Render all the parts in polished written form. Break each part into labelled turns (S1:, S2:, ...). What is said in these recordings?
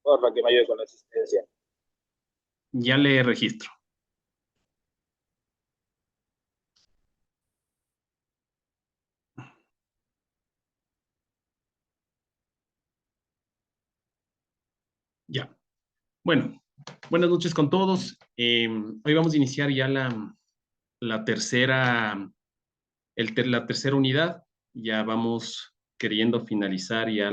S1: Porfa, que me ayude con la asistencia.
S2: Ya le registro. Ya. Bueno, buenas noches con todos. Hoy vamos a iniciar ya la tercera, la tercera unidad. Ya vamos queriendo finalizar ya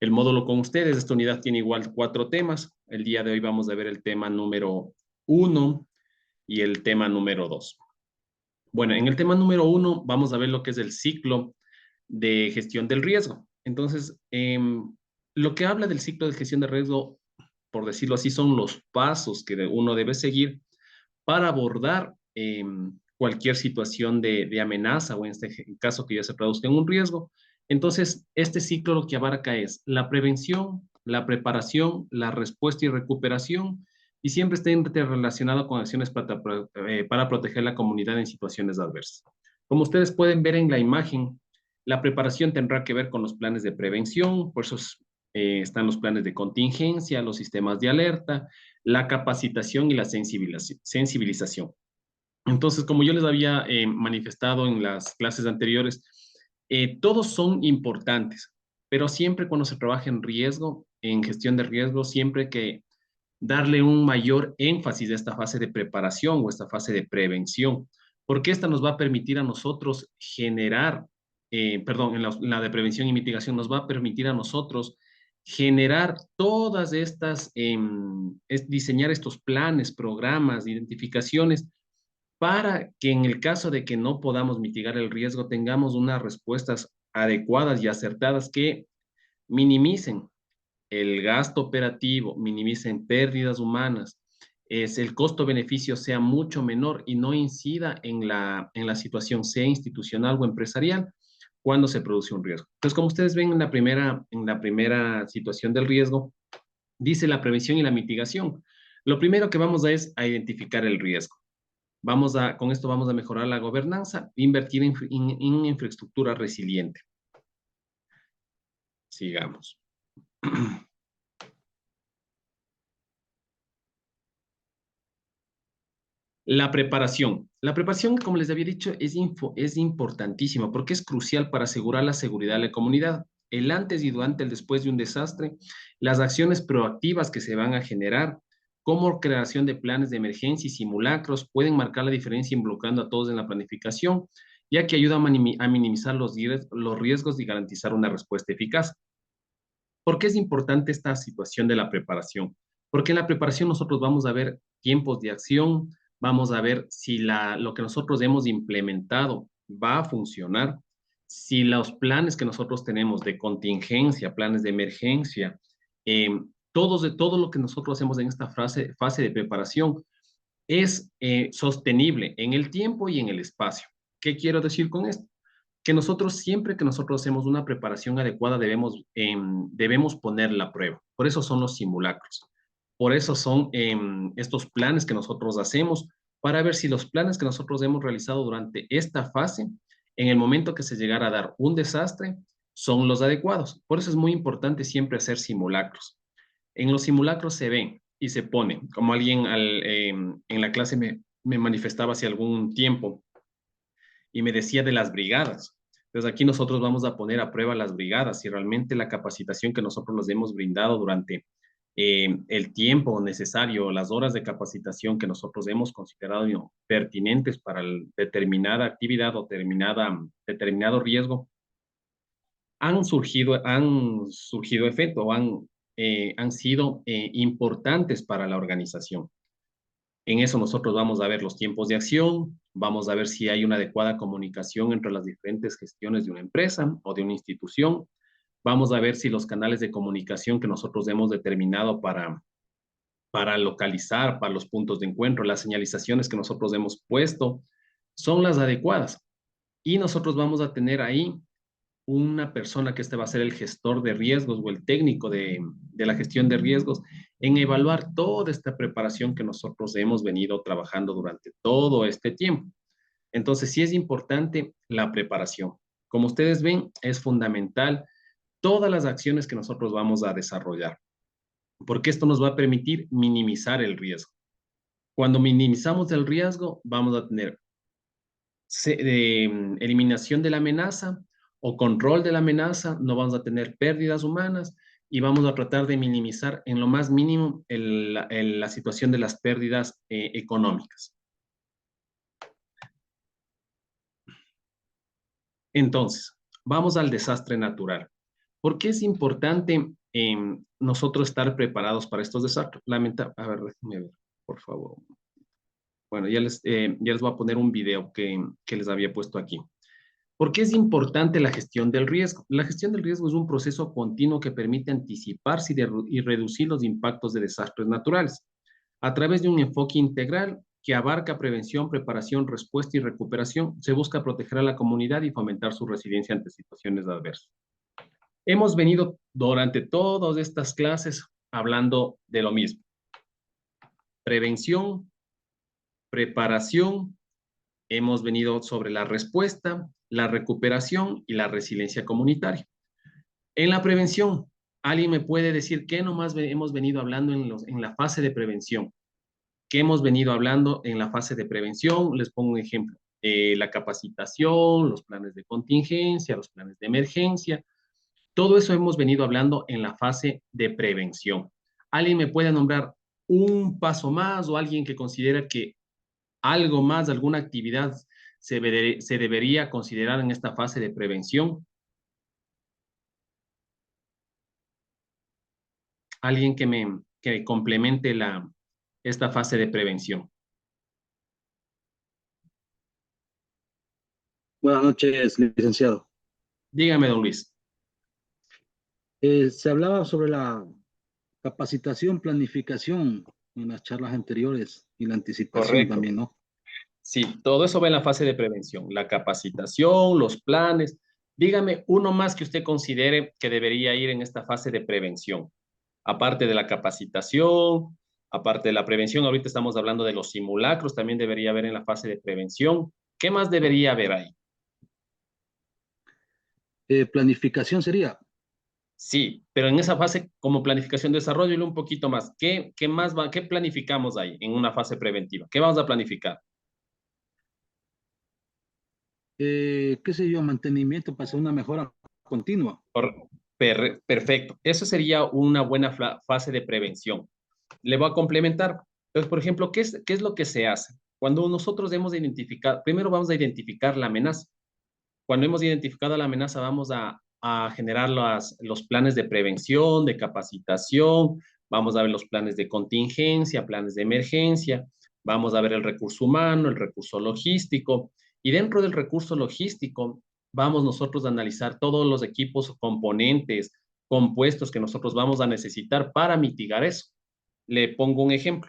S2: el módulo con ustedes. Esta unidad tiene igual 4 temas. El día de hoy vamos a ver el tema número 1 y el tema número 2. Bueno, en el tema número 1 vamos a ver lo que es el ciclo de gestión del riesgo. Entonces, lo que habla del ciclo de gestión de riesgo, por decirlo así, son los pasos que uno debe seguir para abordar cualquier situación de amenaza o en este caso que ya se produzca en un riesgo. Entonces, este ciclo lo que abarca es la prevención, la preparación, la respuesta y recuperación, y siempre está interrelacionado con acciones para proteger la comunidad en situaciones adversas. Como ustedes pueden ver en la imagen, la preparación tendrá que ver con los planes de prevención, por eso están los planes de contingencia, los sistemas de alerta, la capacitación y la sensibilización. Entonces, como yo les había manifestado en las clases anteriores, todos son importantes, pero siempre cuando se trabaja en riesgo, en gestión de riesgo, siempre hay que darle un mayor énfasis a esta fase de preparación o esta fase de prevención, porque esta nos va a permitir a nosotros generar, perdón, en la de prevención y mitigación nos va a permitir a nosotros generar todas estas, diseñar estos planes, programas, identificaciones, para que en el caso de que no podamos mitigar el riesgo, tengamos unas respuestas adecuadas y acertadas que minimicen el gasto operativo, minimicen pérdidas humanas, es el costo-beneficio sea mucho menor y no incida en la situación, sea institucional o empresarial, cuando se produce un riesgo. Entonces, como ustedes ven en la primera situación del riesgo, dice la prevención y la mitigación. Lo primero que vamos a es a identificar el riesgo. Con esto vamos a mejorar la gobernanza, invertir en infraestructura resiliente. Sigamos. La preparación. La preparación, como les había dicho, es importantísima porque es crucial para asegurar la seguridad de la comunidad. El antes y durante el después de un desastre, las acciones proactivas que se van a generar, como creación de planes de emergencia y simulacros, pueden marcar la diferencia involucrando a todos en la planificación, ya que ayuda a minimizar los riesgos y garantizar una respuesta eficaz. ¿Por qué es importante esta situación de la preparación? Porque en la preparación nosotros vamos a ver tiempos de acción, vamos a ver si lo que nosotros hemos implementado va a funcionar, si los planes que nosotros tenemos de contingencia, planes de emergencia, eh, todo lo que nosotros hacemos en esta fase de preparación es sostenible en el tiempo y en el espacio. ¿Qué quiero decir con esto? Que nosotros siempre que nosotros hacemos una preparación adecuada debemos poner la prueba. Por eso son los simulacros. Por eso son estos planes que nosotros hacemos para ver si los planes que nosotros hemos realizado durante esta fase, en el momento que se llegara a dar un desastre, son los adecuados. Por eso es muy importante siempre hacer simulacros. En los simulacros se ven y se pone, como alguien en la clase me manifestaba hace algún tiempo, y me decía de las brigadas. Entonces aquí nosotros vamos a poner a prueba las brigadas y realmente la capacitación que nosotros les hemos brindado durante el tiempo necesario, las horas de capacitación que nosotros hemos considerado pertinentes para determinada actividad o determinado riesgo, han surgido efecto, han sido importantes para la organización. En eso nosotros vamos a ver los tiempos de acción, vamos a ver si hay una adecuada comunicación entre las diferentes gestiones de una empresa o de una institución, vamos a ver si los canales de comunicación que nosotros hemos determinado para localizar, para los puntos de encuentro, las señalizaciones que nosotros hemos puesto, son las adecuadas. Y nosotros vamos a tener ahí una persona que este va a ser el gestor de riesgos o el técnico de la gestión de riesgos en evaluar toda esta preparación que nosotros hemos venido trabajando durante todo este tiempo. Entonces, sí es importante la preparación. Como ustedes ven, es fundamental todas las acciones que nosotros vamos a desarrollar, porque esto nos va a permitir minimizar el riesgo. Cuando minimizamos el riesgo, vamos a tener eliminación de la amenaza o control de la amenaza, no vamos a tener pérdidas humanas y vamos a tratar de minimizar en lo más mínimo la situación de las pérdidas económicas. Entonces, vamos al desastre natural. ¿Por qué es importante nosotros estar preparados para estos desastres? A ver, déjenme ver, por favor. Bueno, ya les voy a poner un video que les había puesto aquí. ¿Por qué es importante la gestión del riesgo? La gestión del riesgo es un proceso continuo que permite anticiparse y reducir los impactos de desastres naturales a través de un enfoque integral que abarca prevención, preparación, respuesta y recuperación. Se busca proteger a la comunidad y fomentar su resiliencia ante situaciones adversas. Hemos venido durante todas estas clases hablando de lo mismo. Prevención, preparación, hemos venido sobre la respuesta, la recuperación y la resiliencia comunitaria. En la prevención, ¿alguien me puede decir qué nomás hemos venido hablando en la fase de prevención? ¿Qué hemos venido hablando en la fase de prevención? Les pongo un ejemplo. La capacitación, los planes de contingencia, los planes de emergencia. Todo eso hemos venido hablando en la fase de prevención. ¿Alguien me puede nombrar un paso más o alguien que considera que algo más, alguna actividad se debería considerar en esta fase de prevención? Alguien que complemente esta fase de prevención.
S3: Buenas noches, licenciado.
S2: Dígame, don Luis.
S3: Se hablaba sobre la capacitación, planificación en las charlas anteriores y la anticipación
S2: Correcto.
S3: también, ¿no?
S2: Sí, todo eso va en la fase de prevención, la capacitación, los planes. Dígame uno más que usted considere que debería ir en esta fase de prevención. Aparte de la capacitación, aparte de la prevención, ahorita estamos hablando de los simulacros, también debería haber en la fase de prevención. ¿Qué más debería haber ahí?
S3: Planificación sería,
S2: Sí, pero en esa fase, como planificación, desarrollo un poquito más. ¿Qué más qué planificamos ahí en una fase preventiva? ¿Qué vamos a planificar?
S3: qué sé yo, mantenimiento para hacer una mejora continua.
S2: Perfecto. Eso sería una buena fase de prevención. Le voy a complementar. Entonces, por ejemplo, ¿qué es lo que se hace? Cuando nosotros hemos identificado, primero vamos a identificar la amenaza. Cuando hemos identificado la amenaza, vamos a generar los planes de prevención, de capacitación, vamos a ver los planes de contingencia, planes de emergencia, vamos a ver el recurso humano, el recurso logístico, y dentro del recurso logístico vamos nosotros a analizar todos los equipos, componentes, compuestos que nosotros vamos a necesitar para mitigar eso. Le pongo un ejemplo.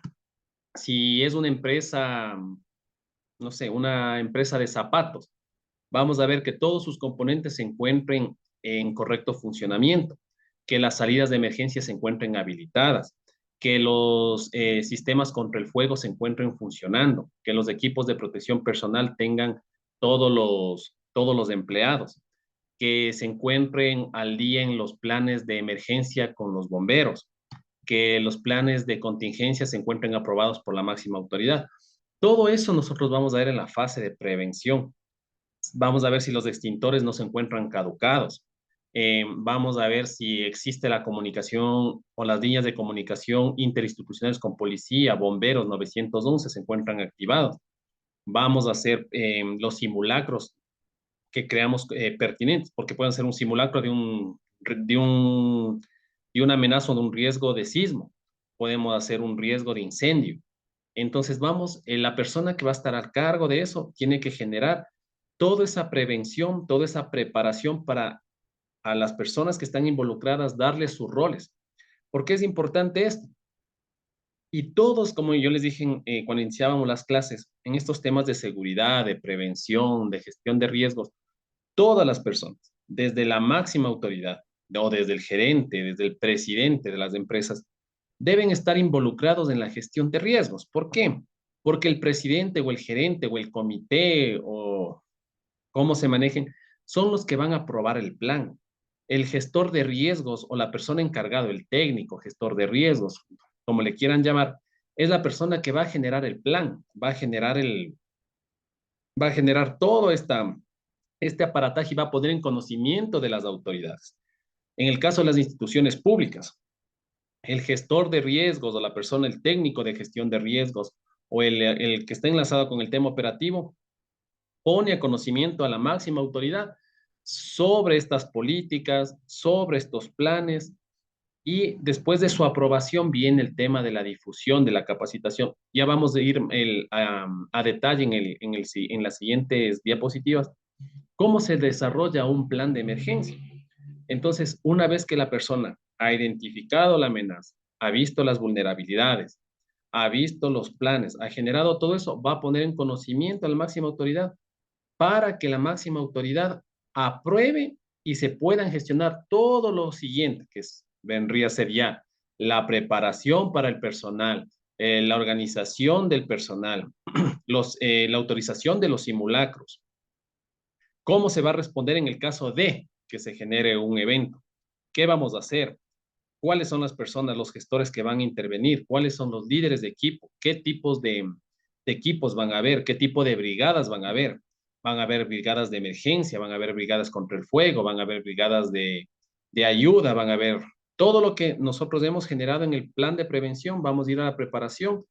S2: Si es una empresa, no sé, una empresa de zapatos, vamos a ver que todos sus componentes se encuentren en correcto funcionamiento, que las salidas de emergencia se encuentren habilitadas, que los sistemas contra el fuego se encuentren funcionando, que los equipos de protección personal tengan todos los empleados, que se encuentren al día en los planes de emergencia con los bomberos, que los planes de contingencia se encuentren aprobados por la máxima autoridad. Todo eso nosotros vamos a ver en la fase de prevención. Vamos a ver si los extintores no se encuentran caducados. Vamos a ver si existe la comunicación o las líneas de comunicación interinstitucionales con policía, bomberos, 911 se encuentran activados. Vamos a hacer los simulacros que creamos pertinentes, porque pueden ser un simulacro de una amenaza o de un riesgo de sismo. Podemos hacer un riesgo de incendio. Entonces, la persona que va a estar al cargo de eso tiene que generar toda esa prevención, toda esa preparación para a las personas que están involucradas darles sus roles. ¿Por qué es importante esto? Y todos, como yo les dije cuando iniciábamos las clases, en estos temas de seguridad, de prevención, de gestión de riesgos, todas las personas, desde la máxima autoridad o desde el gerente, desde el presidente de las empresas, deben estar involucrados en la gestión de riesgos. ¿Por qué? Porque el presidente o el gerente o el comité o cómo se manejen son los que van a aprobar el plan. el gestor de riesgos o la persona encargado, el técnico, gestor de riesgos, como le quieran llamar, es la persona que va a generar el plan, va a generar todo este aparataje y va a poner en conocimiento de las autoridades. En el caso de las instituciones públicas, el gestor de riesgos o la persona, el técnico de gestión de riesgos o el que está enlazado con el tema operativo, pone a conocimiento a la máxima autoridad sobre estas políticas, sobre estos planes, y después de su aprobación viene el tema de la difusión, de la capacitación. Ya vamos a ir a detalle en las siguientes diapositivas, cómo se desarrolla un plan de emergencia. Entonces, una vez que la persona ha identificado la amenaza, ha visto las vulnerabilidades, ha visto los planes, ha generado todo eso, va a poner en conocimiento a la máxima autoridad para que la máxima autoridad apruebe y se puedan gestionar todo lo siguiente, vendría a ser ya la preparación para el personal, la organización del personal, la autorización de los simulacros, cómo se va a responder en el caso de que se genere un evento, qué vamos a hacer, cuáles son las personas, los gestores que van a intervenir, cuáles son los líderes de equipo, qué tipos de equipos van a haber, qué tipo de brigadas van a haber. Van a haber brigadas de emergencia, van a haber brigadas contra el fuego, van a haber brigadas de ayuda, van a haber todo lo que nosotros hemos generado en el plan de prevención, vamos a ir a la preparación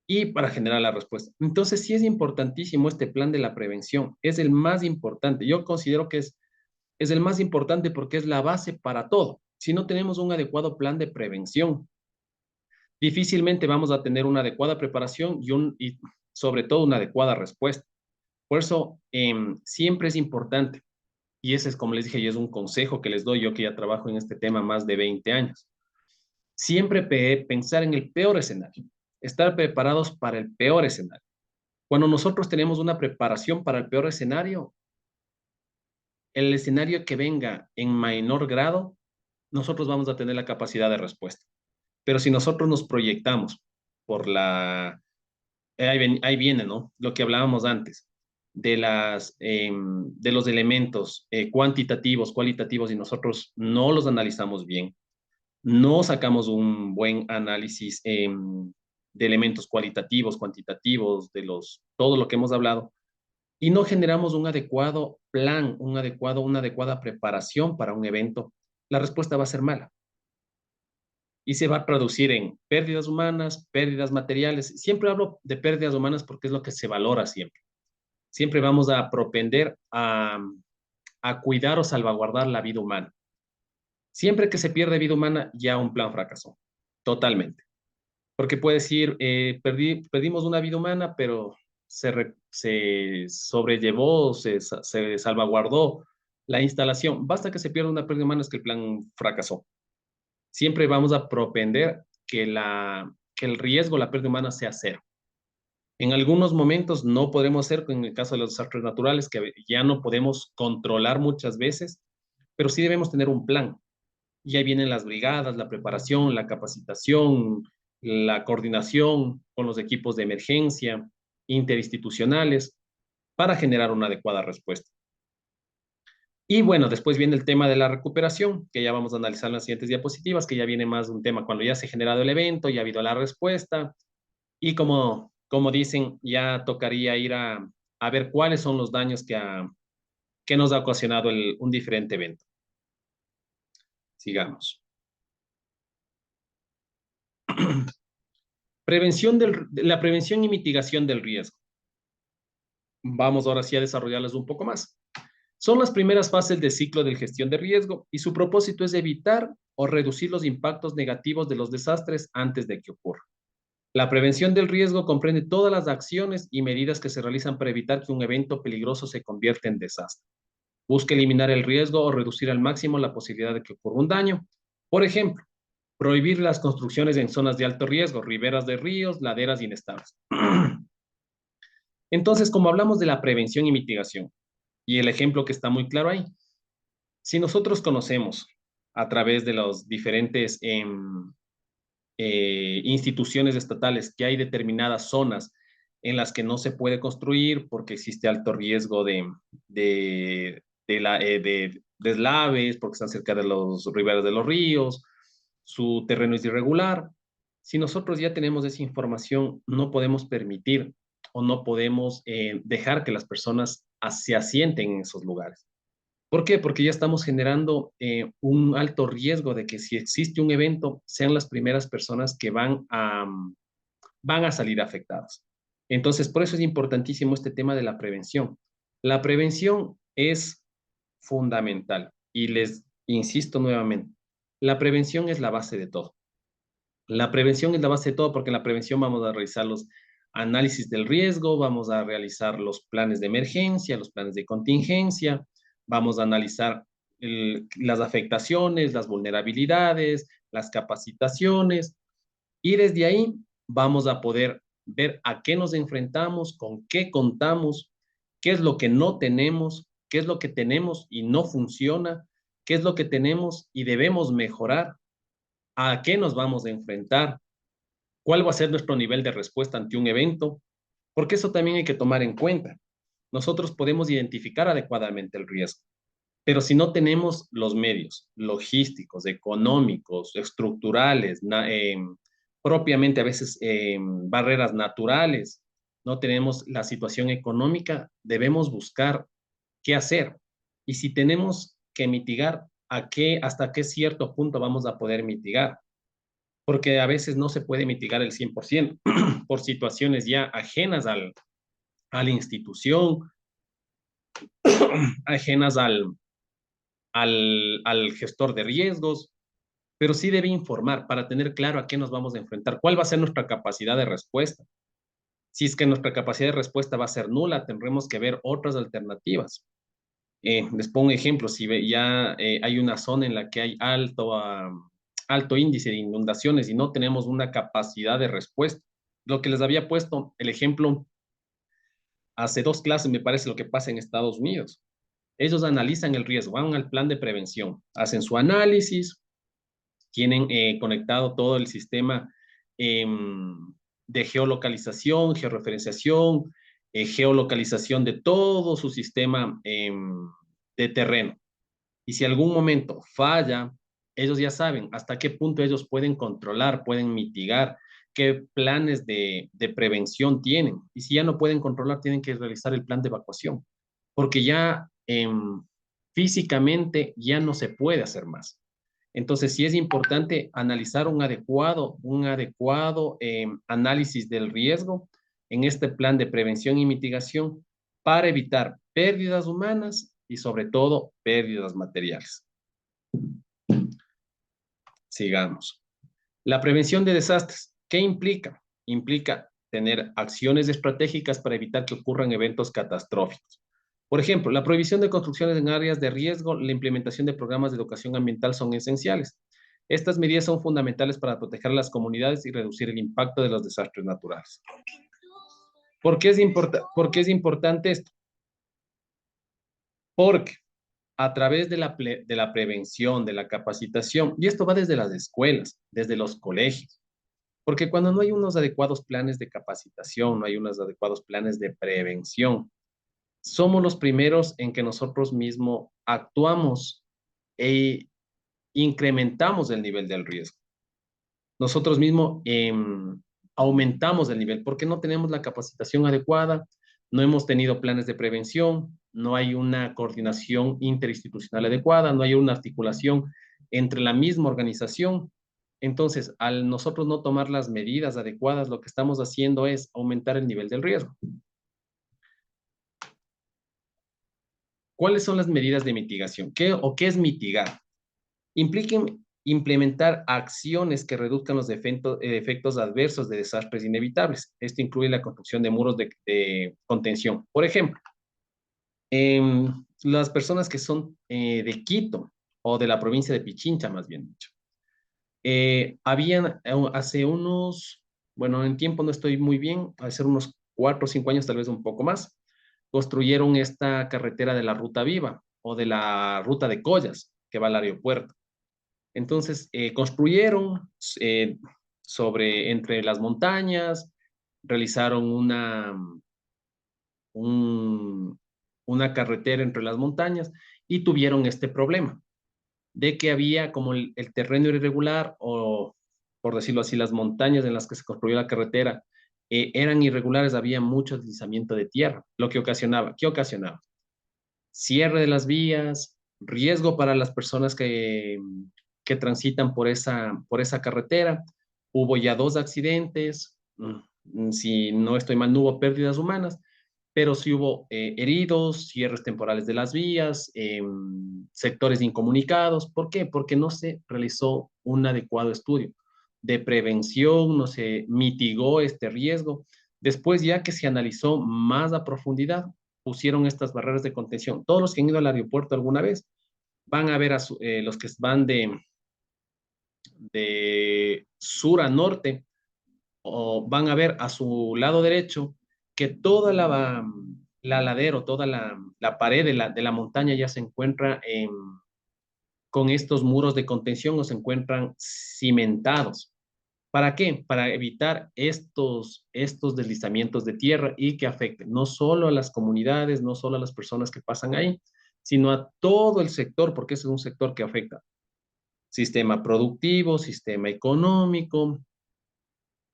S2: y para generar la respuesta. Entonces, sí es importantísimo este plan de la prevención, es el más importante. Yo considero que es el más importante porque es la base para todo. Si no tenemos un adecuado plan de prevención, difícilmente vamos a tener una adecuada preparación y sobre todo una adecuada respuesta. Por eso, siempre es importante, y ese es, como les dije, y es un consejo que les doy yo que ya trabajo en este tema más de 20 años. Siempre pensar en el peor escenario, estar preparados para el peor escenario. Cuando nosotros tenemos una preparación para el peor escenario, el escenario que venga en menor grado, nosotros vamos a tener la capacidad de respuesta. Pero si nosotros nos proyectamos por ahí viene, ¿no? Lo que hablábamos antes, de los elementos cuantitativos, cualitativos, y nosotros no los analizamos bien, no sacamos un buen análisis de elementos cualitativos, cuantitativos, todo lo que hemos hablado, y no generamos un adecuado plan, una adecuada preparación para un evento, la respuesta va a ser mala. Y se va a traducir en pérdidas humanas, pérdidas materiales. Siempre hablo de pérdidas humanas porque es lo que se valora siempre. Siempre vamos a propender a cuidar o salvaguardar la vida humana. Siempre que se pierde vida humana, ya un plan fracasó, totalmente. Porque puede decir, perdimos una vida humana, pero se sobrellevó, se salvaguardó la instalación. Basta que se pierda una pérdida humana, es que el plan fracasó. Siempre vamos a propender que el riesgo, la pérdida humana sea cero. En algunos momentos no podremos hacer, en el caso de los desastres naturales, que ya no podemos controlar muchas veces, pero sí debemos tener un plan. Y ahí vienen las brigadas, la preparación, la capacitación, la coordinación con los equipos de emergencia, interinstitucionales, para generar una adecuada respuesta. Y bueno, después viene el tema de la recuperación, que ya vamos a analizar en las siguientes diapositivas, que ya viene más un tema cuando ya se ha generado el evento, ya ha habido la respuesta, y como dicen, ya tocaría ir a ver cuáles son los daños que nos ha ocasionado un diferente evento. Sigamos. La prevención y mitigación del riesgo. Vamos ahora sí a desarrollarlas un poco más. Son las primeras fases del ciclo de gestión de riesgo y su propósito es evitar o reducir los impactos negativos de los desastres antes de que ocurran. La prevención del riesgo comprende todas las acciones y medidas que se realizan para evitar que un evento peligroso se convierta en desastre. Busca eliminar el riesgo o reducir al máximo la posibilidad de que ocurra un daño. Por ejemplo, prohibir las construcciones en zonas de alto riesgo, riberas de ríos, laderas inestables. Entonces, como hablamos de la prevención y mitigación, y el ejemplo que está muy claro ahí, si nosotros conocemos a través de los diferentes instituciones estatales que hay determinadas zonas en las que no se puede construir porque existe alto riesgo de deslaves, porque están cerca de los riberas de los ríos, su terreno es irregular. Si nosotros ya tenemos esa información, no podemos permitir o no podemos dejar que las personas se asienten en esos lugares. ¿Por qué? Porque ya estamos generando un alto riesgo de que si existe un evento, sean las primeras personas que van a salir afectadas. Entonces, por eso es importantísimo este tema de la prevención. La prevención es fundamental y les insisto nuevamente, la prevención es la base de todo. La prevención es la base de todo porque en la prevención vamos a realizar los análisis del riesgo, vamos a realizar los planes de emergencia, los planes de contingencia, vamos a analizar las afectaciones, las vulnerabilidades, las capacitaciones y desde ahí vamos a poder ver a qué nos enfrentamos, con qué contamos, qué es lo que no tenemos, qué es lo que tenemos y no funciona, qué es lo que tenemos y debemos mejorar, a qué nos vamos a enfrentar, cuál va a ser nuestro nivel de respuesta ante un evento, porque eso también hay que tomar en cuenta. Nosotros podemos identificar adecuadamente el riesgo, pero si no tenemos los medios logísticos, económicos, estructurales, propiamente a veces barreras naturales, no tenemos la situación económica, debemos buscar qué hacer. Y si tenemos que mitigar, hasta qué cierto punto vamos a poder mitigar. Porque a veces no se puede mitigar el 100% por situaciones ya ajenas a la institución, ajenas al gestor de riesgos, pero sí debe informar para tener claro a qué nos vamos a enfrentar, cuál va a ser nuestra capacidad de respuesta. Si es que nuestra capacidad de respuesta va a ser nula, tendremos que ver otras alternativas. Les pongo un ejemplo, si ya hay una zona en la que hay alto índice de inundaciones y no tenemos una capacidad de respuesta. Lo que les había puesto el ejemplo hace 2 clases, me parece lo que pasa en Estados Unidos. Ellos analizan el riesgo, van al plan de prevención, hacen su análisis, tienen conectado todo el sistema de geolocalización, georreferenciación, geolocalización de todo su sistema de terreno. Y si algún momento falla, ellos ya saben hasta qué punto ellos pueden controlar, pueden mitigar, qué planes de prevención tienen. Y si ya no pueden controlar, tienen que realizar el plan de evacuación, porque ya físicamente ya no se puede hacer más. Entonces, sí es importante analizar un adecuado análisis del riesgo en este plan de prevención y mitigación para evitar pérdidas humanas y sobre todo pérdidas materiales. Sigamos. La prevención de desastres, ¿qué implica? Implica tener acciones estratégicas para evitar que ocurran eventos catastróficos. Por ejemplo, la prohibición de construcciones en áreas de riesgo, la implementación de programas de educación ambiental son esenciales. Estas medidas son fundamentales para proteger a las comunidades y reducir el impacto de los desastres naturales. ¿Por qué es importante esto? Porque a través de la prevención, de la capacitación, y esto va desde las escuelas, desde los colegios, porque cuando no hay unos adecuados planes de capacitación, no hay unos adecuados planes de prevención, somos los primeros en que nosotros mismos actuamos e incrementamos el nivel del riesgo. Nosotros mismos aumentamos el nivel porque no tenemos la capacitación adecuada, no hemos tenido planes de prevención, no hay una coordinación interinstitucional adecuada, no hay una articulación entre la misma organización. Entonces, al nosotros no tomar las medidas adecuadas, lo que estamos haciendo es aumentar el nivel del riesgo. ¿Cuáles son las medidas de mitigación? ¿Qué es mitigar? Impliquen implementar acciones que reduzcan los efectos adversos de desastres inevitables. Esto incluye la construcción de muros de contención. Por ejemplo, las personas que son de Quito o de la provincia de Pichincha, más bien dicho, habían hace en tiempo no estoy muy bien, hace unos 4 o 5 años, tal vez un poco más, construyeron esta carretera de la Ruta Viva o de la Ruta de Collas, que va al aeropuerto. Entonces, construyeron entre las montañas, realizaron una carretera entre las montañas y tuvieron este problema de que había como el terreno irregular o, por decirlo así, las montañas en las que se construyó la carretera eran irregulares, había mucho deslizamiento de tierra, lo que ocasionaba, ¿qué ocasionaba? Cierre de las vías, riesgo para las personas que transitan por esa carretera. Hubo ya 2 accidentes, si no estoy mal, no hubo pérdidas humanas, pero sí hubo heridos, cierres temporales de las vías, sectores incomunicados. ¿Por qué? Porque no se realizó un adecuado estudio de prevención, no se mitigó este riesgo. Después, ya que se analizó más a profundidad, pusieron estas barreras de contención. Todos los que han ido al aeropuerto alguna vez van a ver a los que van de sur a norte, o van a ver a su lado derecho que toda la ladera, toda la pared de la montaña ya se encuentra con estos muros de contención o se encuentran cimentados. ¿Para qué? Para evitar estos deslizamientos de tierra y que afecten no solo a las comunidades, no solo a las personas que pasan ahí, sino a todo el sector, porque ese es un sector que afecta sistema productivo, sistema económico,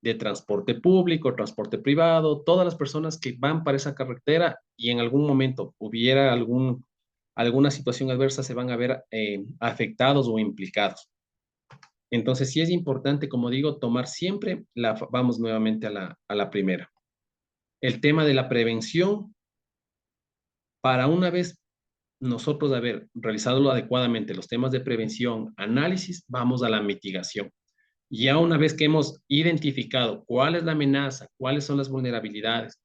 S2: de transporte público, transporte privado, todas las personas que van para esa carretera y en algún momento hubiera alguna situación adversa se van a ver afectados o implicados. Entonces, sí es importante, como digo, tomar siempre, vamos nuevamente a la primera. El tema de la prevención, para una vez nosotros haber realizado adecuadamente los temas de prevención, análisis, vamos a la mitigación. Ya una vez que hemos identificado cuál es la amenaza, cuáles son las vulnerabilidades,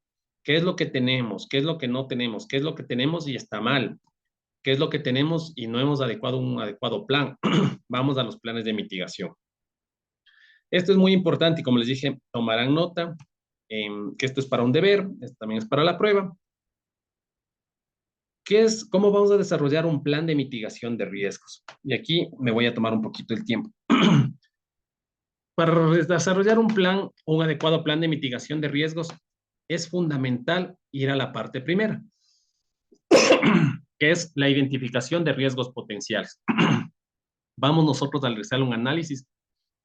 S2: qué es lo que tenemos, qué es lo que no tenemos, qué es lo que tenemos y está mal, qué es lo que tenemos y no hemos adecuado un adecuado plan, vamos a los planes de mitigación. Esto es muy importante y como les dije, tomarán nota que esto es para un deber, esto también es para la prueba. ¿Cómo vamos a desarrollar un plan de mitigación de riesgos? Y aquí me voy a tomar un poquito el tiempo. Para desarrollar un adecuado plan de mitigación de riesgos, es fundamental ir a la parte primera, que es la identificación de riesgos potenciales. Vamos nosotros a realizar un análisis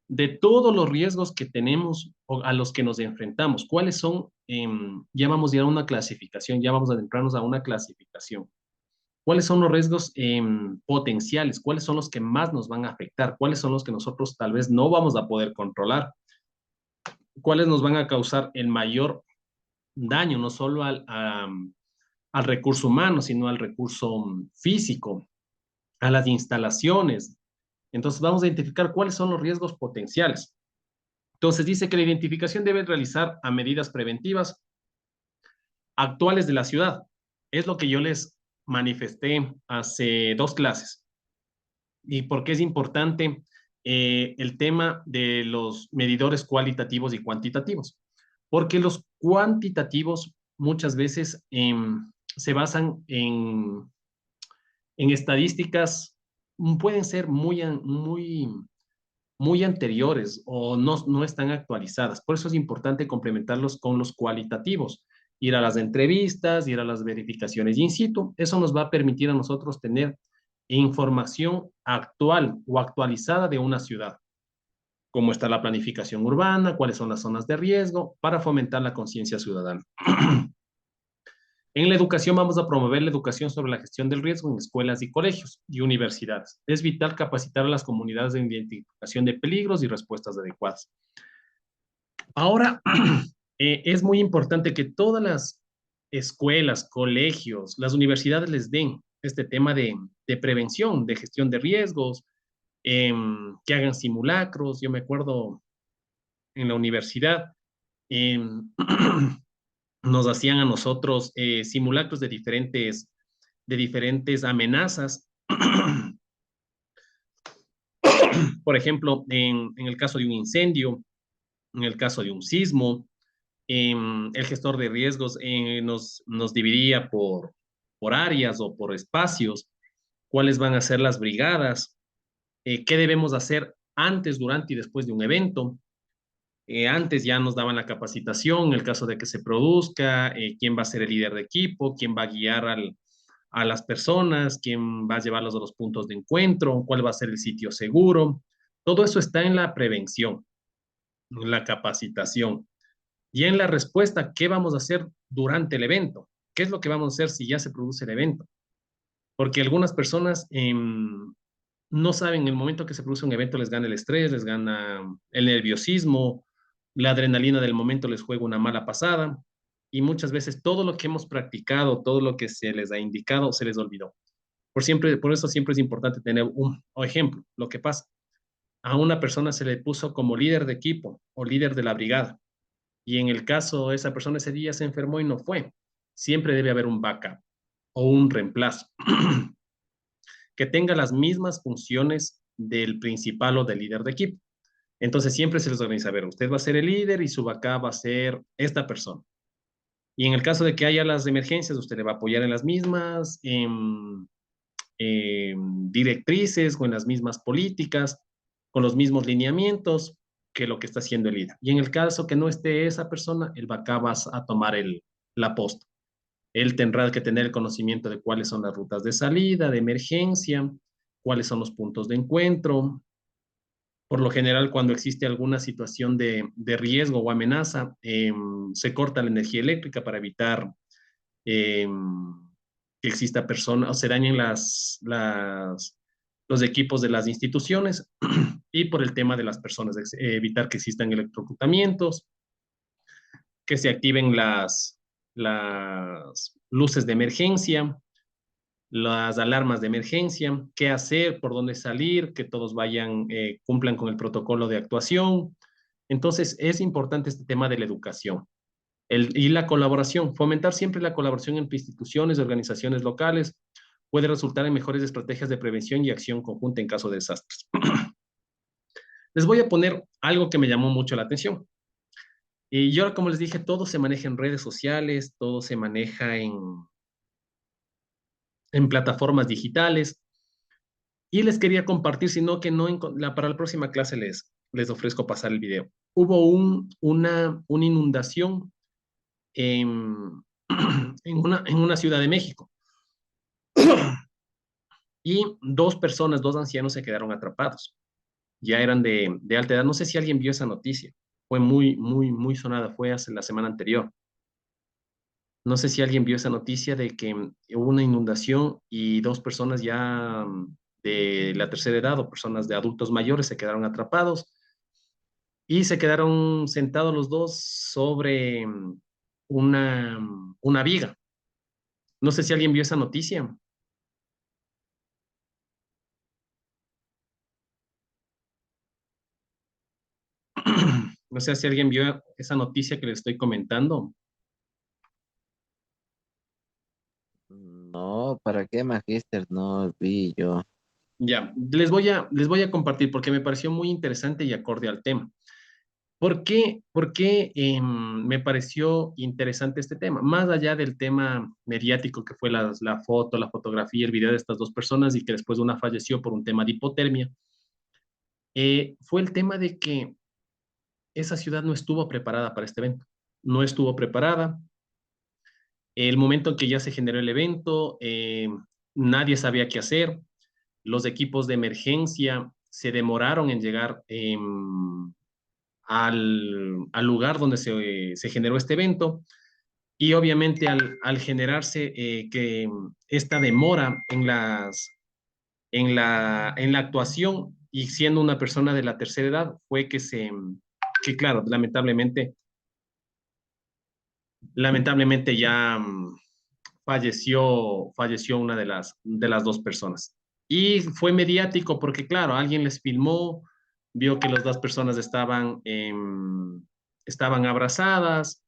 S2: de todos los riesgos que tenemos o a los que nos enfrentamos. ¿Cuáles son? Ya vamos a ir a una clasificación, ya vamos a adentrarnos a una clasificación. ¿Cuáles son los riesgos potenciales? ¿Cuáles son los que más nos van a afectar? ¿Cuáles son los que nosotros tal vez no vamos a poder controlar? ¿Cuáles nos van a causar el mayor daño, no solo al recurso humano, sino al recurso físico, a las instalaciones? Entonces vamos a identificar cuáles son los riesgos potenciales. Entonces dice que la identificación debe realizar a medidas preventivas actuales de la ciudad. Es lo que yo les manifesté hace 2 clases. ¿Y por qué es importante el tema de los medidores cualitativos y cuantitativos? Porque los cuantitativos muchas veces se basan en estadísticas, pueden ser muy anteriores o no están actualizadas. Por eso es importante complementarlos con los cualitativos, ir a las entrevistas, ir a las verificaciones in situ. Eso nos va a permitir a nosotros tener información actual o actualizada de una ciudad, cómo está la planificación urbana, cuáles son las zonas de riesgo, para fomentar la conciencia ciudadana. En la educación vamos a promover la educación sobre la gestión del riesgo en escuelas y colegios y universidades. Es vital capacitar a las comunidades en identificación de peligros y respuestas adecuadas. Ahora, es muy importante que todas las escuelas, colegios, las universidades les den este tema de prevención, de gestión de riesgos, que hagan simulacros. Yo me acuerdo en la universidad, nos hacían a nosotros simulacros de diferentes amenazas. Por ejemplo, en el caso de un incendio, en el caso de un sismo, el gestor de riesgos nos dividía por áreas o por espacios, cuáles van a ser las brigadas, qué debemos hacer antes, durante y después de un evento. Antes ya nos daban la capacitación, en el caso de que se produzca, quién va a ser el líder de equipo, quién va a guiar a las personas, quién va a llevarlos a los puntos de encuentro, cuál va a ser el sitio seguro. Todo eso está en la prevención, en la capacitación. Y en la respuesta, ¿qué vamos a hacer durante el evento? ¿Qué es lo que vamos a hacer si ya se produce el evento? Porque algunas personas no saben, en el momento que se produce un evento les gana el estrés, les gana el nerviosismo, la adrenalina del momento les juega una mala pasada y muchas veces todo lo que hemos practicado, todo lo que se les ha indicado, se les olvidó. Por eso siempre es importante tener un ejemplo. Lo que pasa, a una persona se le puso como líder de equipo o líder de la brigada y en el caso esa persona ese día se enfermó y no fue. Siempre debe haber un backup o un reemplazo que tenga las mismas funciones del principal o del líder de equipo. Entonces siempre se les organiza, a ver, usted va a ser el líder y su backup va a ser esta persona. Y en el caso de que haya las emergencias, usted le va a apoyar en las mismas directrices o en las mismas políticas, con los mismos lineamientos que lo que está haciendo el líder. Y en el caso que no esté esa persona, el backup va a tomar la posta. Él tendrá que tener el conocimiento de cuáles son las rutas de salida, de emergencia, cuáles son los puntos de encuentro. Por lo general, cuando existe alguna situación de riesgo o amenaza, se corta la energía eléctrica para evitar que exista personas o se dañen los equipos de las instituciones y por el tema de las personas, evitar que existan electrocutamientos, que se activen las luces de emergencia, las alarmas de emergencia, qué hacer, por dónde salir, que todos vayan, cumplan con el protocolo de actuación. Entonces, es importante este tema de la educación y la colaboración, fomentar siempre la colaboración entre instituciones, organizaciones locales, puede resultar en mejores estrategias de prevención y acción conjunta en caso de desastres. Les voy a poner algo que me llamó mucho la atención. Y yo, como les dije, todo se maneja en redes sociales, todo se maneja en plataformas digitales. Y les quería compartir, sino que no para la próxima clase les ofrezco pasar el video. Hubo una inundación en, en una ciudad de México. Y dos ancianos se quedaron atrapados. Ya eran de alta edad. No sé si alguien vio esa noticia. Fue muy, muy, muy sonada. Fue hace la semana anterior. No sé si alguien vio esa noticia de que hubo una inundación y dos personas ya de la tercera edad o personas de adultos mayores se quedaron atrapados y se quedaron sentados los dos sobre una viga. No sé si alguien vio esa noticia. No sé si alguien vio esa noticia que les estoy comentando.
S4: No, ¿para qué, Magister? No vi yo.
S2: Ya, les voy a compartir porque me pareció muy interesante y acorde al tema. ¿Por qué me pareció interesante este tema? Más allá del tema mediático que fue la foto, la fotografía, el video de estas dos personas y que después una falleció por un tema de hipotermia, fue el tema de que esa ciudad no estuvo preparada para este evento. No estuvo preparada. El momento en que ya se generó el evento, nadie sabía qué hacer. Los equipos de emergencia se demoraron en llegar al lugar donde se generó este evento y obviamente al generarse que esta demora en la actuación y siendo una persona de la tercera edad fue que claro, lamentablemente ya falleció una de las dos personas. Y fue mediático porque, claro, alguien les filmó, vio que las dos personas estaban abrazadas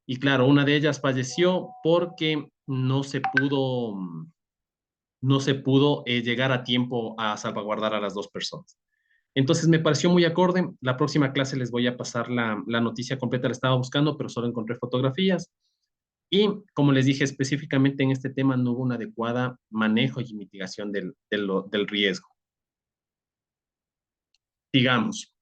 S2: y, claro, una de ellas falleció porque no se pudo llegar a tiempo a salvaguardar a las dos personas. Entonces me pareció muy acorde. La próxima clase les voy a pasar la noticia completa, la estaba buscando, pero solo encontré fotografías. Y como les dije, específicamente en este tema no hubo un adecuado manejo y mitigación del riesgo. Digamos,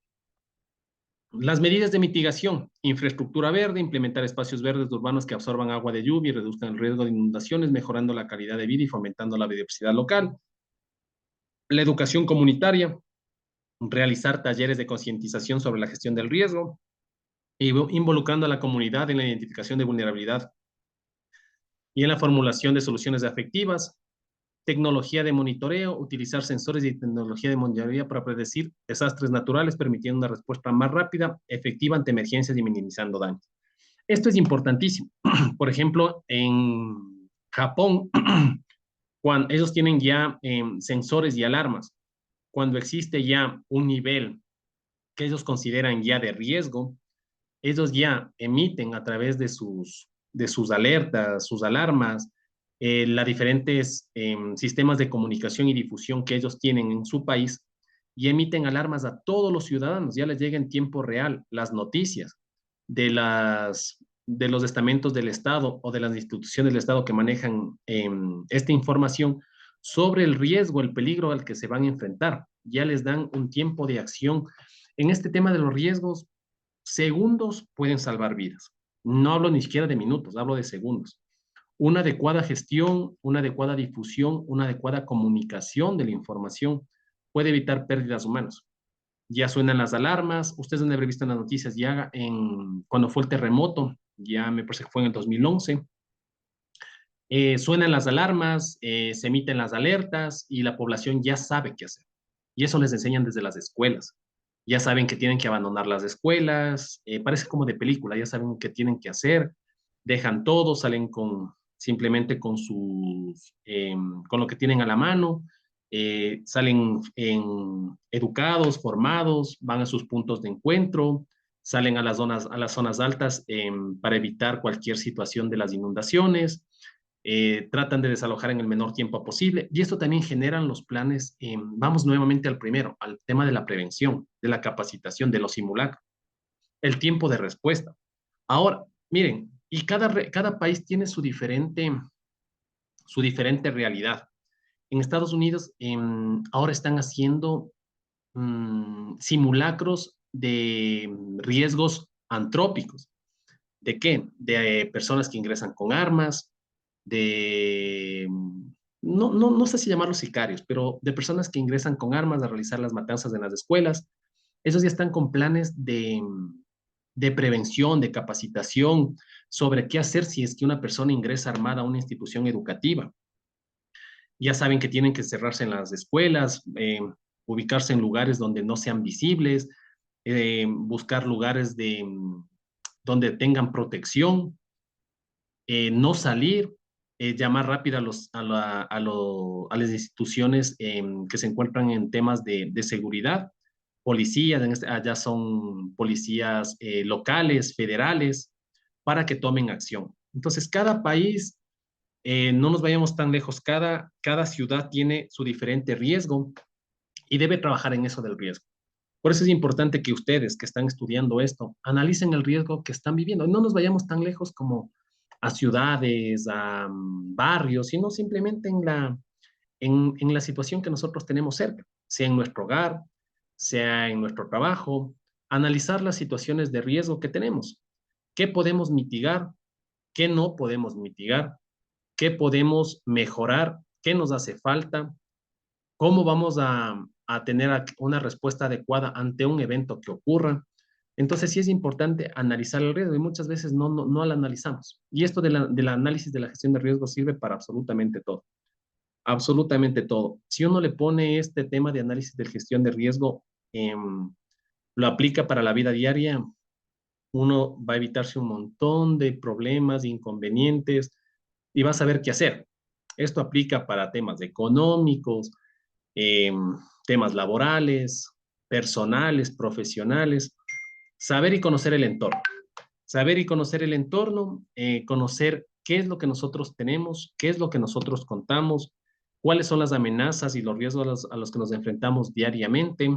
S2: Las medidas de mitigación, infraestructura verde, implementar espacios verdes urbanos que absorban agua de lluvia y reduzcan el riesgo de inundaciones, mejorando la calidad de vida y fomentando la biodiversidad local. La educación comunitaria, realizar talleres de concientización sobre la gestión del riesgo, involucrando a la comunidad en la identificación de vulnerabilidad y en la formulación de soluciones efectivas. Tecnología de monitoreo, utilizar sensores y tecnología de monitoría para predecir desastres naturales, permitiendo una respuesta más rápida, efectiva ante emergencias y minimizando daños. Esto es importantísimo. Por ejemplo, en Japón, cuando ellos tienen ya sensores y alarmas, cuando existe ya un nivel que ellos consideran ya de riesgo, ellos ya emiten a través de sus alertas, sus alarmas, los diferentes sistemas de comunicación y difusión que ellos tienen en su país y emiten alarmas a todos los ciudadanos. Ya les llega en tiempo real las noticias de los estamentos del Estado o de las instituciones del Estado que manejan esta información sobre el riesgo, el peligro al que se van a enfrentar. Ya les dan un tiempo de acción. En este tema de los riesgos, segundos pueden salvar vidas. No hablo ni siquiera de minutos, hablo de segundos. Una adecuada gestión, una adecuada difusión, una adecuada comunicación de la información puede evitar pérdidas humanas. Ya suenan las alarmas, ustedes han de haber visto en las noticias ya cuando fue el terremoto, ya me parece que fue en el 2011, suenan las alarmas, se emiten las alertas y la población ya sabe qué hacer. Y eso les enseñan desde las escuelas. Ya saben que tienen que abandonar las escuelas, parece como de película, ya saben qué tienen que hacer, dejan todo, salen simplemente con lo que tienen a la mano, salen educados, formados, van a sus puntos de encuentro, salen a las zonas altas para evitar cualquier situación de las inundaciones, tratan de desalojar en el menor tiempo posible y esto también generan los planes. Vamos nuevamente al primero, al tema de la prevención, de la capacitación, de los simulacros, el tiempo de respuesta. Ahora, miren, y cada país tiene su diferente realidad. En Estados Unidos ahora están haciendo simulacros de riesgos antrópicos. ¿De qué? De personas que ingresan con armas, no sé si llamarlos sicarios, pero de personas que ingresan con armas a realizar las matanzas en las escuelas. Esos ya están con planes de prevención, de capacitación sobre qué hacer si es que una persona ingresa armada a una institución educativa. Ya saben que tienen que cerrarse en las escuelas, ubicarse en lugares donde no sean visibles, buscar lugares donde tengan protección, no salir, llamar rápido a las instituciones que se encuentran en temas de seguridad, policías, allá son policías locales, federales, para que tomen acción. Entonces, cada país, no nos vayamos tan lejos, cada ciudad tiene su diferente riesgo y debe trabajar en eso del riesgo. Por eso es importante que ustedes que están estudiando esto analicen el riesgo que están viviendo. No nos vayamos tan lejos como a ciudades, a barrios, sino simplemente en la situación que nosotros tenemos cerca, sea en nuestro hogar, sea en nuestro trabajo, analizar las situaciones de riesgo que tenemos. ¿Qué podemos mitigar? ¿Qué no podemos mitigar? ¿Qué podemos mejorar? ¿Qué nos hace falta? ¿Cómo vamos a tener una respuesta adecuada ante un evento que ocurra? Entonces sí es importante analizar el riesgo y muchas veces no lo analizamos. Y esto del análisis de la gestión de riesgo sirve para absolutamente todo. Absolutamente todo. Si uno le pone este tema de análisis de gestión de riesgo, lo aplica para la vida diaria, uno va a evitarse un montón de problemas, inconvenientes y va a saber qué hacer. Esto aplica para temas económicos, temas laborales, personales, profesionales. Saber y conocer el entorno. Saber y conocer el entorno, conocer qué es lo que nosotros tenemos, qué es lo que nosotros contamos, cuáles son las amenazas y los riesgos a los que nos enfrentamos diariamente,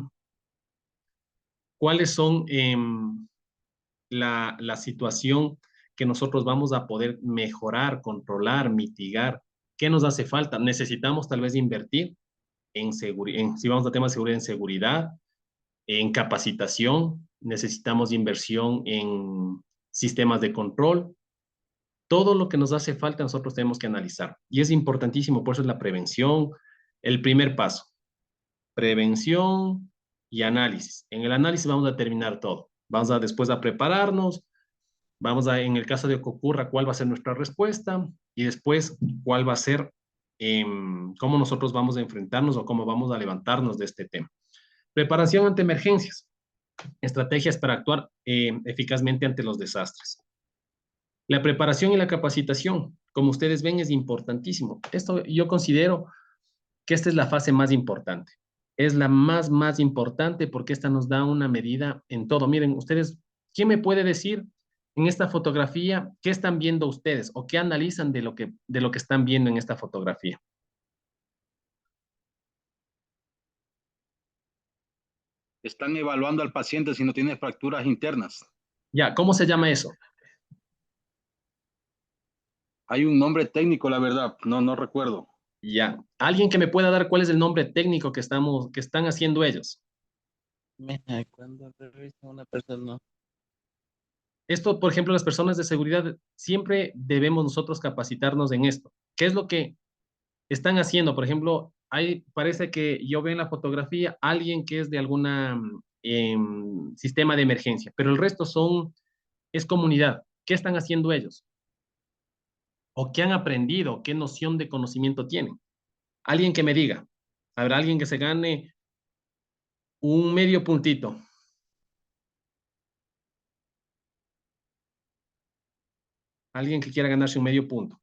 S2: cuáles son la situación que nosotros vamos a poder mejorar, controlar, mitigar, qué nos hace falta. Necesitamos tal vez invertir en seguridad, si vamos a temas de seguridad, en capacitación, necesitamos inversión en sistemas de control. Todo lo que nos hace falta nosotros tenemos que analizar. Y es importantísimo, por eso es la prevención, el primer paso. Prevención y análisis. En el análisis vamos a determinar todo. Vamos a después a prepararnos, vamos a, en el caso de que ocurra, cuál va a ser nuestra respuesta y después cuál va a ser, cómo nosotros vamos a enfrentarnos o cómo vamos a levantarnos de este tema. Preparación ante emergencias. Estrategias para actuar eficazmente ante los desastres. La preparación y la capacitación, como ustedes ven, es importantísimo. Esto yo considero que esta es la fase más importante. Es la más importante porque esta nos da una medida en todo. Miren, ustedes, ¿quién me puede decir en esta fotografía qué están viendo ustedes o qué analizan de lo que están viendo en esta fotografía?
S3: Están evaluando al paciente si no tiene fracturas internas.
S2: Ya, ¿cómo se llama eso?
S3: Hay un nombre técnico, la verdad, no recuerdo.
S2: Ya. ¿Alguien que me pueda dar cuál es el nombre técnico que están haciendo ellos?
S4: Mira, cuando revisa una persona,
S2: Esto, por ejemplo, las personas de seguridad, siempre debemos nosotros capacitarnos en esto. ¿Qué es lo que están haciendo? Por ejemplo, parece que yo veo en la fotografía alguien que es de alguna sistema de emergencia, pero el resto es comunidad. ¿Qué están haciendo ellos? ¿O qué han aprendido? ¿Qué noción de conocimiento tienen? Alguien que me diga. Habrá alguien que se gane un medio puntito. Alguien que quiera ganarse un medio punto.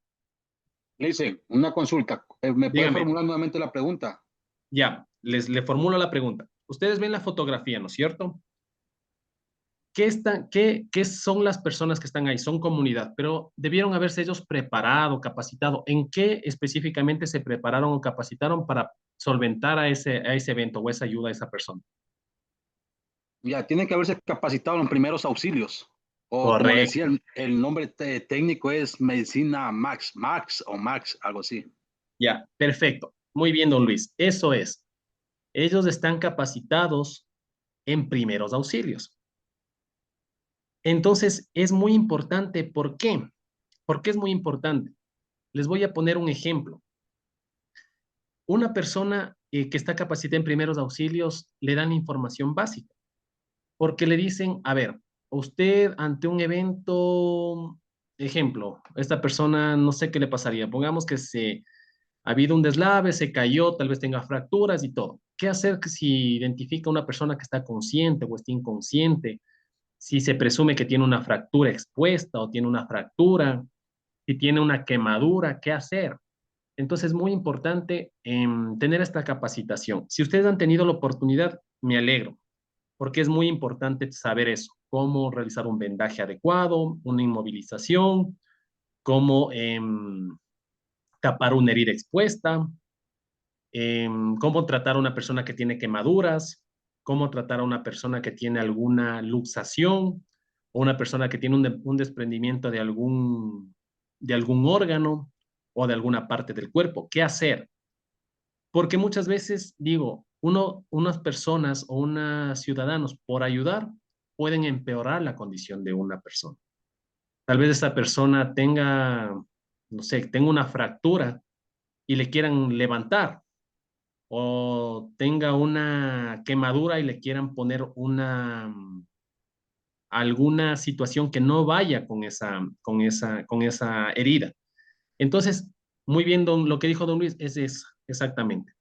S3: Le dice, una consulta. ¿Me puede
S2: Dígame.
S3: formular nuevamente la pregunta?
S2: Ya, le formulo la pregunta. Ustedes ven la fotografía, ¿no es cierto? ¿Qué son las personas que están ahí? Son comunidad, pero debieron haberse ellos preparado, capacitado. ¿En qué específicamente se prepararon o capacitaron para solventar a ese evento o esa ayuda a esa persona?
S3: Ya, tiene que haberse capacitado en primeros auxilios. O como le decía,
S2: Correcto.
S3: el nombre técnico es medicina Max, algo así.
S2: Ya, perfecto. Muy bien, don Luis. Eso es. Ellos están capacitados en primeros auxilios. Entonces, es muy importante. ¿Por qué? ¿Por qué es muy importante? Les voy a poner un ejemplo. Una persona que está capacitada en primeros auxilios le dan información básica, porque le dicen, a ver, usted ante un evento, ejemplo, esta persona no sé qué le pasaría, pongamos que ha habido un deslave, se cayó, tal vez tenga fracturas y todo. ¿Qué hacer si identifica una persona que está consciente o está inconsciente? Si se presume que tiene una fractura expuesta o tiene una fractura, si tiene una quemadura, ¿qué hacer? Entonces es muy importante tener esta capacitación. Si ustedes han tenido la oportunidad, me alegro, porque es muy importante saber eso, cómo realizar un vendaje adecuado, una inmovilización, cómo tapar una herida expuesta, cómo tratar a una persona que tiene quemaduras, cómo tratar a una persona que tiene alguna luxación o una persona que tiene un desprendimiento de algún órgano o de alguna parte del cuerpo. ¿Qué hacer? Porque muchas veces, digo, unas personas o unos ciudadanos por ayudar pueden empeorar la condición de una persona. Tal vez esa persona tenga, no sé, tenga una fractura y le quieran levantar o tenga una quemadura y le quieran poner alguna situación que no vaya con esa herida. Entonces, muy bien, lo que dijo don Luis es exactamente.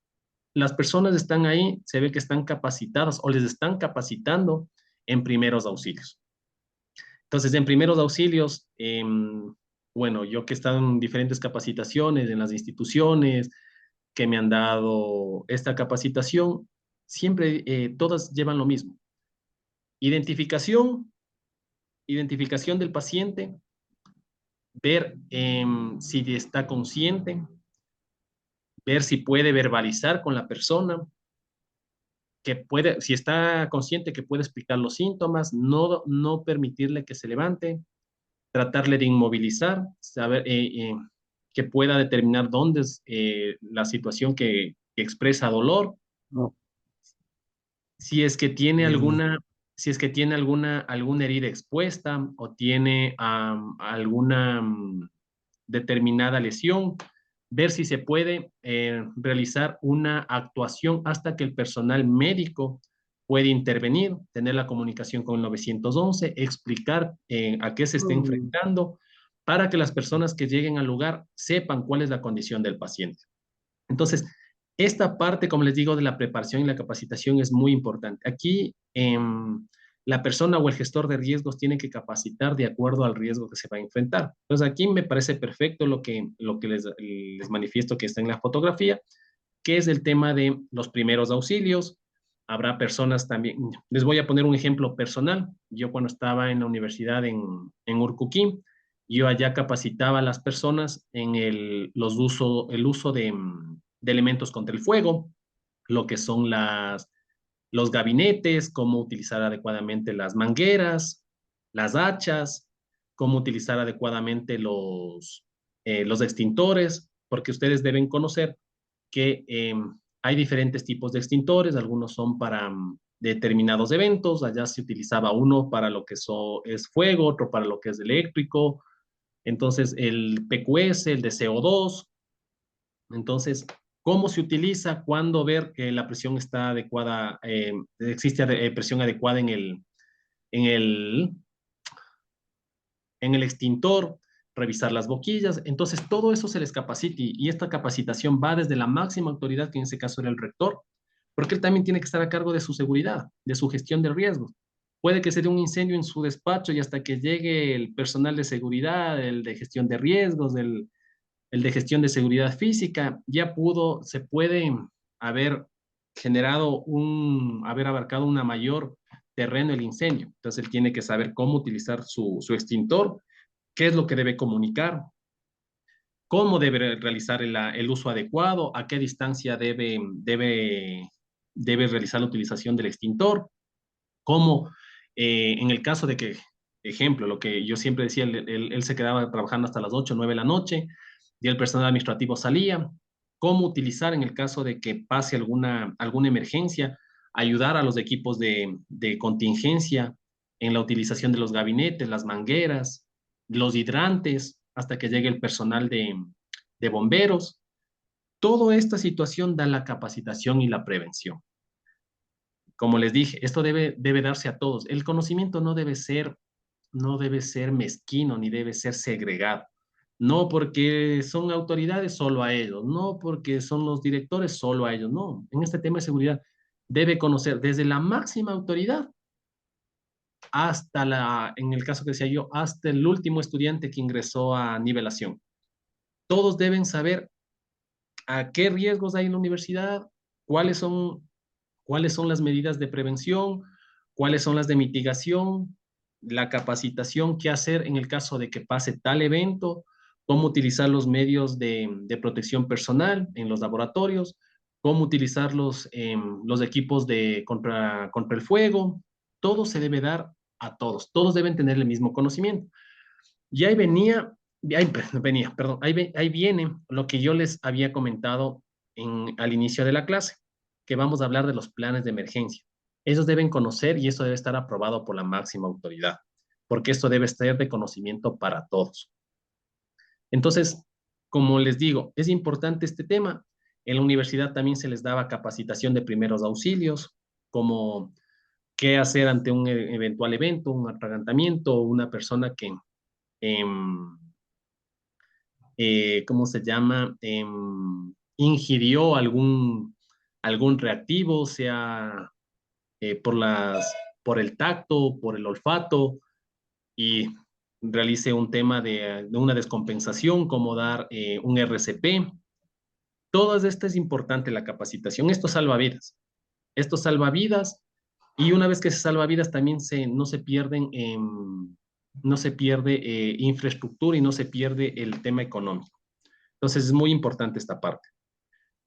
S2: Las personas están ahí, se ve que están capacitadas o les están capacitando en primeros auxilios. Entonces, en primeros auxilios, bueno, yo que he estado en diferentes capacitaciones en las instituciones que me han dado esta capacitación, siempre todas llevan lo mismo. Identificación del paciente, ver si está consciente, ver si puede verbalizar con la persona, que puede, si está consciente que puede explicar los síntomas, no permitirle que se levante, tratarle de inmovilizar, saber que pueda determinar dónde es la situación que expresa dolor.
S3: No.
S2: Si es que tiene si es que tiene alguna herida expuesta o tiene alguna determinada lesión, ver si se puede realizar una actuación hasta que el personal médico puede intervenir, tener la comunicación con el 911, explicar a qué se está enfrentando, para que las personas que lleguen al lugar sepan cuál es la condición del paciente. Entonces, esta parte, como les digo, de la preparación y la capacitación es muy importante. Aquí, la persona o el gestor de riesgos tiene que capacitar de acuerdo al riesgo que se va a enfrentar. Entonces, aquí me parece perfecto lo que les manifiesto que está en la fotografía, que es el tema de los primeros auxilios. Habrá personas también, les voy a poner un ejemplo personal. Yo cuando estaba en la universidad en Urcuquín, yo allá capacitaba a las personas en el uso de elementos contra el fuego, lo que son los gabinetes, cómo utilizar adecuadamente las mangueras, las hachas, cómo utilizar adecuadamente los extintores, porque ustedes deben conocer que hay diferentes tipos de extintores, algunos son para determinados eventos, allá se utilizaba uno para lo que es fuego, otro para lo que es eléctrico, entonces el PQS, el de CO2, entonces, ¿cómo se utiliza? ¿Cuándo ver que la presión está adecuada? Existe presión adecuada en el, en el extintor, revisar las boquillas. Entonces, todo eso se les capacita y esta capacitación va desde la máxima autoridad, que en ese caso era el rector, porque él también tiene que estar a cargo de su seguridad, de su gestión de riesgos. Puede que se dé un incendio en su despacho y hasta que llegue el personal de seguridad, el de gestión de riesgos, el de gestión de seguridad física, se puede haber haber abarcado una mayor terreno el incendio. Entonces él tiene que saber cómo utilizar su extintor, qué es lo que debe comunicar, cómo debe realizar el uso adecuado, a qué distancia debe realizar la utilización del extintor, cómo en el caso de que, ejemplo, lo que yo siempre decía, él se quedaba trabajando hasta las 8 o 9 de la noche y el personal administrativo salía, cómo utilizar en el caso de que pase alguna emergencia, ayudar a los equipos de contingencia en la utilización de los gabinetes, las mangueras, los hidrantes, hasta que llegue el personal de bomberos. Toda esta situación da la capacitación y la prevención. Como les dije, esto debe darse a todos. El conocimiento no debe ser mezquino ni debe ser segregado. No porque son autoridades solo a ellos, no porque son los directores solo a ellos, no. En este tema de seguridad debe conocer desde la máxima autoridad hasta en el caso que decía yo, hasta el último estudiante que ingresó a nivelación. Todos deben saber a qué riesgos hay en la universidad, cuáles son las medidas de prevención, cuáles son las de mitigación, la capacitación, qué hacer en el caso de que pase tal evento, cómo utilizar los medios de protección personal en los laboratorios, cómo utilizar los equipos contra el fuego. Todo se debe dar a todos. Todos deben tener el mismo conocimiento. Y ahí ahí viene lo que yo les había comentado al inicio de la clase, que vamos a hablar de los planes de emergencia. Esos deben conocer y eso debe estar aprobado por la máxima autoridad, porque esto debe ser de conocimiento para todos. Entonces, como les digo, es importante este tema. En la universidad también se les daba capacitación de primeros auxilios, como qué hacer ante un eventual evento, un atragantamiento, una persona que, ¿cómo se llama? Ingirió algún reactivo, sea por el tacto, por el olfato, y realice un tema de una descompensación, como dar un RCP. Todas estas es importante la capacitación. Esto salva vidas. Esto salva vidas y una vez que se salva vidas también no se pierden, no se pierde infraestructura y no se pierde el tema económico. Entonces es muy importante esta parte.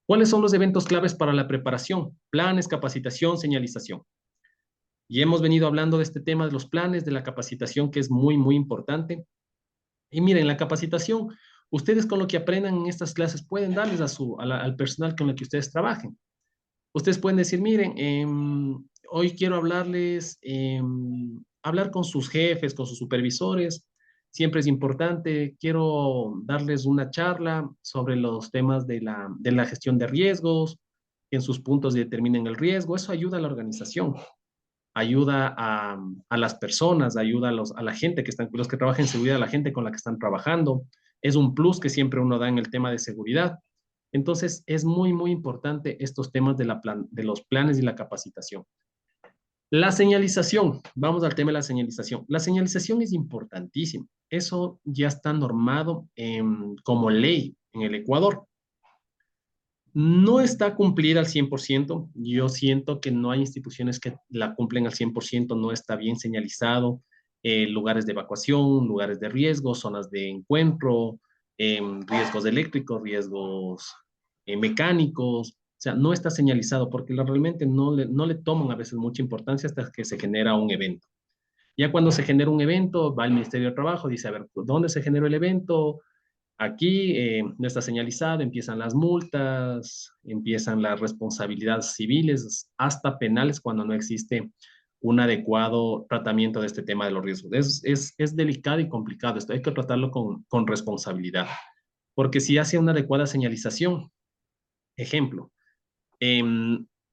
S2: ¿Cuáles son los eventos claves para la preparación? Planes, capacitación, señalización. Y hemos venido hablando de este tema de los planes, de la capacitación, que es muy, muy importante. Y miren, la capacitación, ustedes con lo que aprendan en estas clases pueden darles al personal con el que ustedes trabajen. Ustedes pueden decir, miren, hoy quiero hablarles, hablar con sus jefes, con sus supervisores, siempre es importante. Quiero darles una charla sobre los temas de la gestión de riesgos, que en sus puntos determinen el riesgo. Eso ayuda a la organización, ayuda a las personas, ayuda a la gente que están, los que trabajan en seguridad, a la gente con la que están trabajando. Es un plus que siempre uno da en el tema de seguridad. Entonces, es muy, muy importante estos temas de los planes y la capacitación. La señalización, vamos al tema de la señalización. La señalización es importantísima. Eso ya está normado como ley en el Ecuador. No está cumplida al 100%. Yo siento que no hay instituciones que la cumplen al 100%. No está bien señalizado. Lugares de evacuación, lugares de riesgo, zonas de encuentro, riesgos eléctricos, riesgos mecánicos. O sea, no está señalizado porque realmente no le toman a veces mucha importancia hasta que se genera un evento. Ya cuando se genera un evento, va el Ministerio de Trabajo, dice, a ver, ¿dónde se generó el evento? Aquí no está señalizado, empiezan las multas, empiezan las responsabilidades civiles, hasta penales cuando no existe un adecuado tratamiento de este tema de los riesgos. Es delicado y complicado esto, hay que tratarlo con responsabilidad, porque si hace una adecuada señalización, ejemplo,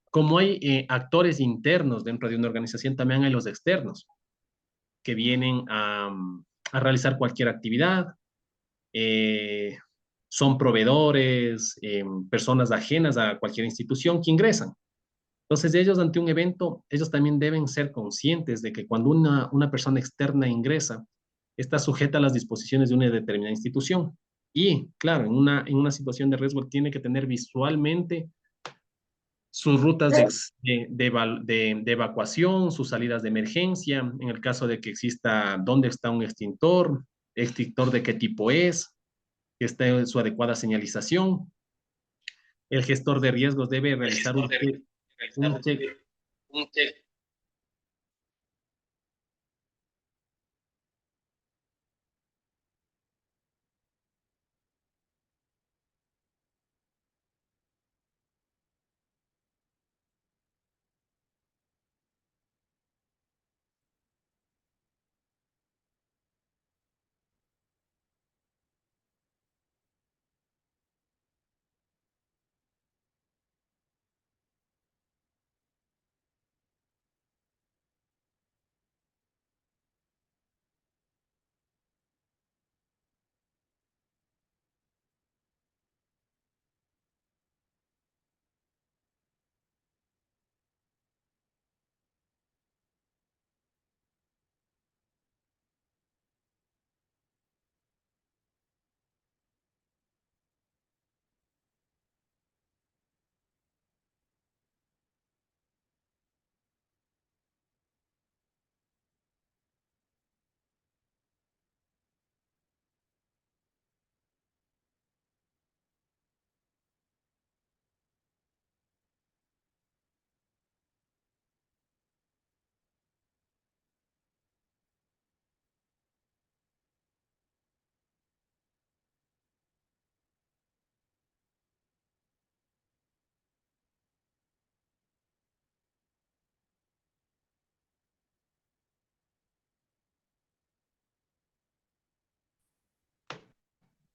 S2: como hay actores internos dentro de una organización, también hay los externos que vienen a realizar cualquier actividad, eh, son proveedores, personas ajenas a cualquier institución que ingresan. Entonces, ellos ante un evento, ellos también deben ser conscientes de que cuando una persona externa ingresa, está sujeta a las disposiciones de una determinada institución. Y, claro, en una situación de riesgo tiene que tener visualmente sus rutas de evacuación, sus salidas de emergencia, en el caso de que exista dónde está un extintor de qué tipo es, que esté en su adecuada señalización. El gestor de riesgos debe realizar un check.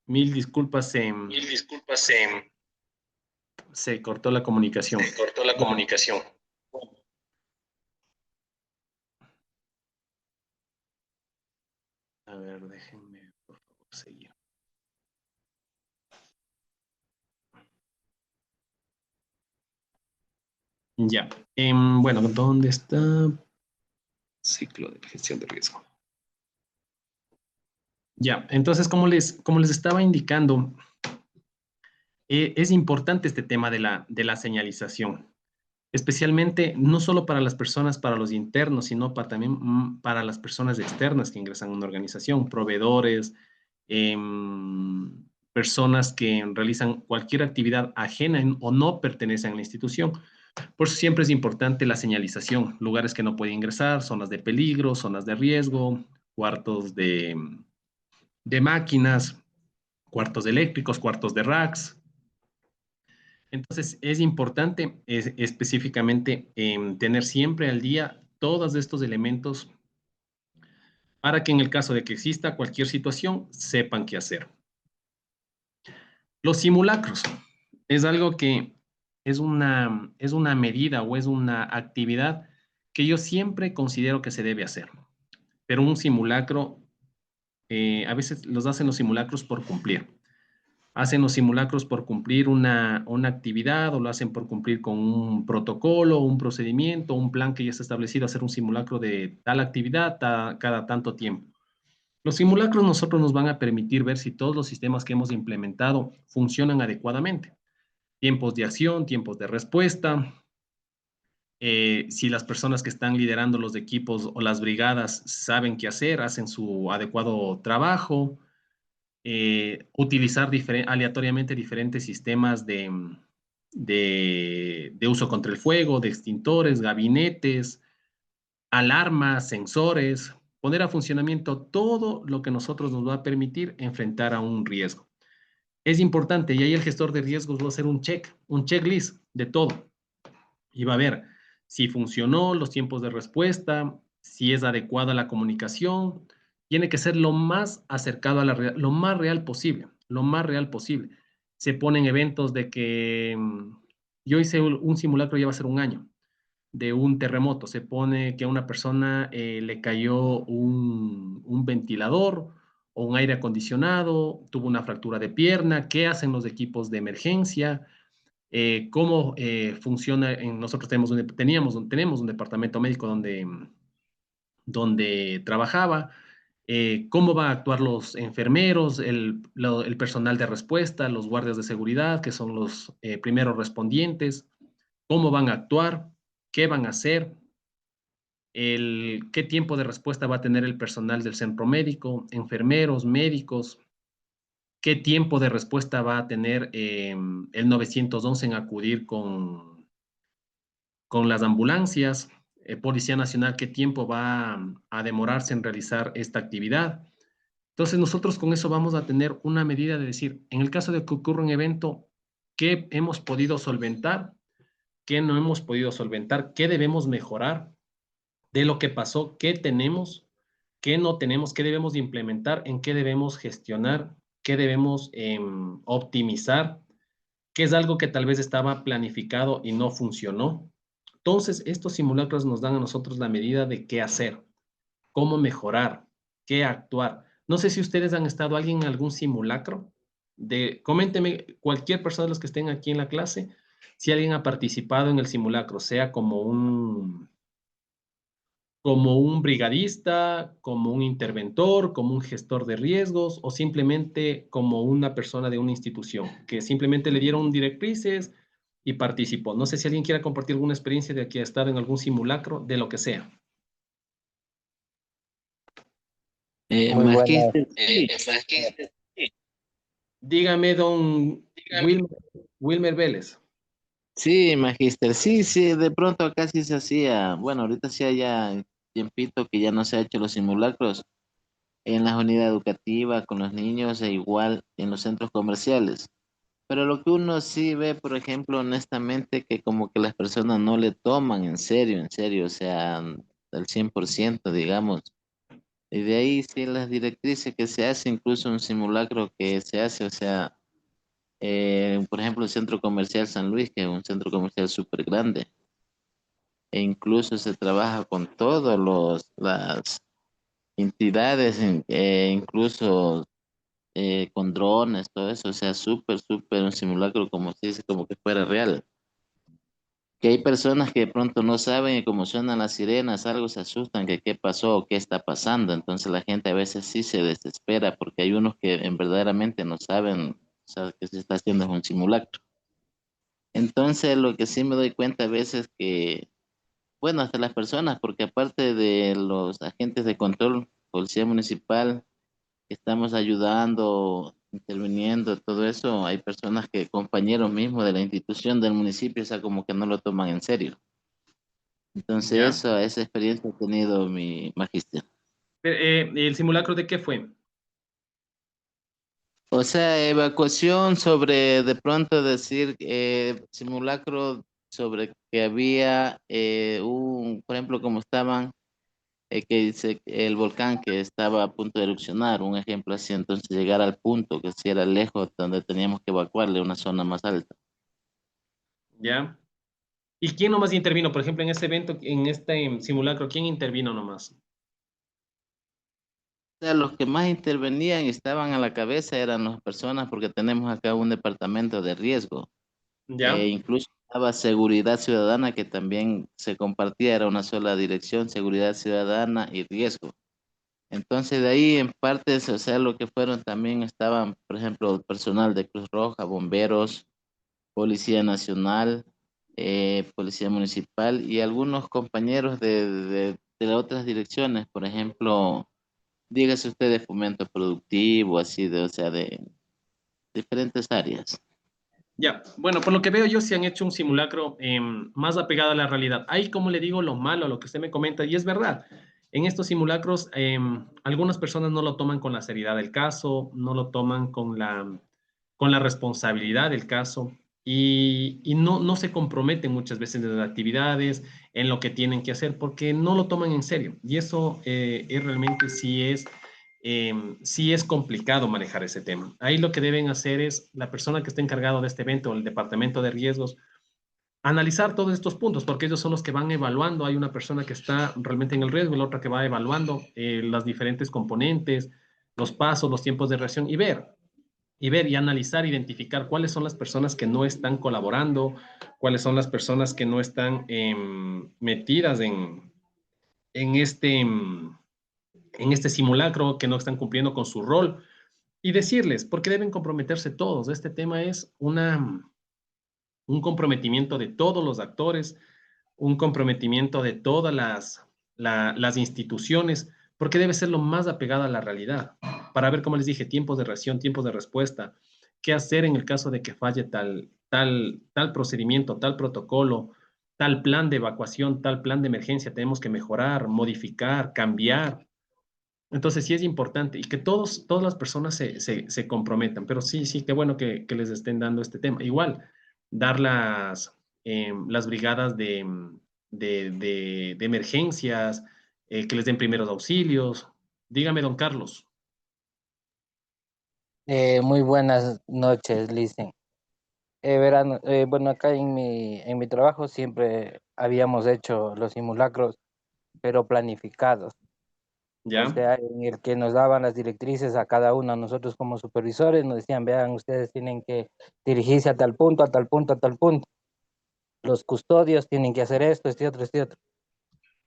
S2: Mil disculpas, se cortó la comunicación. A ver, déjenme, por favor, seguir. Ya. Bueno, ¿dónde está? Ciclo de gestión de riesgo. Ya, entonces, como les estaba indicando, es importante este tema de la señalización, especialmente no solo para las personas, para los internos, sino también para las personas externas que ingresan a una organización, proveedores, personas que realizan cualquier actividad ajena o no pertenecen a la institución. Por eso siempre es importante la señalización, lugares que no pueden ingresar, zonas de peligro, zonas de riesgo, cuartos de máquinas, cuartos eléctricos, cuartos de racks. Entonces, es importante específicamente tener siempre al día todos estos elementos para que en el caso de que exista cualquier situación, sepan qué hacer. Los simulacros es algo que es una medida o es una actividad que yo siempre considero que se debe hacer. Pero un simulacro, a veces los hacen los simulacros por cumplir. Hacen los simulacros por cumplir una actividad o lo hacen por cumplir con un protocolo, un procedimiento, un plan que ya está establecido, hacer un simulacro de tal actividad cada tanto tiempo. Los simulacros nosotros nos van a permitir ver si todos los sistemas que hemos implementado funcionan adecuadamente. Tiempos de acción, tiempos de respuesta, si las personas que están liderando los equipos o las brigadas saben qué hacer, hacen su adecuado trabajo, utilizar aleatoriamente diferentes sistemas de uso contra el fuego, de extintores, gabinetes, alarmas, sensores, poner a funcionamiento todo lo que nosotros nos va a permitir enfrentar a un riesgo. Es importante, y ahí el gestor de riesgos va a hacer un checklist de todo. Y va a ver si funcionó, los tiempos de respuesta, si es adecuada la comunicación. Tiene que ser lo más acercado a la realidad, lo más real posible, lo más real posible. Se ponen eventos de que yo hice un simulacro, ya va a ser un año, de un terremoto. Se pone que a una persona le cayó un ventilador o un aire acondicionado, tuvo una fractura de pierna. ¿Qué hacen los equipos de emergencia? Cómo funciona. Nosotros tenemos un departamento médico donde trabajaba, cómo van a actuar los enfermeros, el personal de respuesta, los guardias de seguridad, que son los primeros respondientes, cómo van a actuar, qué van a hacer, qué tiempo de respuesta va a tener el personal del centro médico, enfermeros, médicos, qué tiempo de respuesta va a tener el 911 en acudir con las ambulancias, Policía Nacional, qué tiempo va a demorarse en realizar esta actividad. Entonces nosotros con eso vamos a tener una medida de decir, en el caso de que ocurra un evento, ¿qué hemos podido solventar? ¿Qué no hemos podido solventar? ¿Qué debemos mejorar de lo que pasó? ¿Qué tenemos? ¿Qué no tenemos? ¿Qué debemos de implementar? ¿En qué debemos gestionar? ¿Qué debemos optimizar? ¿Qué es algo que tal vez estaba planificado y no funcionó? Entonces, estos simulacros nos dan a nosotros la medida de qué hacer, cómo mejorar, qué actuar. No sé si ustedes han estado alguien en algún simulacro. Coménteme, cualquier persona de los que estén aquí en la clase, si alguien ha participado en el simulacro, sea como un brigadista, como un interventor, como un gestor de riesgos o simplemente como una persona de una institución que simplemente le dieron directrices y participó. No sé si alguien quiera compartir alguna experiencia de que ha estado en algún simulacro, de lo que sea.
S1: Muy buenas.
S4: Magíster, sí.
S2: Dígame, don Wilmer Vélez.
S4: Sí, Magíster, sí, sí, de pronto acá sí se hacía, bueno, ahorita sí hay ya tiempito que ya no se ha hecho los simulacros en las unidades educativas con los niños e igual en los centros comerciales. Pero lo que uno sí ve, por ejemplo, honestamente, que como que las personas no le toman en serio, o sea, al 100%, digamos. Y de ahí sí las directrices que se hace, incluso un simulacro que se hace, o sea, por ejemplo, el Centro Comercial San Luis, que es un centro comercial súper grande, e incluso se trabaja con todas las entidades, incluso con drones, todo eso, o sea, súper, súper un simulacro como si dice, como que fuera real. Que hay personas que de pronto no saben y como suenan las sirenas, algo se asustan, que qué pasó o qué está pasando. Entonces la gente a veces sí se desespera porque hay unos que en verdaderamente no saben, o sea, que se está haciendo es un simulacro. Entonces lo que sí me doy cuenta a veces que, bueno, hasta las personas, porque aparte de los agentes de control, policía municipal, que estamos ayudando, interviniendo, todo eso, hay personas que, compañeros mismos de la institución del municipio, o sea, como que no lo toman en serio. Entonces,
S2: ¿Ya?
S4: esa experiencia ha tenido mi magíster.
S2: ¿El simulacro de qué fue?
S4: O sea, evacuación sobre, de pronto decir, simulacro sobre que había por ejemplo, como estaban, que dice el volcán que estaba a punto de erupcionar, un ejemplo así, entonces llegar al punto que si era lejos donde teníamos que evacuarle una zona más alta.
S2: ¿Ya? ¿Y quién nomás intervino? Por ejemplo, en este evento, en este simulacro, ¿quién intervino nomás?
S4: O sea, los que más intervenían y estaban a la cabeza eran las personas porque tenemos acá un departamento de riesgo.
S2: ¿Ya?
S4: Incluso estaba seguridad ciudadana que también se compartía, era una sola dirección, seguridad ciudadana y riesgo. Entonces de ahí en partes, o sea, lo que fueron también estaban, por ejemplo, personal de Cruz Roja, bomberos, Policía Nacional, Policía Municipal y algunos compañeros de las otras direcciones, por ejemplo, dígase usted de fomento productivo, así de, o sea, de diferentes áreas.
S2: Ya, bueno, por lo que veo yo, se han hecho un simulacro más apegado a la realidad. Ahí, como le digo, lo malo, lo que usted me comenta, y es verdad, en estos simulacros, algunas personas no lo toman con la seriedad del caso, no lo toman con la responsabilidad del caso, y no se comprometen muchas veces en las actividades, en lo que tienen que hacer, porque no lo toman en serio. Y eso realmente sí es complicado manejar ese tema. Ahí lo que deben hacer es la persona que está encargado de este evento, el departamento de riesgos, analizar todos estos puntos, porque ellos son los que van evaluando. Hay una persona que está realmente en el riesgo y la otra que va evaluando las diferentes componentes, los pasos, los tiempos de reacción y analizar, identificar cuáles son las personas que no están colaborando, cuáles son las personas que no están metidas en este, en este simulacro, que no están cumpliendo con su rol y decirles, porque deben comprometerse todos. Este tema es un comprometimiento de todos los actores, un comprometimiento de todas las instituciones, porque debe ser lo más apegado a la realidad, para ver, como les dije, tiempos de reacción, tiempos de respuesta, qué hacer en el caso de que falle tal procedimiento, tal protocolo, tal plan de evacuación, tal plan de emergencia, tenemos que mejorar, modificar, cambiar. Entonces sí es importante y que todas las personas se comprometan, pero sí, qué bueno que les estén dando este tema. Igual, dar las brigadas de emergencias, que les den primeros auxilios. Dígame, don Carlos.
S1: Muy buenas noches, Licen. Bueno, acá en mi trabajo siempre habíamos hecho los simulacros, pero planificados. O
S2: ¿Ya?
S1: sea, en el que nos daban las directrices a cada uno, a nosotros como supervisores, nos decían, vean, ustedes tienen que dirigirse a tal punto, a tal punto, a tal punto. Los custodios tienen que hacer esto, este otro, este otro.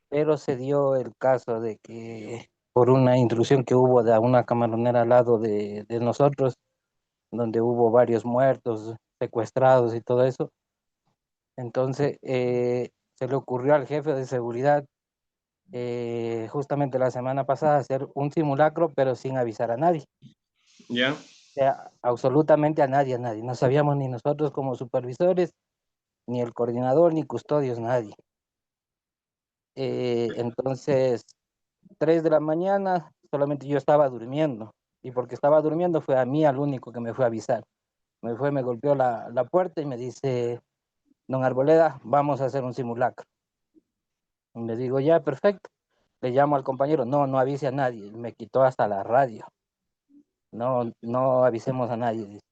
S1: Pero se dio el caso de que por una intrusión que hubo de una camaronera al lado de nosotros, donde hubo varios muertos, secuestrados y todo eso, entonces se le ocurrió al jefe de seguridad justamente la semana pasada hacer un simulacro, pero sin avisar a nadie.
S2: ¿Ya?
S1: O sea, absolutamente a nadie, a nadie. No sabíamos ni nosotros como supervisores, ni el coordinador, ni custodios, nadie. Entonces, 3 de la mañana, solamente yo estaba durmiendo. Y porque estaba durmiendo fue a mí al único que me fue a avisar. Me golpeó la puerta y me dice, don Arboleda, vamos a hacer un simulacro. Y le digo, ya, perfecto. Le llamo al compañero, no avise a nadie. Me quitó hasta la radio. No avisemos a nadie, dice.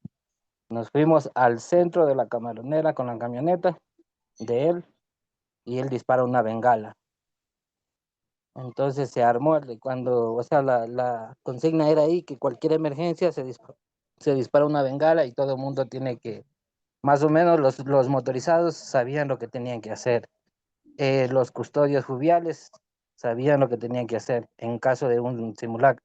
S1: Nos fuimos al centro de la camaronera con la camioneta de él y él dispara una bengala. Entonces se armó cuando, o sea, la consigna era ahí que cualquier emergencia se dispara una bengala y todo el mundo tiene que, más o menos los motorizados sabían lo que tenían que hacer. Los custodios fluviales sabían lo que tenían que hacer en caso de un simulacro,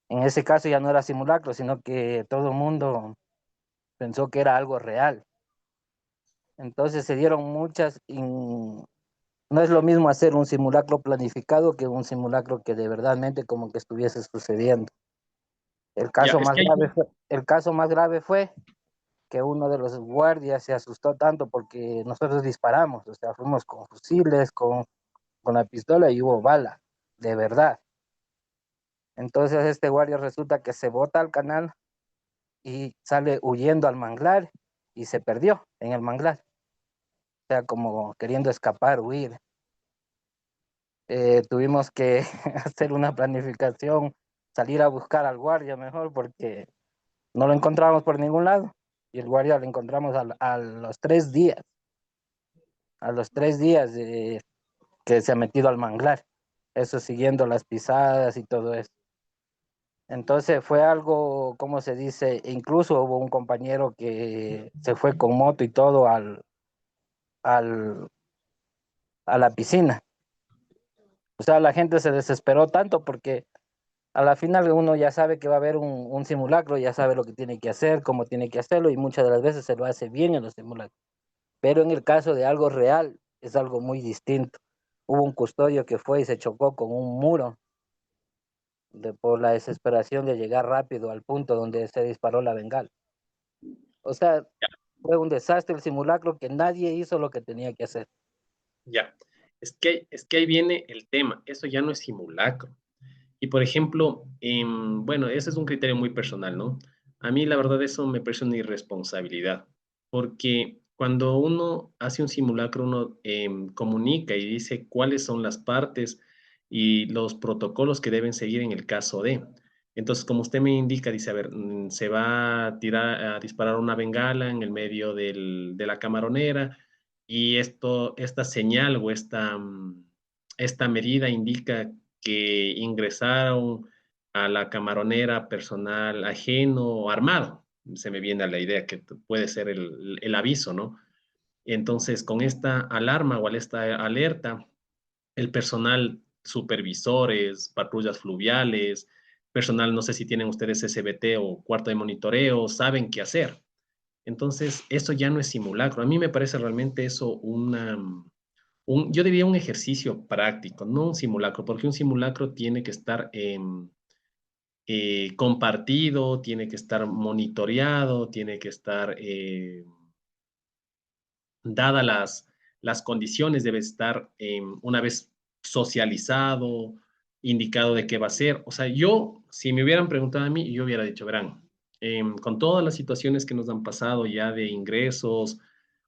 S1: en ese caso ya no era simulacro, sino que todo el mundo pensó que era algo real. Entonces se dieron no es lo mismo hacer un simulacro planificado que un simulacro que de verdadmente como que estuviese sucediendo.
S2: Ya, es que hay...
S1: El caso más grave fue que uno de los guardias se asustó tanto porque nosotros disparamos, o sea, fuimos con fusiles, con la pistola y hubo bala, de verdad. Entonces este guardia resulta que se bota al canal y sale huyendo al manglar y se perdió en el manglar. O sea, como queriendo escapar, huir. Tuvimos que hacer una planificación, salir a buscar al guardia mejor porque no lo encontramos por ningún lado. Y el guardia lo encontramos a los 3 días. A los 3 días que se ha metido al manglar. Eso siguiendo las pisadas y todo eso. Entonces fue algo, ¿cómo se dice? Incluso hubo un compañero que se fue con moto y todo al, a la piscina. O sea, la gente se desesperó tanto porque a la final uno ya sabe que va a haber un simulacro, ya sabe lo que tiene que hacer, cómo tiene que hacerlo y muchas de las veces se lo hace bien en los simulacros. Pero en el caso de algo real es algo muy distinto. Hubo un custodio que fue y se chocó con un muro por la desesperación de llegar rápido al punto donde se disparó la bengala. O sea, fue un desastre el simulacro que nadie hizo lo que tenía que hacer.
S2: Ya, es que ahí viene el tema, eso ya no es simulacro. Y por ejemplo, bueno, ese es un criterio muy personal, ¿no? A mí la verdad eso me parece una irresponsabilidad, porque cuando uno hace un simulacro, uno comunica y dice cuáles son las partes y los protocolos que deben seguir en el caso de. Entonces, como usted me indica, dice, a ver, se va a tirar, a disparar una bengala en el medio de la camaronera y esta señal o esta medida indica que ingresaron a la camaronera personal ajeno o armado. Se me viene a la idea que puede ser el aviso, ¿no? Entonces, con esta alarma o esta alerta, el personal, supervisores, patrullas fluviales, personal, no sé si tienen ustedes SBT o cuarto de monitoreo, saben qué hacer. Entonces, eso ya no es simulacro. A mí me parece realmente eso yo diría un ejercicio práctico, no un simulacro, porque un simulacro tiene que estar compartido, tiene que estar monitoreado, tiene que estar, dadas las condiciones, debe estar una vez socializado, indicado de qué va a ser. O sea, yo, si me hubieran preguntado a mí, yo hubiera dicho, verán, con todas las situaciones que nos han pasado ya de ingresos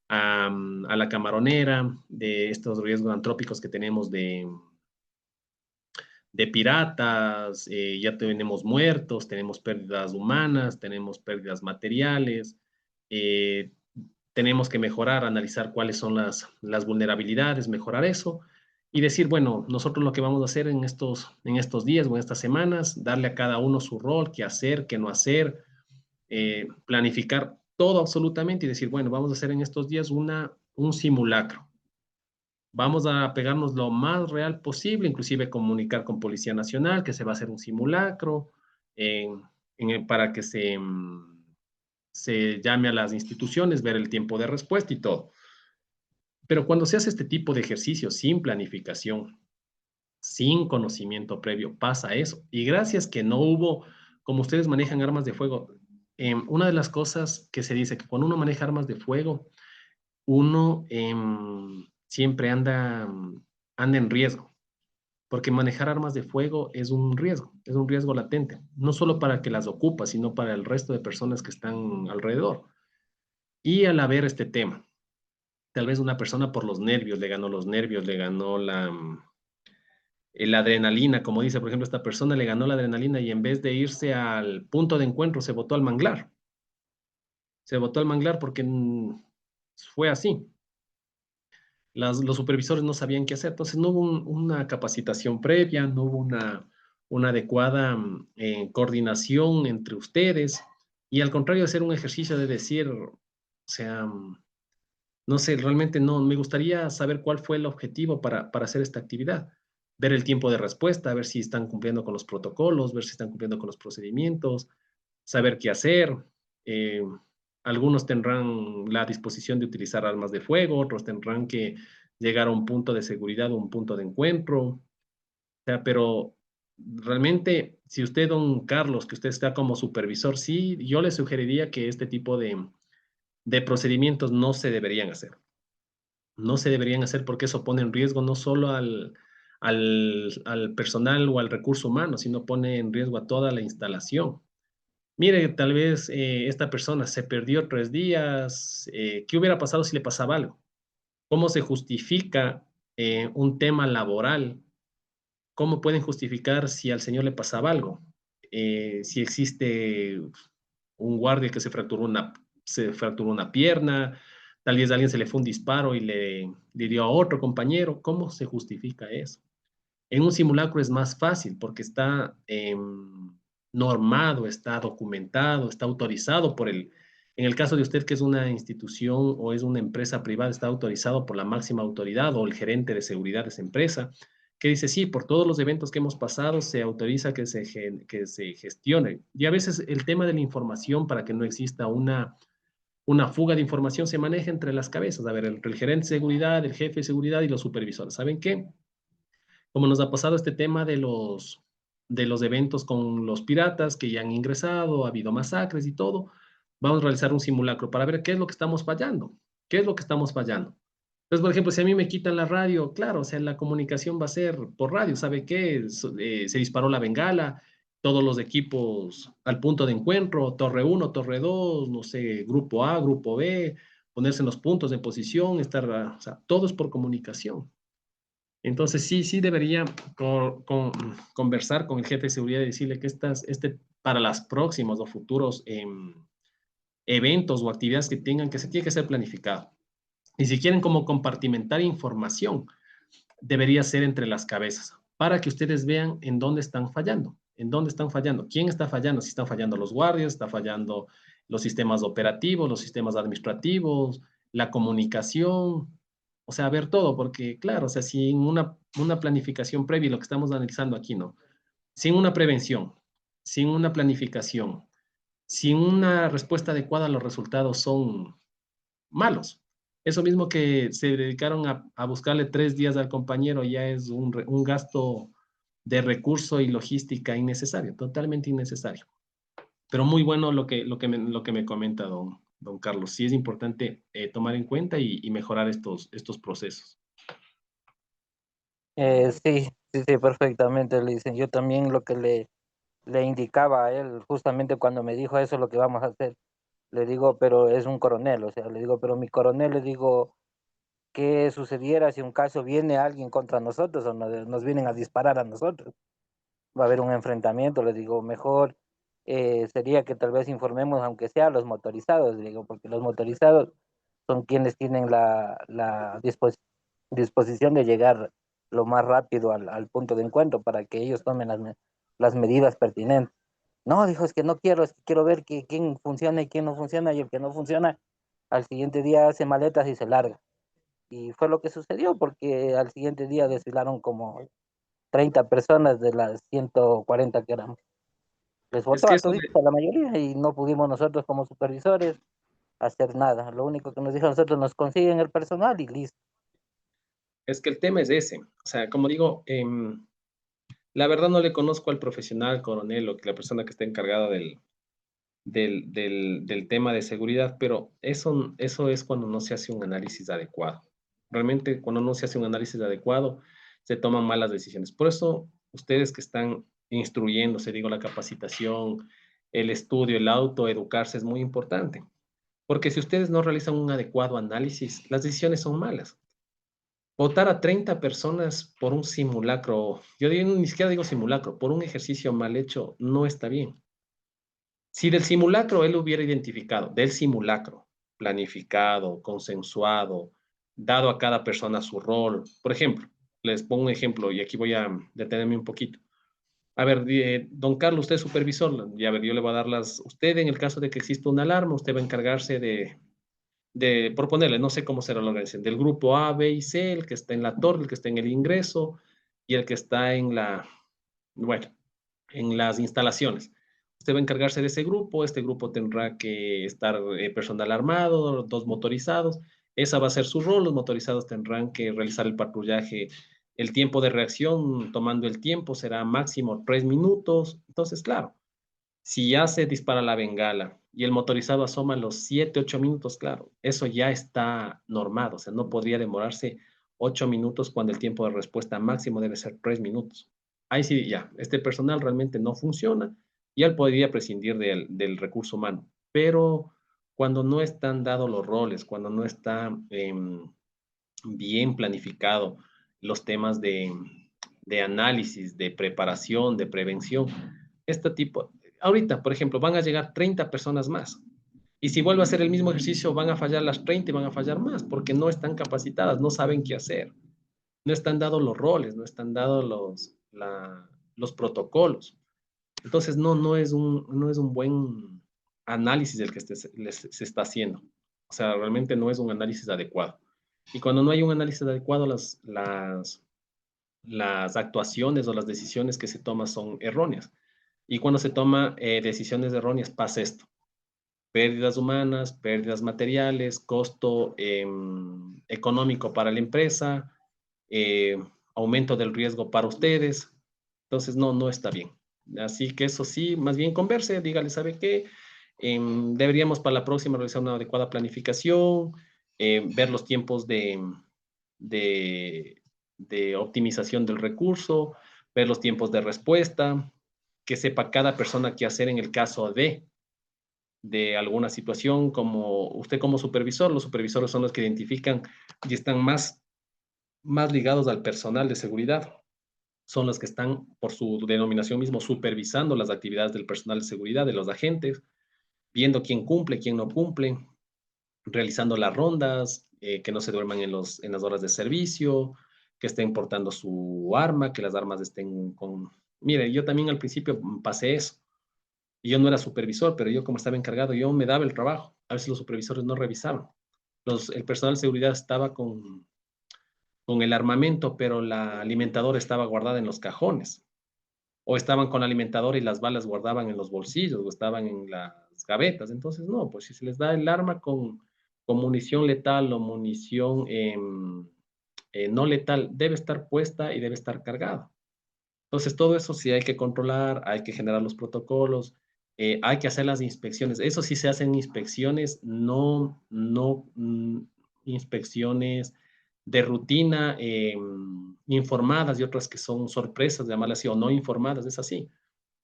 S2: a la camaronera, de estos riesgos antrópicos que tenemos de piratas, ya tenemos muertos, tenemos pérdidas humanas, tenemos pérdidas materiales, eh, tenemos que mejorar, analizar cuáles son las vulnerabilidades, mejorar eso y decir, bueno, nosotros lo que vamos a hacer en estos días o en estas semanas, darle a cada uno su rol, qué hacer, qué no hacer, planificar todo absolutamente y decir, bueno, vamos a hacer en estos días un simulacro. Vamos a pegarnos lo más real posible, inclusive comunicar con Policía Nacional que se va a hacer un simulacro para que se llame a las instituciones, ver el tiempo de respuesta y todo. Pero cuando se hace este tipo de ejercicio sin planificación, sin conocimiento previo, pasa eso. Y gracias que no hubo, como ustedes manejan armas de fuego, una de las cosas que se dice que cuando uno maneja armas de fuego, uno siempre anda en riesgo, porque manejar armas de fuego es un riesgo latente, no solo para que las ocupa, sino para el resto de personas que están alrededor. Y al haber este tema, tal vez una persona por los nervios, le ganó los nervios, le ganó la adrenalina, como dice, por ejemplo, esta persona le ganó la adrenalina y en vez de irse al punto de encuentro, se botó al manglar. Se botó al manglar porque fue así. Los supervisores no sabían qué hacer, entonces no hubo una capacitación previa, no hubo una adecuada coordinación entre ustedes y al contrario de hacer un ejercicio de decir, o sea, no sé, realmente no, me gustaría saber cuál fue el objetivo para hacer esta actividad. Ver el tiempo de respuesta, ver si están cumpliendo con los protocolos, ver si están cumpliendo con los procedimientos, saber qué hacer. Eh, Algunos tendrán la disposición de utilizar armas de fuego, otros tendrán que llegar a un punto de seguridad o un punto de encuentro. O sea, pero realmente, si usted, don Carlos, que usted está como supervisor, sí, yo le sugeriría que este tipo de procedimientos no se deberían hacer. No se deberían hacer porque eso pone en riesgo no solo al personal o al recurso humano, sino pone en riesgo a toda la instalación. Mire, tal vez esta persona se perdió 3 días, ¿qué hubiera pasado si le pasaba algo? ¿Cómo se justifica un tema laboral? ¿Cómo pueden justificar si al señor le pasaba algo? Si existe un guardia que se fracturó una pierna, tal vez a alguien se le fue un disparo y le dio a otro compañero, ¿cómo se justifica eso? En un simulacro es más fácil porque está normado, está documentado, está autorizado por en el caso de usted que es una institución o es una empresa privada, está autorizado por la máxima autoridad o el gerente de seguridad de esa empresa, que dice, sí, por todos los eventos que hemos pasado se autoriza que que se gestione. Y a veces el tema de la información para que no exista una fuga de información se maneja entre las cabezas. A ver, entre el gerente de seguridad, el jefe de seguridad y los supervisores. ¿Saben qué? Como nos ha pasado este tema de los eventos con los piratas que ya han ingresado, ha habido masacres y todo, vamos a realizar un simulacro para ver qué es lo que estamos fallando, qué es lo que estamos fallando. Entonces, por ejemplo, si a mí me quitan la radio, claro, o sea, la comunicación va a ser por radio, ¿sabe qué? Se disparó la bengala, todos los equipos al punto de encuentro, torre 1, torre 2, no sé, grupo A, grupo B, ponerse en los puntos de posición, o sea, todo es por comunicación. Entonces, sí debería conversar con el jefe de seguridad y decirle que para los próximos o futuros eventos o actividades que tengan, que se tiene que ser planificado. Y si quieren como compartimentar información, debería ser entre las cabezas, para que ustedes vean en dónde están fallando, quién está fallando, si están fallando los guardias, está fallando los sistemas operativos, los sistemas administrativos, la comunicación, o sea, ver todo, porque claro, o sea, sin una planificación previa, lo que estamos analizando aquí, ¿no? Sin una prevención, sin una planificación, sin una respuesta adecuada, los resultados son malos. Eso mismo que se dedicaron a buscarle 3 días al compañero ya es un gasto de recurso y logística innecesario, totalmente innecesario. Pero muy bueno lo que me comenta don Carlos. Sí es importante tomar en cuenta y mejorar estos procesos.
S1: Sí, perfectamente, le dicen. Yo también lo que le indicaba a él, justamente cuando me dijo eso, lo que vamos a hacer, le digo, pero es un coronel, o sea, le digo, pero mi coronel, le digo, ¿qué sucediera si un caso viene alguien contra nosotros o nos vienen a disparar a nosotros? Va a haber un enfrentamiento, le digo, mejor sería que tal vez informemos, aunque sea a los motorizados, le digo, porque los motorizados son quienes tienen la disposición de llegar lo más rápido al punto de encuentro para que ellos tomen las medidas pertinentes. No, dijo, es que no quiero, es que quiero ver quién funciona y quién no funciona, y el que no funciona, al siguiente día hace maletas y se larga. Y fue lo que sucedió, porque al siguiente día desfilaron como 30 personas de las 140 que éramos. Les
S2: Es
S1: votó
S2: que
S1: a
S2: eso
S1: toditos, a la mayoría, y no pudimos nosotros como supervisores hacer nada. Lo único que nos dijo a nosotros, nos consiguen el personal y listo.
S2: es que el tema es ese. O sea, como digo, la verdad no le conozco al profesional, coronel, o que la persona que está encargada del tema de seguridad, pero eso es cuando no se hace un análisis adecuado. Realmente, cuando no se hace un análisis adecuado, se toman malas decisiones. Por eso, ustedes que están instruyéndose, digo, la capacitación, el estudio, el autoeducarse es muy importante. Porque si ustedes no realizan un adecuado análisis, las decisiones son malas. Votar a 30 personas por un simulacro, yo ni siquiera digo simulacro, por un ejercicio mal hecho, no está bien. Si del simulacro él hubiera identificado, del simulacro, planificado, consensuado, dado a cada persona su rol, por ejemplo, les pongo un ejemplo y aquí voy a detenerme un poquito. A ver, don Carlos, usted es supervisor, y a ver, yo le voy a dar usted en el caso de que exista una alarma, usted va a encargarse de proponerle, no sé cómo será la organización, del grupo A, B y C, el que está en la torre, el que está en el ingreso y el que está bueno, en las instalaciones. Usted va a encargarse de ese grupo, este grupo tendrá que estar personal armado, 2 motorizados, esa va a ser su rol, los motorizados tendrán que realizar el patrullaje, el tiempo de reacción, tomando el tiempo, será máximo 3 minutos, entonces, claro, si ya se dispara la bengala y el motorizado asoma los 7, 8 minutos, claro, eso ya está normado, o sea, no podría demorarse 8 minutos cuando el tiempo de respuesta máximo debe ser 3 minutos. Ahí sí, ya, este personal realmente no funciona y él podría prescindir del recurso humano. Pero cuando no están dados los roles, cuando no está bien planificado los temas de análisis, de preparación, de prevención, ahorita, por ejemplo, van a llegar 30 personas más. Y si vuelve a hacer el mismo ejercicio, van a fallar las 30 y van a fallar más, porque no están capacitadas, no saben qué hacer. No están dados los roles, no están dados los protocolos. Entonces, no es un buen análisis el que se está haciendo. O sea, realmente no es un análisis adecuado. Y cuando no hay un análisis adecuado, las actuaciones o las decisiones que se toman son erróneas. Y cuando se toman decisiones erróneas, pasa esto. Pérdidas humanas, pérdidas materiales, costo económico para la empresa, aumento del riesgo para ustedes. Entonces, no está bien. Así que eso sí, más bien converse, dígale, ¿sabe qué? Deberíamos para la próxima realizar una adecuada planificación, ver los tiempos de optimización del recurso, ver los tiempos de respuesta, que sepa cada persona qué hacer en el caso de alguna situación, como usted como supervisor, los supervisores son los que identifican y están más ligados al personal de seguridad. Son los que están, por su denominación mismo, supervisando las actividades del personal de seguridad, de los agentes, viendo quién cumple, quién no cumple, realizando las rondas, que no se duerman en las horas de servicio, que estén portando su arma, que las armas estén con... Mire, yo también al principio pasé eso. Y yo no era supervisor, pero yo como estaba encargado, yo me daba el trabajo. A veces los supervisores no revisaban. El personal de seguridad estaba con el armamento, pero la alimentadora estaba guardada en los cajones. O estaban con la alimentadora y las balas guardaban en los bolsillos o estaban en las gavetas. Entonces, no, pues si se les da el arma con munición letal o munición no letal, debe estar puesta y debe estar cargada. Entonces, todo eso sí hay que controlar, hay que generar los protocolos, hay que hacer las inspecciones. Eso sí se hacen inspecciones, no inspecciones de rutina informadas y otras que son sorpresas, llamarlas así, o no informadas, es así.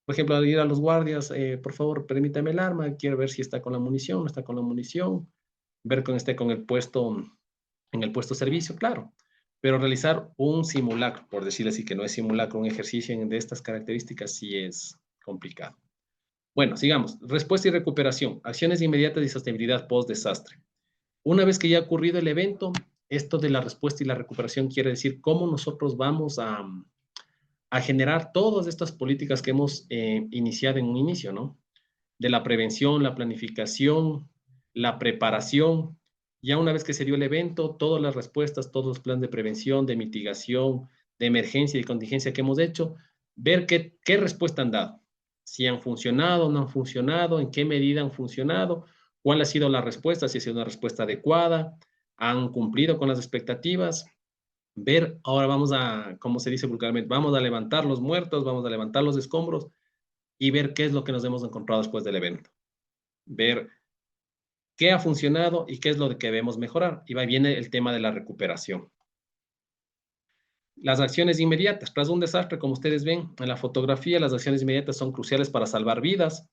S2: Por ejemplo, al ir a los guardias, por favor, permítame el arma, quiero ver si está con la munición, no está con la munición, ver con esté con el puesto, en el puesto de servicio, claro. Pero realizar un simulacro, por decirlo así, que no es simulacro, un ejercicio de estas características sí es complicado. Bueno, sigamos. Respuesta y recuperación. Acciones inmediatas y sostenibilidad post-desastre. Una vez que ya ha ocurrido el evento, esto de la respuesta y la recuperación quiere decir cómo nosotros vamos a generar todas estas políticas que hemos iniciado en un inicio, ¿no? De la prevención, la planificación, la preparación. Ya una vez que se dio el evento, todas las respuestas, todos los planes de prevención, de mitigación, de emergencia y contingencia que hemos hecho, ver qué respuesta han dado. Si han funcionado, no han funcionado, en qué medida han funcionado, cuál ha sido la respuesta, si ha sido una respuesta adecuada, han cumplido con las expectativas. Ver, ahora vamos a, como se dice vulgarmente, vamos a levantar los muertos, vamos a levantar los escombros y ver qué es lo que nos hemos encontrado después del evento. Ver qué ha funcionado y qué es lo que debemos mejorar. Y ahí viene el tema de la recuperación. Las acciones inmediatas. Tras un desastre, como ustedes ven en la fotografía, las acciones inmediatas son cruciales para salvar vidas,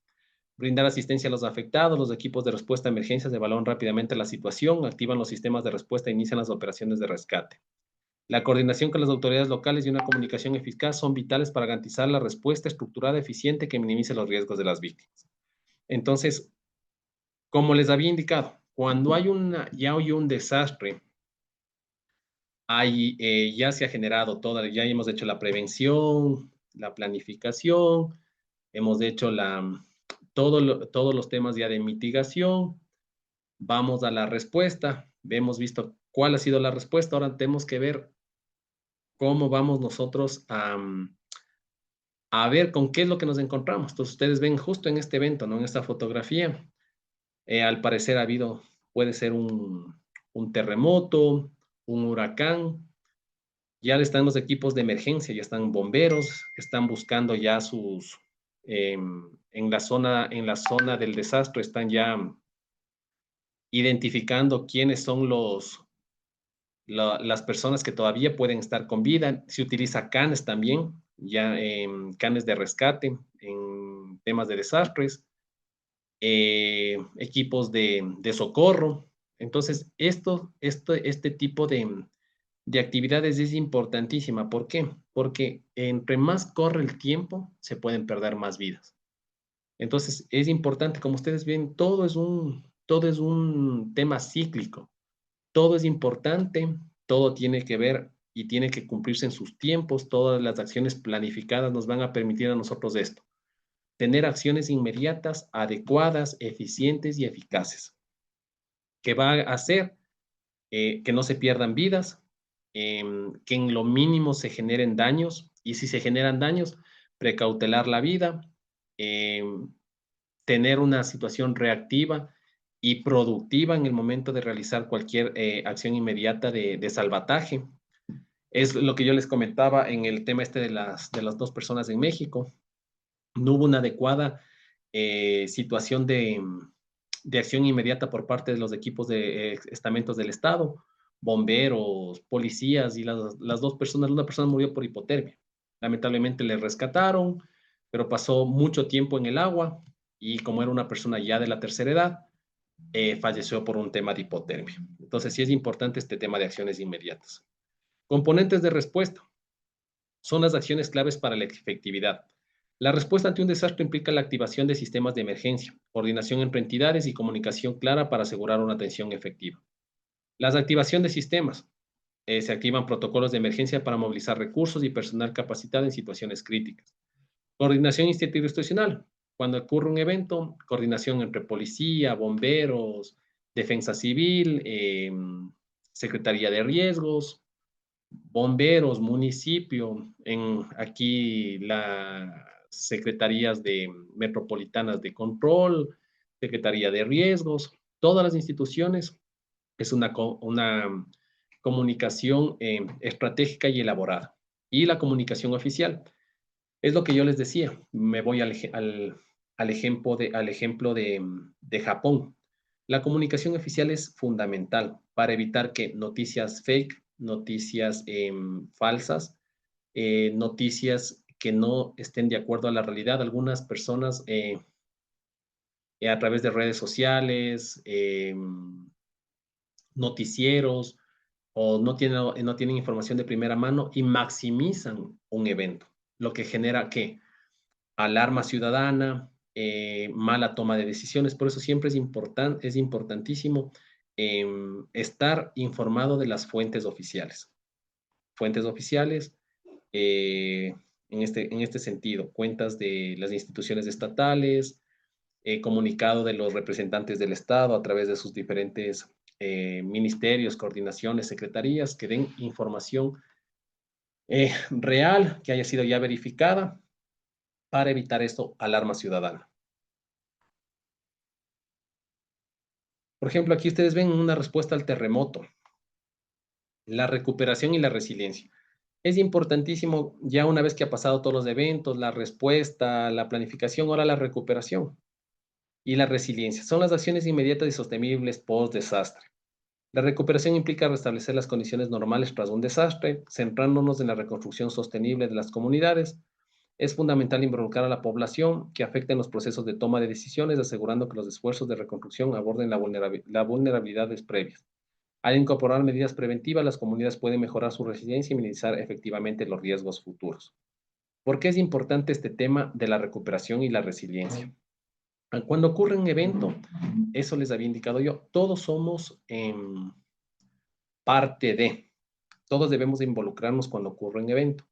S2: brindar asistencia a los afectados. Los equipos de respuesta a emergencias evalúan rápidamente la situación, activan los sistemas de respuesta e inician las operaciones de rescate. La coordinación con las autoridades locales y una comunicación eficaz son vitales para garantizar la respuesta estructurada eficiente que minimice los riesgos de las víctimas. Entonces, como les había indicado, cuando ya hay un desastre, ya se ha generado ya hemos hecho la prevención, la planificación, hemos hecho todos los temas ya de mitigación, vamos a la respuesta, hemos visto cuál ha sido la respuesta, ahora tenemos que ver cómo vamos nosotros a ver con qué es lo que nos encontramos. Entonces, ustedes ven justo en este evento, ¿no? En esta fotografía, al parecer puede ser un terremoto, un huracán, ya están los equipos de emergencia, ya están bomberos, están buscando ya en la zona del desastre, están ya identificando quiénes son las personas que todavía pueden estar con vida. Se utiliza canes también, ya canes de rescate en temas de desastres, equipos de socorro. Entonces, este tipo de actividades es importantísima. ¿Por qué? Porque entre más corre el tiempo, se pueden perder más vidas. Entonces, es importante, como ustedes ven, todo es un tema cíclico. Todo es importante, todo tiene que ver y tiene que cumplirse en sus tiempos. Todas las acciones planificadas nos van a permitir a nosotros esto: tener acciones inmediatas, adecuadas, eficientes y eficaces, que va a hacer que no se pierdan vidas, que en lo mínimo se generen daños, y si se generan daños, precautelar la vida, tener una situación reactiva y productiva en el momento de realizar cualquier acción inmediata de salvataje. Es lo que yo les comentaba en el tema este de las 2 personas en México. No hubo una adecuada situación de acción inmediata por parte de los equipos de estamentos del Estado, bomberos, policías, y las 2 personas, una persona murió por hipotermia. Lamentablemente le rescataron, pero pasó mucho tiempo en el agua, y como era una persona ya de la tercera edad, falleció por un tema de hipotermia. Entonces sí es importante este tema de acciones inmediatas. Componentes de respuesta son las acciones claves para la efectividad. La respuesta ante un desastre implica la activación de sistemas de emergencia, coordinación entre entidades y comunicación clara para asegurar una atención efectiva. Las activación de sistemas. Se activan protocolos de emergencia para movilizar recursos y personal capacitado en situaciones críticas. Coordinación institucional. Cuando ocurre un evento, coordinación entre policía, bomberos, defensa civil, secretaría de riesgos, bomberos, municipio, aquí las secretarías metropolitanas de control, secretaría de riesgos, todas las instituciones. Es una comunicación estratégica y elaborada. Y la comunicación oficial. Es lo que yo les decía, me voy al ejemplo de Japón. La comunicación oficial es fundamental para evitar que noticias fake, noticias falsas, noticias que no estén de acuerdo a la realidad. Algunas personas a través de redes sociales, noticieros, o no tienen información de primera mano y maximizan un evento, lo que genera ¿qué? Alarma ciudadana, mala toma de decisiones. Por eso siempre es importantísimo estar informado de las fuentes oficiales. Fuentes oficiales, en este sentido, cuentas de las instituciones estatales, comunicado de los representantes del Estado a través de sus diferentes ministerios, coordinaciones, secretarías, que den información real, que haya sido ya verificada, para evitar esto, alarma ciudadana. Por ejemplo, aquí ustedes ven una respuesta al terremoto, la recuperación y la resiliencia. Es importantísimo, ya una vez que ha pasado todos los eventos, la respuesta, la planificación, ahora la recuperación y la resiliencia. Son las acciones inmediatas y sostenibles post-desastre. La recuperación implica restablecer las condiciones normales tras un desastre, centrándonos en la reconstrucción sostenible de las comunidades. Es fundamental involucrar a la población que afecta en los procesos de toma de decisiones, asegurando que los esfuerzos de reconstrucción aborden las vulnerabilidades previas. Al incorporar medidas preventivas, las comunidades pueden mejorar su resiliencia y minimizar efectivamente los riesgos futuros. ¿Por qué es importante este tema de la recuperación y la resiliencia? Cuando ocurre un evento, eso les había indicado yo, todos somos parte de, todos debemos involucrarnos cuando ocurre un evento.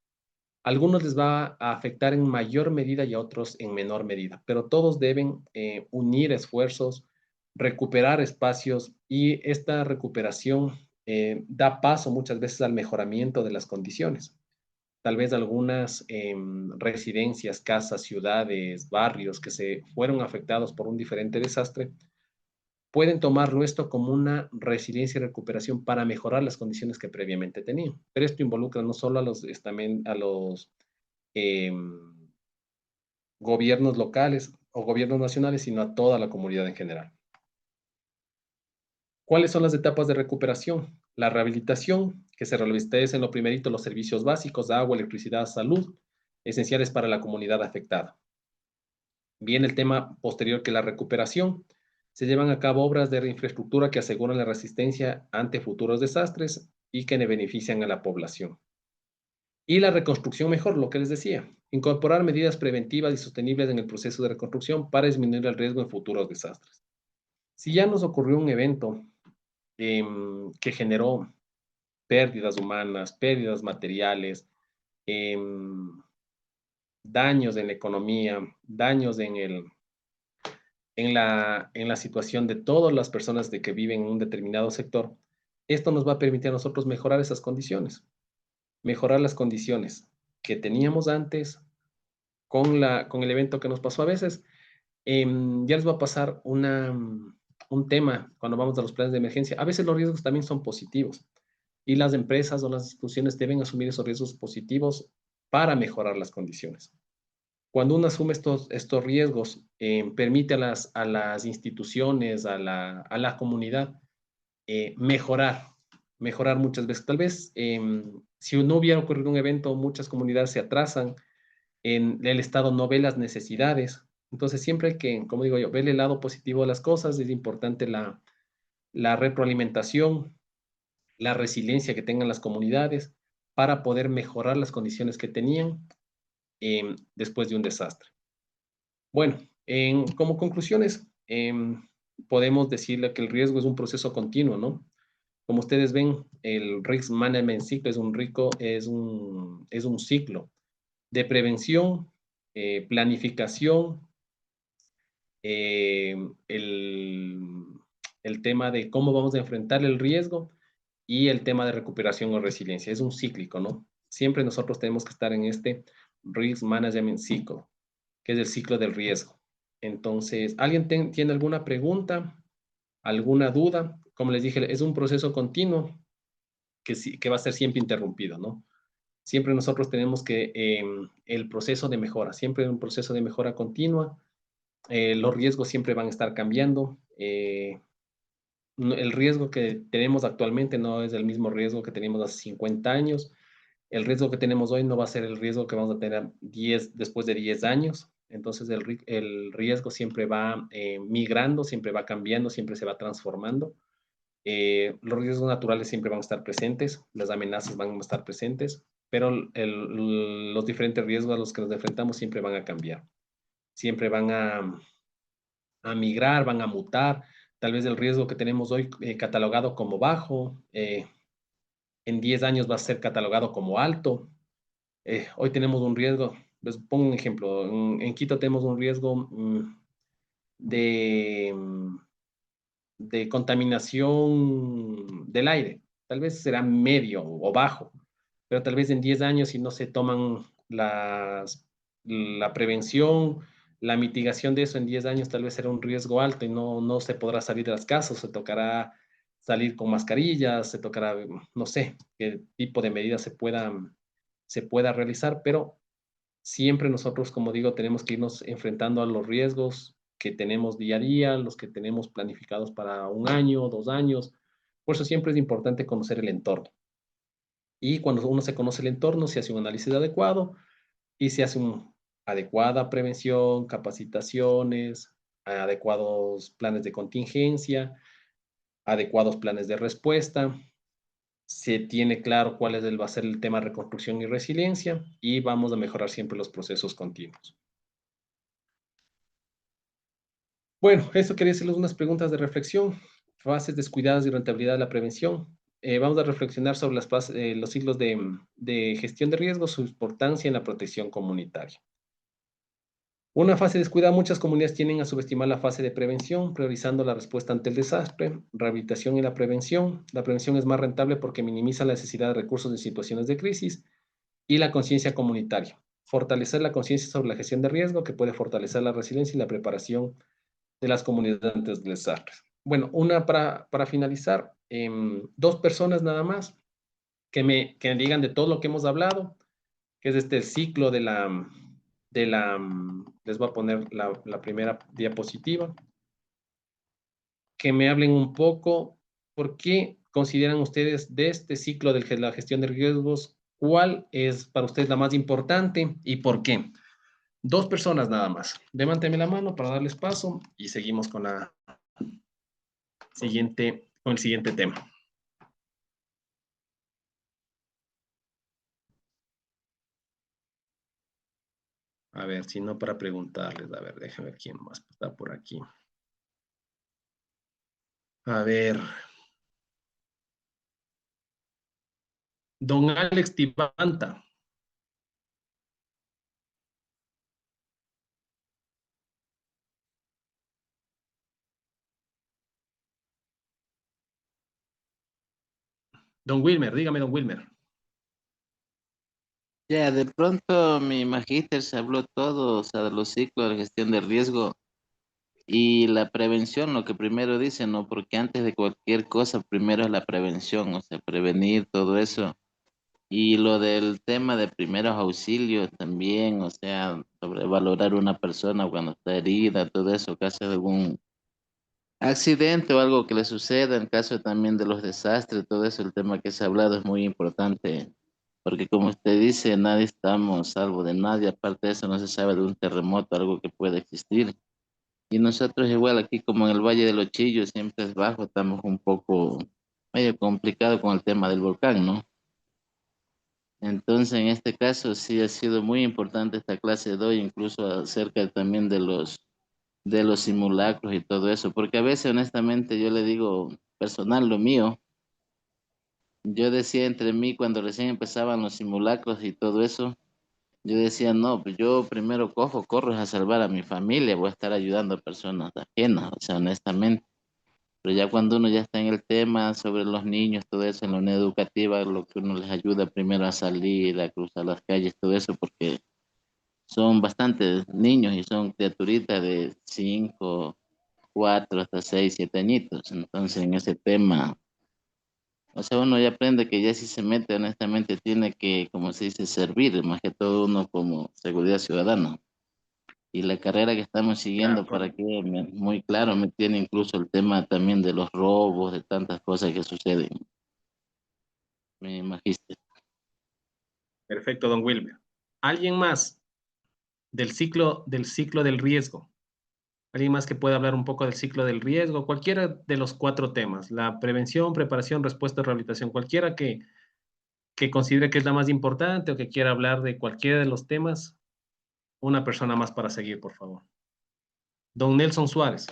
S2: A algunos les va a afectar en mayor medida y a otros en menor medida, pero todos deben unir esfuerzos, recuperar espacios, y esta recuperación da paso muchas veces al mejoramiento de las condiciones. Tal vez algunas residencias, casas, ciudades, barrios que se fueron afectados por un diferente desastre, pueden tomarlo esto como una resiliencia y recuperación para mejorar las condiciones que previamente tenían. Pero esto involucra no solo a los gobiernos locales o gobiernos nacionales, sino a toda la comunidad en general. ¿Cuáles son las etapas de recuperación? La rehabilitación, que se realiza en lo primerito los servicios básicos, agua, electricidad, salud, esenciales para la comunidad afectada. Viene el tema posterior, que es la recuperación. Se llevan a cabo obras de infraestructura que aseguran la resistencia ante futuros desastres y que benefician a la población. Y la reconstrucción mejor, lo que les decía, incorporar medidas preventivas y sostenibles en el proceso de reconstrucción para disminuir el riesgo en futuros desastres. Si ya nos ocurrió un evento que generó pérdidas humanas, pérdidas materiales, daños en la economía, daños en la situación de todas las personas de que viven en un determinado sector, esto nos va a permitir a nosotros mejorar esas condiciones, mejorar las condiciones que teníamos antes con el evento que nos pasó a veces. Ya les va a pasar un tema cuando vamos a los planes de emergencia. A veces los riesgos también son positivos y las empresas o las instituciones deben asumir esos riesgos positivos para mejorar las condiciones. Cuando uno asume estos riesgos, permite a las instituciones, a la comunidad, mejorar muchas veces. Tal vez, si no hubiera ocurrido un evento, muchas comunidades se atrasan, el Estado no ve las necesidades. Entonces, siempre hay que, como digo yo, ver el lado positivo de las cosas. Es importante la retroalimentación, la resiliencia que tengan las comunidades para poder mejorar las condiciones que tenían después de un desastre. Bueno, como conclusiones, podemos decirle que el riesgo es un proceso continuo, ¿no? Como ustedes ven, el Risk Management Cycle es un ciclo de prevención, planificación, el tema de cómo vamos a enfrentar el riesgo y el tema de recuperación o resiliencia. Es un cíclico, ¿no? Siempre nosotros tenemos que estar en este Risk Management Cycle, que es el ciclo del riesgo. Entonces, ¿alguien tiene alguna pregunta, alguna duda? Como les dije, es un proceso continuo que va a ser siempre interrumpido, ¿no? Siempre nosotros tenemos que, el proceso de mejora, siempre un proceso de mejora continua, los riesgos siempre van a estar cambiando, el riesgo que tenemos actualmente no es el mismo riesgo que teníamos hace 50 años, el riesgo que tenemos hoy no va a ser el riesgo que vamos a tener después de 10 años, entonces el riesgo siempre va migrando, siempre va cambiando, siempre se va transformando. Los riesgos naturales siempre van a estar presentes, las amenazas van a estar presentes, pero los diferentes riesgos a los que nos enfrentamos siempre van a cambiar, siempre van a migrar, van a mutar. Tal vez el riesgo que tenemos hoy catalogado como bajo, en 10 años va a ser catalogado como alto. Hoy tenemos un riesgo, les pongo un ejemplo, en Quito tenemos un riesgo de contaminación del aire. Tal vez será medio o bajo, pero tal vez en 10 años, si no se toman la prevención, la mitigación de eso en 10 años, tal vez será un riesgo alto y no se podrá salir de las casas, se tocará salir con mascarillas, se tocará, no sé, qué tipo de medidas se pueda realizar, pero siempre nosotros, como digo, tenemos que irnos enfrentando a los riesgos que tenemos día a día, los que tenemos planificados para 1 año, 2 años. Por eso siempre es importante conocer el entorno. Y cuando uno se conoce el entorno, se hace un análisis adecuado y se hace una adecuada prevención, capacitaciones, adecuados planes de contingencia, adecuados planes de respuesta. Se tiene claro cuál va a ser el tema de reconstrucción y resiliencia y vamos a mejorar siempre los procesos continuos. Bueno, esto quería hacerles unas preguntas de reflexión. Fases descuidadas y rentabilidad de la prevención. Vamos a reflexionar sobre los ciclos de gestión de riesgos, su importancia en la protección comunitaria. Una fase descuidada, muchas comunidades tienden a subestimar la fase de prevención, priorizando la respuesta ante el desastre, rehabilitación y la prevención. La prevención es más rentable porque minimiza la necesidad de recursos en situaciones de crisis y la conciencia comunitaria. Fortalecer la conciencia sobre la gestión de riesgo, que puede fortalecer la resiliencia y la preparación de las comunidades antes del desastre. Bueno, para finalizar, 2 personas nada más que me digan de todo lo que hemos hablado, que es este ciclo les voy a poner la primera diapositiva, que me hablen un poco por qué consideran ustedes de este ciclo de la gestión de riesgos? ¿Cuál es para ustedes la más importante y por qué? 2 personas nada más. Levánteme la mano para darles paso y seguimos con el siguiente tema. A ver, si no para preguntarles. A ver, déjame ver quién más está por aquí. A ver. Don Alex Tibanta. Don Wilmer, dígame, don Wilmer.
S4: Ya, de pronto mi magíster se habló todo, o sea, de los ciclos de gestión de riesgo y la prevención, lo que primero dice, ¿no? Porque antes de cualquier cosa, primero es la prevención, o sea, prevenir todo eso. Y lo del tema de primeros auxilios también, o sea, sobre valorar una persona cuando está herida, todo eso, caso de algún accidente o algo que le suceda, en caso también de los desastres, todo eso, el tema que se ha hablado es muy importante, porque como usted dice, nadie estamos salvo de nadie, aparte de eso no se sabe de un terremoto, algo que puede existir. Y nosotros igual aquí como en el Valle de los Chillos, siempre es bajo, estamos un poco medio complicado con el tema del volcán, ¿no? Entonces, en este caso sí ha sido muy importante esta clase de hoy, incluso acerca también de los simulacros y todo eso, porque a veces honestamente yo le digo personal lo mío, yo decía entre mí cuando recién empezaban los simulacros y todo eso, yo decía, no, pues yo primero corro a salvar a mi familia, voy a estar ayudando a personas ajenas, o sea, honestamente. Pero ya cuando uno ya está en el tema sobre los niños, todo eso, en la unidad educativa, lo que uno les ayuda primero a salir, a cruzar las calles, todo eso, porque son bastantes niños y son criaturitas de 5, 4, hasta 6, 7 añitos. Entonces, en ese tema, o sea, uno ya aprende que ya si se mete, honestamente, tiene que, como se dice, servir, más que todo uno como seguridad ciudadana. Y la carrera que estamos siguiendo, para que muy claro, me tiene incluso el tema también de los robos, de tantas cosas que suceden. Me magíster.
S2: Perfecto, don Wilmer. ¿Alguien más del ciclo del riesgo? ¿Alguien más que pueda hablar un poco del ciclo del riesgo? Cualquiera de los 4 temas, la prevención, preparación, respuesta, rehabilitación, cualquiera que considere que es la más importante o que quiera hablar de cualquiera de los temas, una persona más para seguir, por favor. Don Nelson Suárez.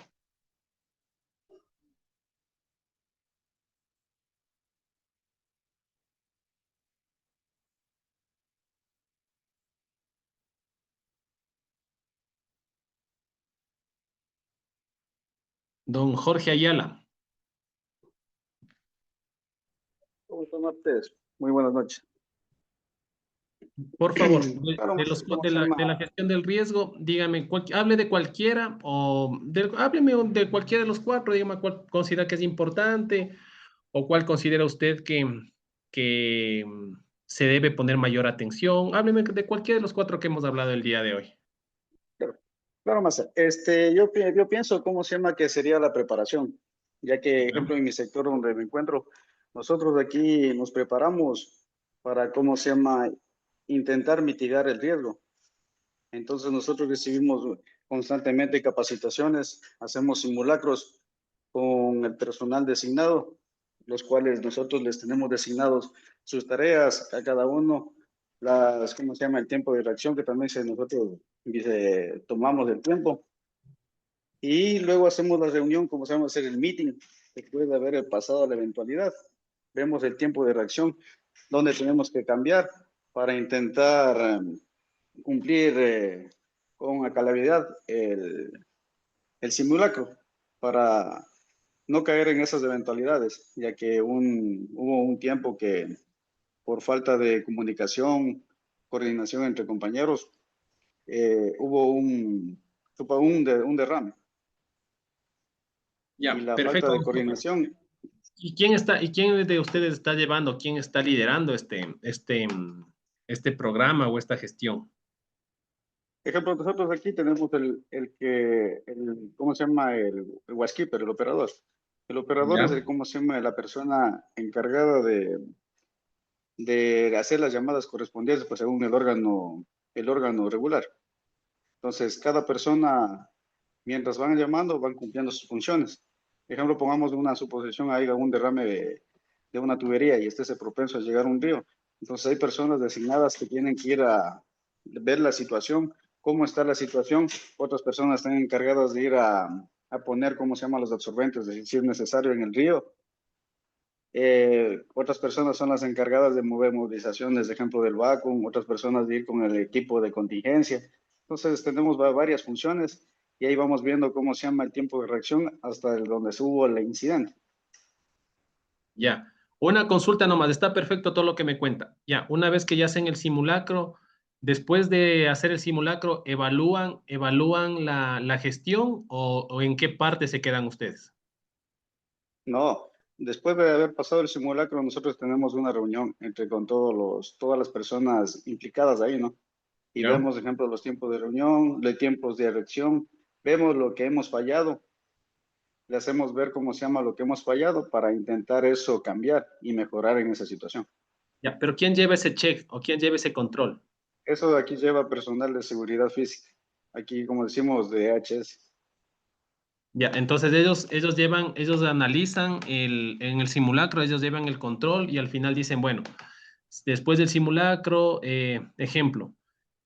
S2: Don Jorge Ayala.
S5: ¿Cómo están ustedes? Muy buenas noches.
S2: Por favor,
S5: Claro, ¿cómo se
S2: de
S5: llama?
S2: la gestión del riesgo, dígame, hable de cualquiera o hábleme de cualquiera de los 4, dígame cuál considera que es importante o cuál considera usted que se debe poner mayor atención. Hábleme de cualquiera de los 4 que hemos hablado el día de hoy.
S5: Claro, Massa. Yo pienso, ¿cómo se llama? Que sería la preparación, ya que, ejemplo, en mi sector donde me encuentro, nosotros aquí nos preparamos para, ¿cómo se llama? Intentar mitigar el riesgo. Entonces, nosotros recibimos constantemente capacitaciones, hacemos simulacros con el personal designado, los cuales nosotros les tenemos designados sus tareas a cada uno, ¿cómo se llama? El tiempo de reacción, que también nosotros tomamos el tiempo. Y luego hacemos la reunión, como se llama, hacer el meeting, después de haber pasado la eventualidad. Vemos el tiempo de reacción, dónde tenemos que cambiar para intentar cumplir con a cabalidad el simulacro, para no caer en esas eventualidades, ya que hubo un tiempo que por falta de comunicación, coordinación entre compañeros, hubo un derrame.
S2: Ya,
S5: Y la falta
S2: perfecto.
S5: de coordinación.
S2: ¿Y quién de ustedes está llevando, quién está liderando este programa o esta gestión?
S5: Ejemplo, nosotros aquí tenemos ¿cómo se llama? El watchkeeper, el operador. El operador es ¿cómo se llama? La persona encargada de hacer las llamadas correspondientes, pues según el órgano regular. Entonces, cada persona, mientras van llamando, van cumpliendo sus funciones. Por ejemplo, pongamos una suposición, hay algún derrame de una tubería y esté propenso a llegar a un río. Entonces, hay personas designadas que tienen que ir a ver la situación, cómo está la situación. Otras personas están encargadas de ir a poner, ¿cómo se llama?, los absorbentes, si es necesario, en el río. Otras personas son las encargadas de mover movilizaciones, de ejemplo, del vacuum, otras personas de ir con el equipo de contingencia. Entonces, tenemos varias funciones y ahí vamos viendo cómo se llama el tiempo de reacción hasta donde se hubo el incidente.
S2: Ya, una consulta nomás, está perfecto todo lo que me cuenta. Ya, una vez que ya hacen el simulacro, después de hacer el simulacro, ¿evalúan la gestión o en qué parte se quedan ustedes?
S5: No, después de haber pasado el simulacro, nosotros tenemos una reunión con todas las personas implicadas ahí, ¿no? Y
S2: ¿Ya?
S5: vemos, por ejemplo, los tiempos de reunión, los tiempos de reacción, vemos lo que hemos fallado, le hacemos ver cómo se llama lo que hemos fallado para intentar eso cambiar y mejorar en esa situación.
S2: Ya, pero ¿quién lleva ese check o quién lleva ese control?
S5: Eso de aquí lleva personal de seguridad física, aquí como decimos de HS.
S2: Ya, entonces ellos analizan en el simulacro, ellos llevan el control y al final dicen, bueno, después del simulacro, ejemplo,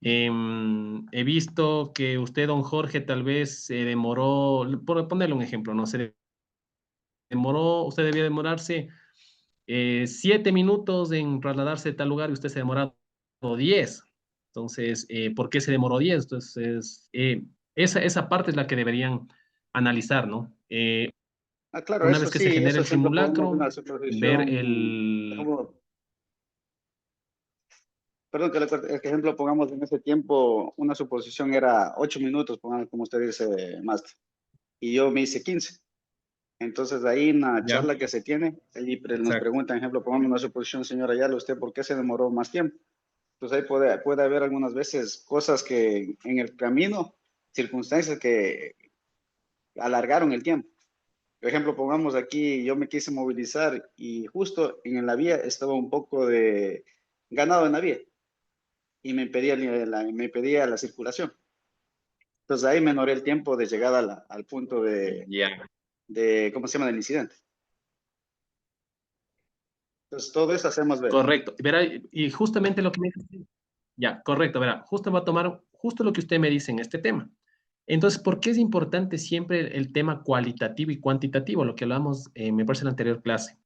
S2: he visto que usted, don Jorge, tal vez se demoró, por ponerle un ejemplo, ¿no? Se demoró, usted debía demorarse 7 minutos en trasladarse de tal lugar y usted se demoró 10. Entonces, ¿por qué se demoró 10? Entonces, esa parte es la que deberían analizar, ¿no?
S5: Claro,
S2: Una
S5: eso
S2: vez que se
S5: sí,
S2: genere
S5: eso
S2: el
S5: siempre ponemos
S2: simulacro,
S5: una
S2: ver
S5: suposición, perdón que le corte, es que ejemplo pongamos en ese tiempo, una suposición era 8 minutos, pongamos como usted dice, Master, y yo me hice 15. Entonces, ahí en la
S2: ya,
S5: charla que se tiene, ahí nos
S2: exacto.
S5: preguntan, ejemplo, pongamos una suposición, señora Ayala, ¿usted por qué se demoró más tiempo? Entonces, ahí puede haber algunas veces cosas que en el camino, circunstancias que alargaron el tiempo. Por ejemplo, pongamos aquí, yo me quise movilizar y justo en la vía estaba un poco de ganado en la vía y me impedía la circulación. Entonces ahí menoré el tiempo de llegada al punto
S2: Ya.
S5: ¿cómo se llama?, del incidente. Entonces todo eso hacemos ver.
S2: Correcto. Verá, y justamente lo que me dice, ya, correcto, verá, justo va a tomar justo lo que usted me dice en este tema. Entonces, ¿por qué es importante siempre el tema cualitativo y cuantitativo? Lo que hablamos, me parece, en la anterior clase.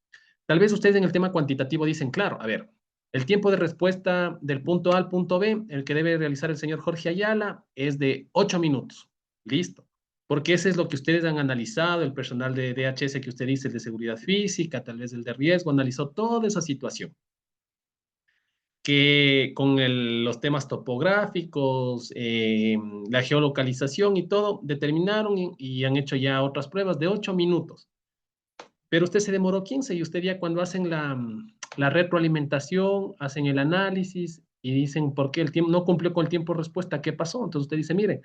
S2: Tal vez ustedes en el tema cuantitativo dicen, claro, a ver, el tiempo de respuesta del punto A al punto B, el que debe realizar el señor Jorge Ayala, es de 8 minutos. Listo. Porque ese es lo que ustedes han analizado, el personal de DHS que usted dice, el de seguridad física, tal vez el de riesgo, analizó toda esa situación. Que con los temas topográficos, la geolocalización y todo, determinaron y han hecho ya otras pruebas de 8 minutos. Pero usted se demoró 15 y usted ya cuando hacen la retroalimentación, hacen el análisis y dicen por qué el tiempo no cumplió con el tiempo de respuesta, ¿qué pasó? Entonces usted dice, mire,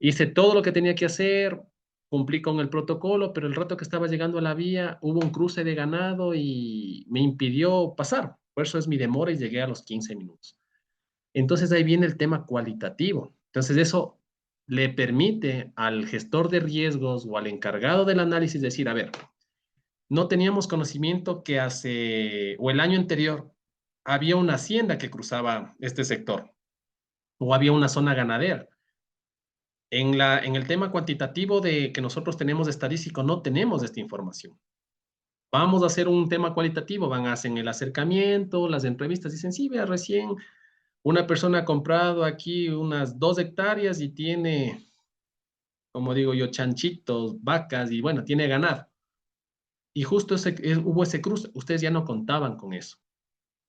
S2: hice todo lo que tenía que hacer, cumplí con el protocolo, pero el rato que estaba llegando a la vía hubo un cruce de ganado y me impidió pasar. Por eso es mi demora y llegué a los 15 minutos. Entonces ahí viene el tema cualitativo. Entonces eso le permite al gestor de riesgos o al encargado del análisis decir, a ver, no teníamos conocimiento que o el año anterior, había una hacienda que cruzaba este sector o había una zona ganadera. En el tema cuantitativo de que nosotros tenemos estadístico, no tenemos esta información. Vamos a hacer un tema cualitativo, van a hacer el acercamiento, las entrevistas, dicen, sí, vea, recién una persona ha comprado aquí unas 2 hectáreas y tiene, como digo yo, chanchitos, vacas y bueno, tiene ganado. Y justo hubo ese cruce, ustedes ya no contaban con eso.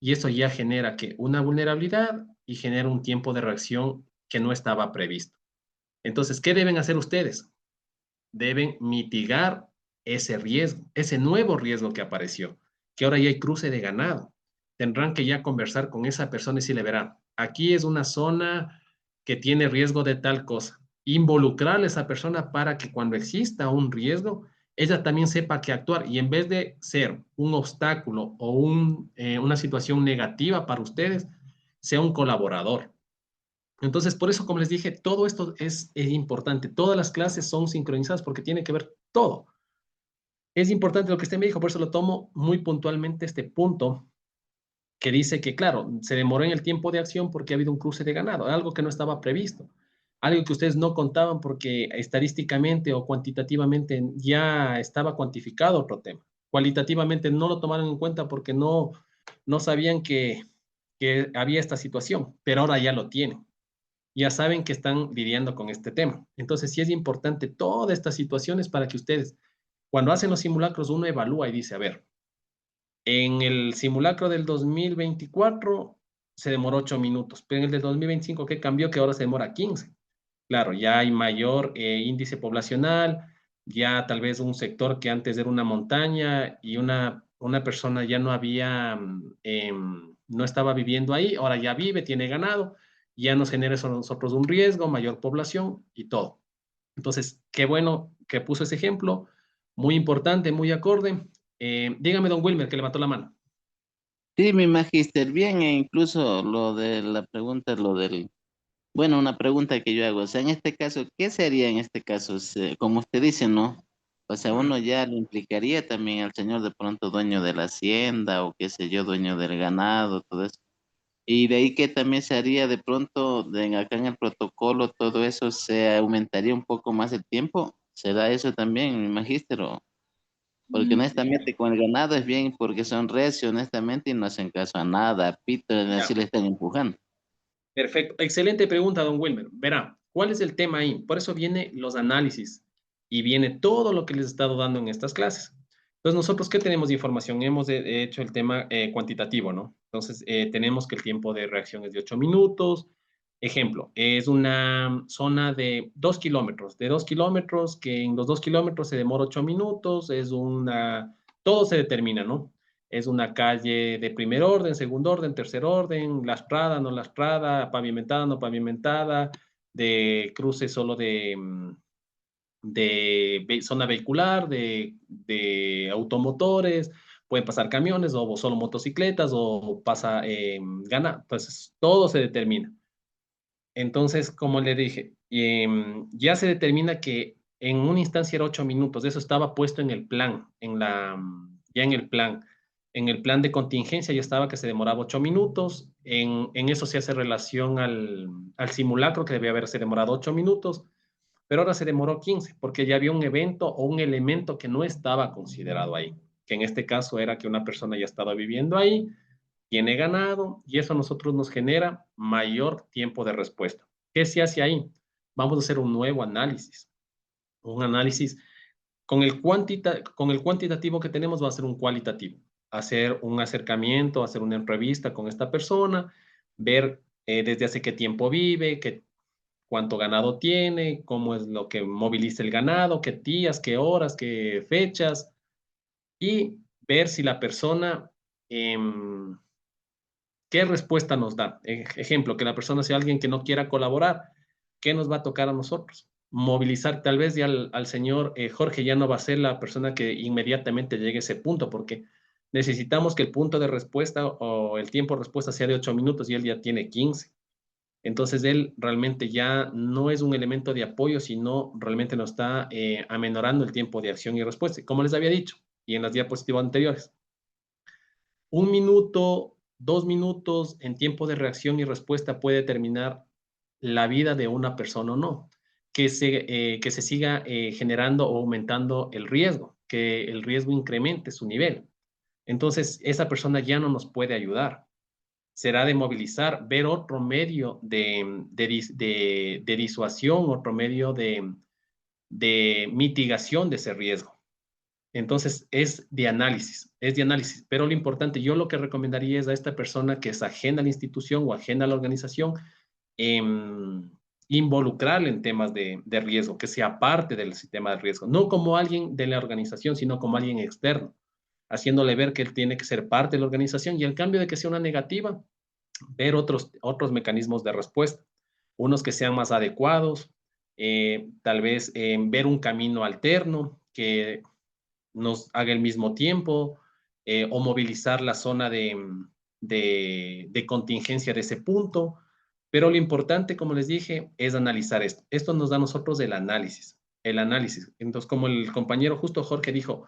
S2: Y eso ya genera que una vulnerabilidad y genera un tiempo de reacción que no estaba previsto. Entonces, ¿qué deben hacer ustedes? Deben mitigar ese riesgo, ese nuevo riesgo que apareció, que ahora ya hay cruce de ganado. Tendrán que ya conversar con esa persona y si le verán, aquí es una zona que tiene riesgo de tal cosa. Involucrar a esa persona para que cuando exista un riesgo, ella también sepa qué actuar y en vez de ser un obstáculo o una situación negativa para ustedes, sea un colaborador. Entonces, por eso, como les dije, todo esto es importante. Todas las clases son sincronizadas porque tiene que ver todo. Es importante lo que usted me dijo, por eso lo tomo muy puntualmente este punto que dice que, claro, se demoró en el tiempo de acción porque ha habido un cruce de ganado, algo que no estaba previsto, algo que ustedes no contaban porque estadísticamente o cuantitativamente ya estaba cuantificado otro tema. Cualitativamente no lo tomaron en cuenta porque no sabían que había esta situación, pero ahora ya lo tienen. Ya saben que están lidiando con este tema. Entonces, sí es importante todas estas situaciones para que ustedes, cuando hacen los simulacros, uno evalúa y dice, a ver, en el simulacro del 2024 se demoró 8 minutos, pero en el del 2025, ¿qué cambió? Que ahora se demora 15. Claro, ya hay mayor índice poblacional, ya tal vez un sector que antes era una montaña y una persona ya no había, no estaba viviendo ahí, ahora ya vive, tiene ganado, ya nos genera eso a nosotros un riesgo, mayor población y todo. Entonces, qué bueno que puso ese ejemplo, muy importante, muy acorde. Dígame, don Wilmer, que levantó la mano.
S4: Sí, mi magíster, bien, e incluso lo de la pregunta, lo del, bueno, una pregunta que yo hago, o sea, en este caso, ¿qué sería en este caso? Como usted dice, ¿no? O sea, uno ya le implicaría también al señor de pronto dueño de la hacienda o qué sé yo, dueño del ganado, todo eso. Y de ahí que también se haría de pronto, acá en el protocolo, todo eso se aumentaría un poco más el tiempo. ¿Será eso también, mi magíster? Porque honestamente con el ganado es bien porque son recios, honestamente, y no hacen caso a nada. Pito, así le están empujando.
S2: Perfecto. Excelente pregunta, don Wilmer. Verá, ¿cuál es el tema ahí? Por eso vienen los análisis y viene todo lo que les he estado dando en estas clases. Entonces, nosotros, ¿qué tenemos de información? Hemos hecho el tema cuantitativo, ¿no? Entonces, tenemos que el tiempo de reacción es de 8 minutos. Ejemplo, es una zona de 2 kilómetros, de 2 kilómetros, que en los 2 kilómetros se demora 8 minutos, todo se determina, ¿no? Es una calle de primer orden, segundo orden, tercer orden, lastrada, no lastrada, pavimentada, no pavimentada, de cruce solo de zona vehicular, de automotores, pueden pasar camiones o solo motocicletas o pasa gana, pues todo se determina. Entonces, como le dije, ya se determina que en una instancia era 8 minutos, eso estaba puesto en el plan, ya en el plan. En el plan de contingencia ya estaba que se demoraba 8 minutos, en eso se hace relación al simulacro que debía haberse demorado 8 minutos, pero ahora se demoró 15 porque ya había un evento o un elemento que no estaba considerado ahí, que en este caso era que una persona ya estaba viviendo ahí, tiene ganado y eso a nosotros nos genera mayor tiempo de respuesta. ¿Qué se hace ahí? Vamos a hacer un nuevo análisis. Un análisis con el cuantitativo que tenemos va a ser un cualitativo. Hacer un acercamiento, hacer una entrevista con esta persona, ver desde hace qué tiempo vive, cuánto ganado tiene, cómo es lo que moviliza el ganado, qué días, qué horas, qué fechas, y ver si la persona ¿qué respuesta nos da? Ejemplo, que la persona sea alguien que no quiera colaborar, ¿qué nos va a tocar a nosotros? Movilizar, tal vez ya al señor Jorge ya no va a ser la persona que inmediatamente llegue a ese punto, porque necesitamos que el punto de respuesta o el tiempo de respuesta sea de 8 minutos y él ya tiene 15. Entonces él realmente ya no es un elemento de apoyo, sino realmente nos está amenorando el tiempo de acción y respuesta, como les había dicho y en las diapositivas anteriores. 1 minuto, 2 minutos en tiempo de reacción y respuesta puede determinar la vida de una persona o no. Que se siga generando o aumentando el riesgo, que el riesgo incremente su nivel. Entonces, esa persona ya no nos puede ayudar. Será de movilizar, ver otro medio de disuasión, otro medio de mitigación de ese riesgo. Entonces, es de análisis, pero lo importante, yo lo que recomendaría es a esta persona que es ajena a la institución o ajena a la organización, eh, involucrarle en temas de riesgo, que sea parte del sistema de riesgo, no como alguien de la organización, sino como alguien externo, haciéndole ver que él tiene que ser parte de la organización y en cambio de que sea una negativa, ver otros mecanismos de respuesta, unos que sean más adecuados, tal vez ver un camino alterno, que nos haga el mismo tiempo, o movilizar la zona de contingencia de ese punto. Pero lo importante, como les dije, es analizar esto. Esto nos da a nosotros el análisis. Entonces, como el compañero justo Jorge dijo,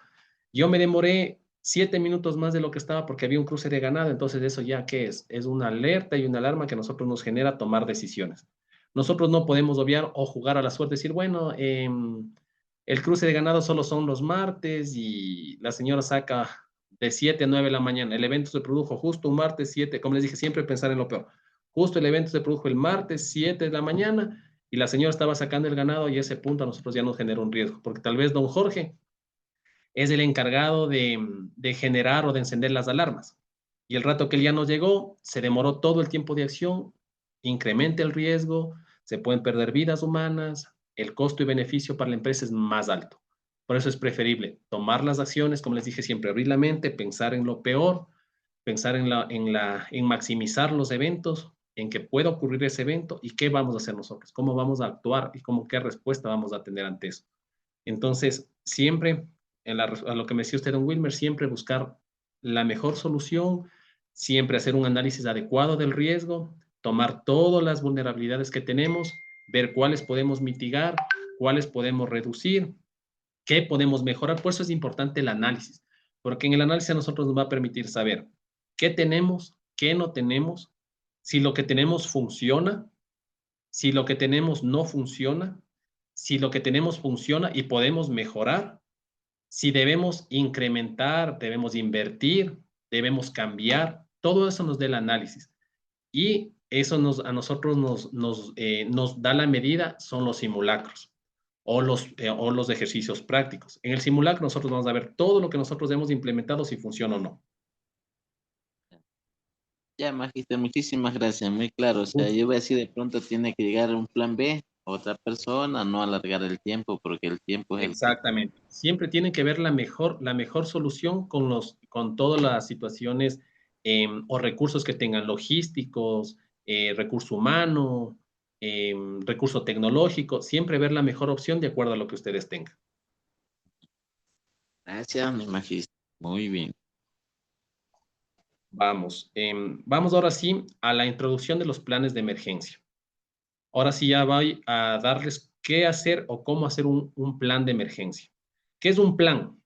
S2: yo me demoré 7 minutos más de lo que estaba porque había un cruce de ganado. Entonces, ¿eso ya qué es? Es una alerta y una alarma que a nosotros nos genera tomar decisiones. Nosotros no podemos obviar o jugar a la suerte, decir, bueno, el cruce de ganado solo son los martes y la señora saca de 7 a 9 de la mañana. El evento se produjo justo un martes 7, como les dije, siempre pensar en lo peor. Justo el evento se produjo el martes 7 de la mañana y la señora estaba sacando el ganado y ese punto a nosotros ya nos genera un riesgo, porque tal vez don Jorge es el encargado de generar o de encender las alarmas. Y el rato que él ya nos llegó, se demoró todo el tiempo de acción, incrementa el riesgo, se pueden perder vidas humanas, el costo y beneficio para la empresa es más alto. Por eso es preferible tomar las acciones, como les dije siempre, abrir la mente, pensar en lo peor, pensar en maximizar los eventos, en que pueda ocurrir ese evento y qué vamos a hacer nosotros, cómo vamos a actuar y qué respuesta vamos a tener ante eso. Entonces, siempre, a lo que me decía usted, don Wilmer, siempre buscar la mejor solución, siempre hacer un análisis adecuado del riesgo, tomar todas las vulnerabilidades que tenemos, ver cuáles podemos mitigar, cuáles podemos reducir, qué podemos mejorar. Por eso es importante el análisis, porque en el análisis a nosotros nos va a permitir saber qué tenemos, qué no tenemos, si lo que tenemos funciona, si lo que tenemos no funciona, si lo que tenemos funciona y podemos mejorar, si debemos incrementar, debemos invertir, debemos cambiar, todo eso nos da el análisis. Y eso a nosotros nos da la medida, son los simulacros o los ejercicios prácticos. En el simulacro nosotros vamos a ver todo lo que nosotros hemos implementado, si funciona o no.
S4: Ya, Magister, muchísimas gracias, muy claro. O sea, yo voy a decir, de pronto tiene que llegar un plan B, otra persona, no alargar el tiempo, porque el tiempo es el que...
S2: Exactamente. Siempre tienen que ver la mejor solución con todas las situaciones o recursos que tengan, logísticos, recurso humano, recurso tecnológico, siempre ver la mejor opción de acuerdo a lo que ustedes tengan.
S4: Gracias, mi Magister. Muy bien.
S2: Vamos ahora sí a la introducción de los planes de emergencia. Ahora sí ya voy a darles qué hacer o cómo hacer un plan de emergencia. ¿Qué es un plan?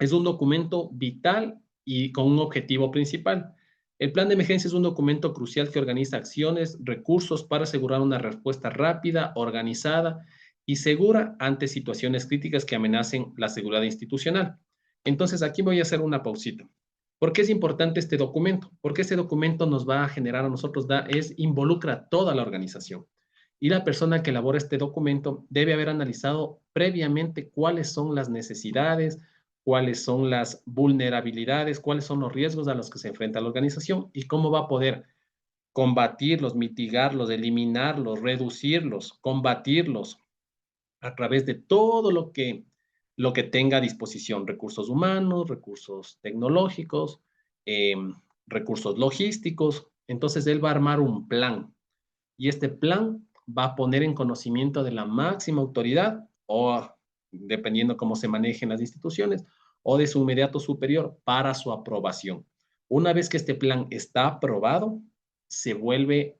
S2: Es un documento vital y con un objetivo principal. El plan de emergencia es un documento crucial que organiza acciones, recursos para asegurar una respuesta rápida, organizada y segura ante situaciones críticas que amenacen la seguridad institucional. Entonces, aquí voy a hacer una pausita. ¿Por qué es importante este documento? Porque este documento nos va a generar a nosotros, involucra a toda la organización. Y la persona que elabora este documento debe haber analizado previamente cuáles son las necesidades, cuáles son las vulnerabilidades, cuáles son los riesgos a los que se enfrenta la organización y cómo va a poder combatirlos, mitigarlos, eliminarlos, reducirlos, combatirlos a través de todo lo que tenga a disposición, recursos humanos, recursos tecnológicos, recursos logísticos. Entonces, él va a armar un plan y este plan va a poner en conocimiento de la máxima autoridad o, dependiendo cómo se manejen las instituciones, o de su inmediato superior para su aprobación. Una vez que este plan está aprobado, se vuelve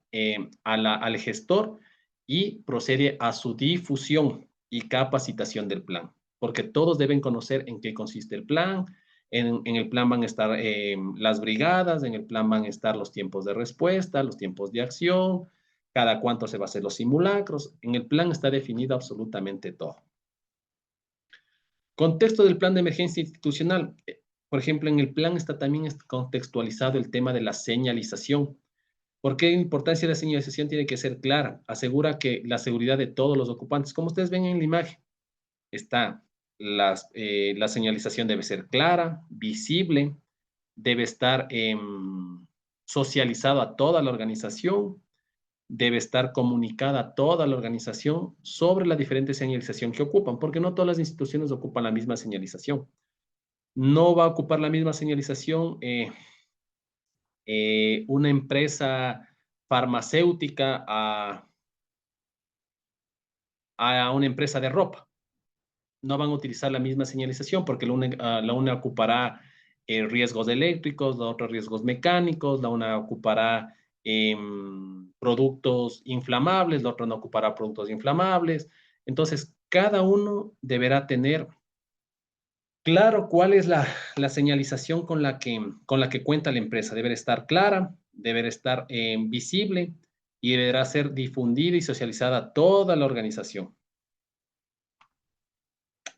S2: al gestor y procede a su difusión y capacitación del plan, porque todos deben conocer en qué consiste el plan. En el plan van a estar las brigadas, en el plan van a estar los tiempos de respuesta, los tiempos de acción, cada cuánto se va a hacer los simulacros. En el plan está definido absolutamente todo. Contexto del plan de emergencia institucional. Por ejemplo, en el plan está también contextualizado el tema de la señalización. ¿Por qué la importancia de la señalización tiene que ser clara? Asegura que la seguridad de todos los ocupantes, como ustedes ven en la imagen, está la señalización debe ser clara, visible, debe estar socializado a toda la organización, debe estar comunicada a toda la organización sobre la diferente señalización que ocupan, porque no todas las instituciones ocupan la misma señalización. No va a ocupar la misma señalización una empresa farmacéutica a una empresa de ropa. no van a utilizar la misma señalización porque la una ocupará riesgos eléctricos, la otra riesgos mecánicos, la una ocupará productos inflamables, la otra no ocupará productos inflamables. Entonces, cada uno deberá tener claro cuál es la señalización con la que cuenta la empresa. Deberá estar clara, deberá estar visible y deberá ser difundida y socializada a toda la organización.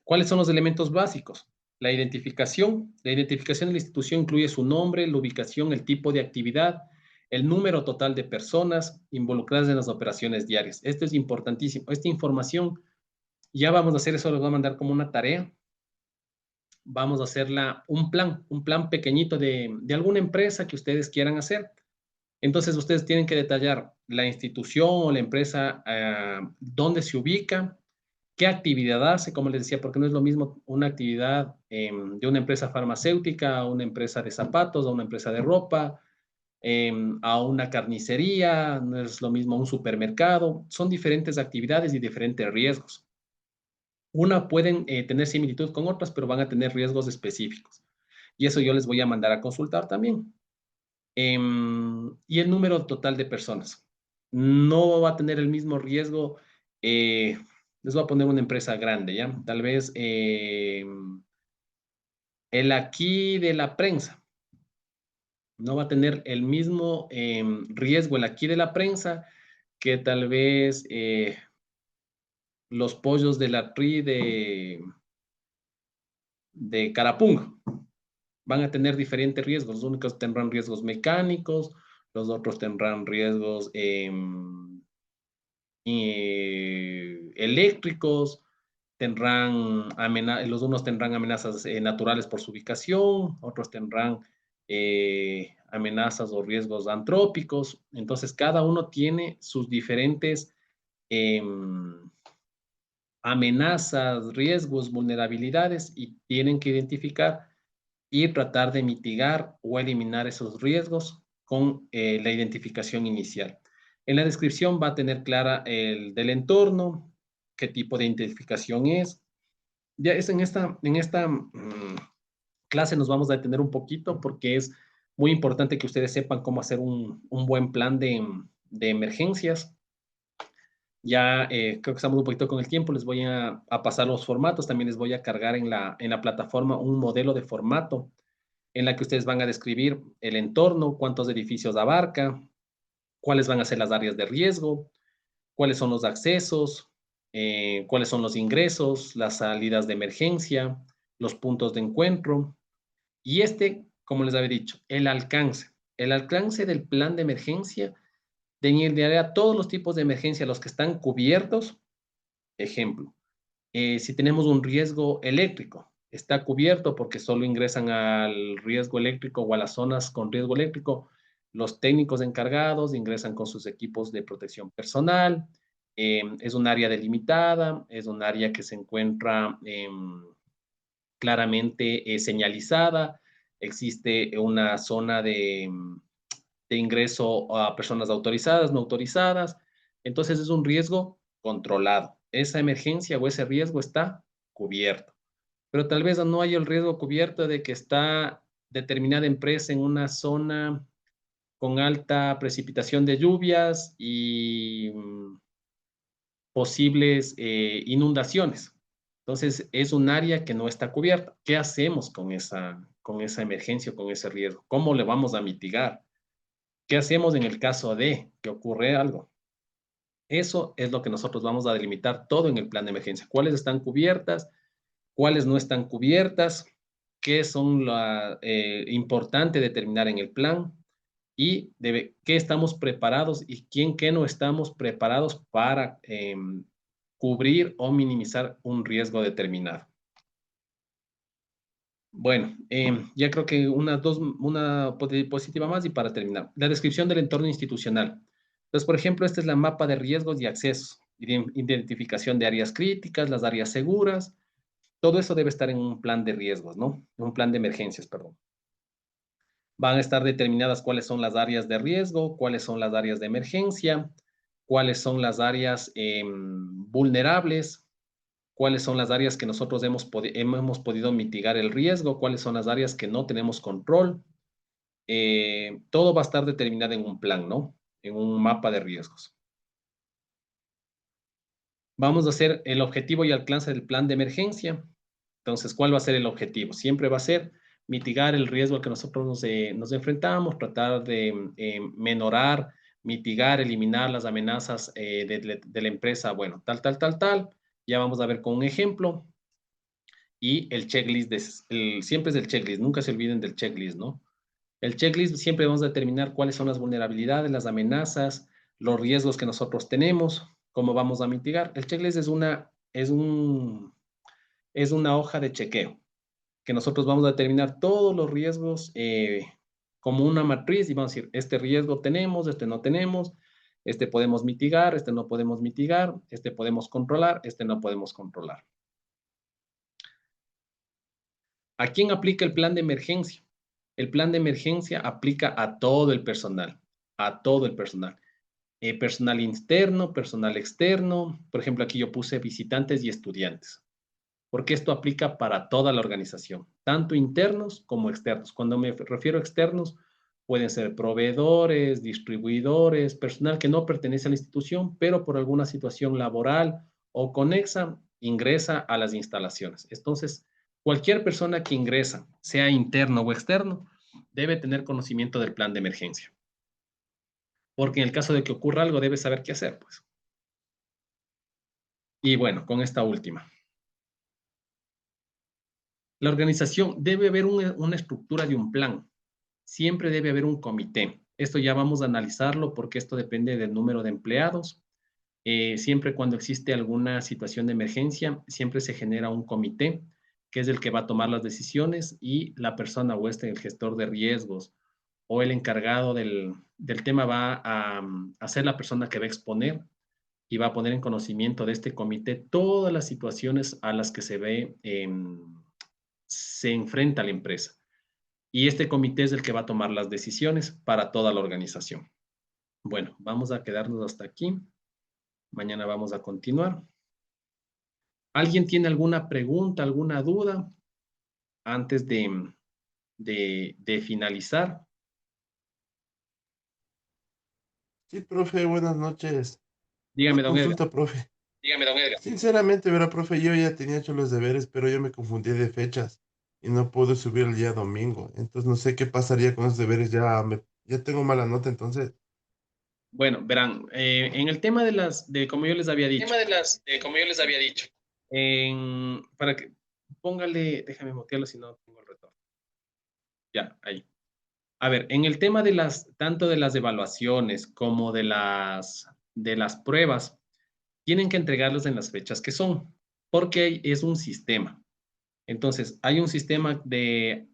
S2: ¿Cuáles son los elementos básicos? La identificación. La identificación de la institución incluye su nombre, la ubicación, el tipo de actividad, el número total de personas involucradas en las operaciones diarias. Esto es importantísimo. Esta información ya vamos a hacer, eso lo voy a mandar como una tarea. Vamos a hacerla un plan pequeñito de alguna empresa que ustedes quieran hacer. Entonces, ustedes tienen que detallar la institución o la empresa, dónde se ubica, qué actividad hace, como les decía, porque no es lo mismo una actividad de una empresa farmacéutica, a una empresa de zapatos, a una empresa de ropa, a una carnicería, no es lo mismo un supermercado. Son diferentes actividades y diferentes riesgos. Una pueden tener similitud con otras, pero van a tener riesgos específicos. Y eso yo les voy a mandar a consultar también. Y el número total de personas. No va a tener el mismo riesgo. Les voy a poner una empresa grande, ¿ya? Tal vez el aquí de la prensa. No va a tener el mismo riesgo el aquí de la prensa que tal vez los pollos de la TRI de Carapungo. Van a tener diferentes riesgos. Los únicos tendrán riesgos mecánicos, los otros tendrán riesgos eléctricos, los unos tendrán amenazas naturales por su ubicación, otros tendrán amenazas o riesgos antrópicos. Entonces, cada uno tiene sus diferentes amenazas, riesgos, vulnerabilidades y tienen que identificar y tratar de mitigar o eliminar esos riesgos con la identificación inicial. En la descripción va a tener clara el del entorno, qué tipo de identificación es. Ya es en esta clase nos vamos a detener un poquito porque es muy importante que ustedes sepan cómo hacer un buen plan de emergencias. Ya creo que estamos un poquito con el tiempo, les voy a pasar los formatos, también les voy a cargar en la plataforma un modelo de formato en la que ustedes van a describir el entorno, cuántos edificios abarca, cuáles van a ser las áreas de riesgo, cuáles son los accesos, cuáles son los ingresos, las salidas de emergencia, los puntos de encuentro. Y como les había dicho, el alcance. El alcance del plan de emergencia determinará todos los tipos de emergencia, los que están cubiertos. Ejemplo, si tenemos un riesgo eléctrico, está cubierto porque solo ingresan al riesgo eléctrico o a las zonas con riesgo eléctrico los técnicos encargados, ingresan con sus equipos de protección personal, es un área delimitada, es un área que se encuentra claramente señalizada, existe una zona de ingreso a personas autorizadas, no autorizadas, entonces es un riesgo controlado. Esa emergencia o ese riesgo está cubierto. Pero tal vez no haya el riesgo cubierto de que está determinada empresa en una zona con alta precipitación de lluvias y posibles inundaciones. Entonces, es un área que no está cubierta. ¿Qué hacemos con esa emergencia o con ese riesgo? ¿Cómo le vamos a mitigar? ¿Qué hacemos en el caso de que ocurre algo? Eso es lo que nosotros vamos a delimitar todo en el plan de emergencia. ¿Cuáles están cubiertas? ¿Cuáles no están cubiertas? ¿Qué son importante determinar en el plan? Y qué estamos preparados y qué no estamos preparados para cubrir o minimizar un riesgo determinado. Bueno, ya creo que una diapositiva más y para terminar. La descripción del entorno institucional. Entonces, por ejemplo, esta es la mapa de riesgos y accesos, identificación de áreas críticas, las áreas seguras. Todo eso debe estar en un plan de riesgos, ¿no? Un plan de emergencias, perdón. Van a estar determinadas cuáles son las áreas de riesgo, cuáles son las áreas de emergencia, cuáles son las áreas vulnerables, cuáles son las áreas que nosotros hemos podido mitigar el riesgo, cuáles son las áreas que no tenemos control. Todo va a estar determinado en un plan, ¿no? En un mapa de riesgos. Vamos a hacer el objetivo y alcance del plan de emergencia. Entonces, ¿cuál va a ser el objetivo? Siempre va a ser mitigar el riesgo al que nosotros nos enfrentamos, tratar de menorar, mitigar, eliminar las amenazas de la empresa, bueno, tal. Ya vamos a ver con un ejemplo. Y el checklist, siempre es el checklist, nunca se olviden del checklist, ¿no? El checklist siempre vamos a determinar cuáles son las vulnerabilidades, las amenazas, los riesgos que nosotros tenemos, cómo vamos a mitigar. El checklist es una hoja de chequeo, que nosotros vamos a determinar todos los riesgos como una matriz y vamos a decir, este riesgo tenemos, este no tenemos, este podemos mitigar, este no podemos mitigar, este podemos controlar, este no podemos controlar. ¿A quién aplica el plan de emergencia? El plan de emergencia aplica a todo el personal, a todo el personal. Personal interno, personal externo. Por ejemplo, aquí yo puse visitantes y estudiantes, porque esto aplica para toda la organización, tanto internos como externos. Cuando me refiero a externos, pueden ser proveedores, distribuidores, personal que no pertenece a la institución, pero por alguna situación laboral o conexa, ingresa a las instalaciones. Entonces, cualquier persona que ingresa, sea interno o externo, debe tener conocimiento del plan de emergencia. Porque en el caso de que ocurra algo, debe saber qué hacer, pues. Y bueno, con esta última. La organización debe haber una estructura de un plan. Siempre debe haber un comité. Esto ya vamos a analizarlo porque esto depende del número de empleados. Siempre cuando existe alguna situación de emergencia, siempre se genera un comité que es el que va a tomar las decisiones y la persona o el gestor de riesgos o el encargado del tema va a ser la persona que va a exponer y va a poner en conocimiento de este comité todas las situaciones a las que se enfrenta la empresa. Y este comité es el que va a tomar las decisiones para toda la organización. Bueno, vamos a quedarnos hasta aquí. Mañana vamos a continuar. ¿Alguien tiene alguna pregunta, alguna duda antes de finalizar?
S6: Sí, profe, buenas noches.
S2: Dígame,
S6: Una
S2: don Edgar.
S6: consulta, profe.
S2: Dígame, don Edgar.
S6: Sinceramente, verá, profe, yo ya tenía hecho los deberes, pero yo me confundí de fechas y no pude subir el día domingo. Entonces no sé qué pasaría con esos deberes. Ya tengo mala nota, entonces.
S2: Bueno, verán, en el tema como yo les había dicho. Para que, póngale, déjame mutearlo si no tengo el retorno. Ya, ahí. A ver, en el tema tanto de las evaluaciones como de las pruebas, tienen que entregarlos en las fechas que son, porque es un sistema. Entonces, hay un sistema de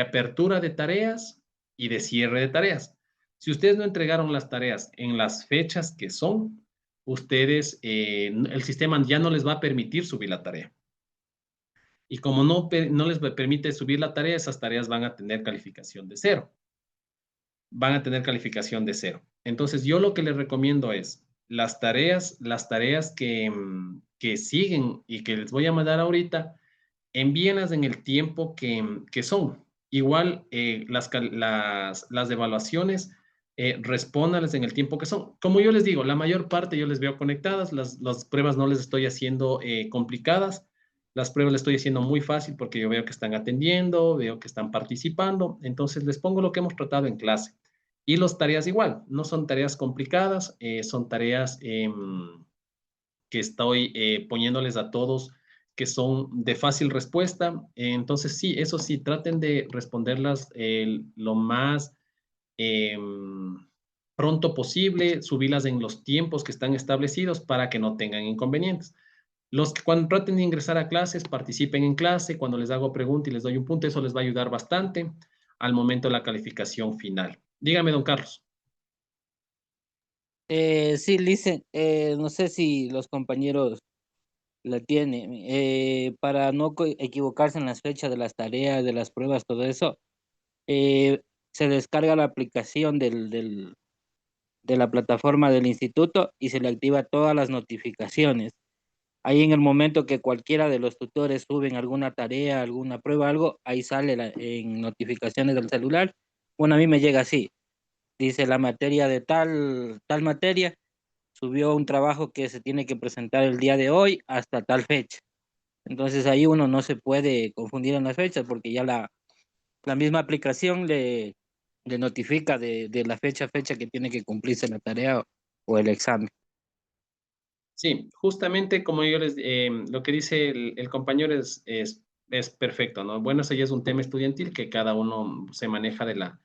S2: apertura de tareas y de cierre de tareas. Si ustedes no entregaron las tareas en las fechas que son, el sistema ya no les va a permitir subir la tarea. Y como no les permite subir la tarea, esas tareas van a tener calificación de 0. Van a tener calificación de 0. Entonces, yo lo que les recomiendo es las tareas que siguen y que les voy a mandar ahorita, envíenlas en el tiempo que son. Igual las evaluaciones, respóndanles en el tiempo que son. Como yo les digo, la mayor parte yo les veo conectadas, las pruebas no les estoy haciendo complicadas, las pruebas les estoy haciendo muy fácil porque yo veo que están atendiendo, veo que están participando, entonces les pongo lo que hemos tratado en clase. Y las tareas igual, no son tareas complicadas, son tareas que estoy poniéndoles a todos que son de fácil respuesta. Entonces, sí, eso sí, traten de responderlas lo más pronto posible, subirlas en los tiempos que están establecidos para que no tengan inconvenientes. Los que cuando traten de ingresar a clases, participen en clase, cuando les hago pregunta y les doy un punto, eso les va a ayudar bastante al momento de la calificación final. Dígame, don Carlos.
S1: Sí, Lice, no sé si los compañeros la tienen. Para no equivocarse en las fechas de las tareas, de las pruebas, todo eso, se descarga la aplicación de la plataforma del instituto y se le activa todas las notificaciones. Ahí en el momento que cualquiera de los tutores suben alguna tarea, alguna prueba, algo, ahí sale en notificaciones del celular. Bueno, a mí me llega así. Dice la materia de tal materia, subió un trabajo que se tiene que presentar el día de hoy hasta tal fecha. Entonces ahí uno no se puede confundir en las fechas porque ya la misma aplicación le notifica de la fecha a fecha que tiene que cumplirse la tarea o el examen.
S2: Sí, justamente como yo lo que dice el compañero es perfecto, ¿no? Bueno, eso ya es un tema estudiantil que cada uno se maneja de la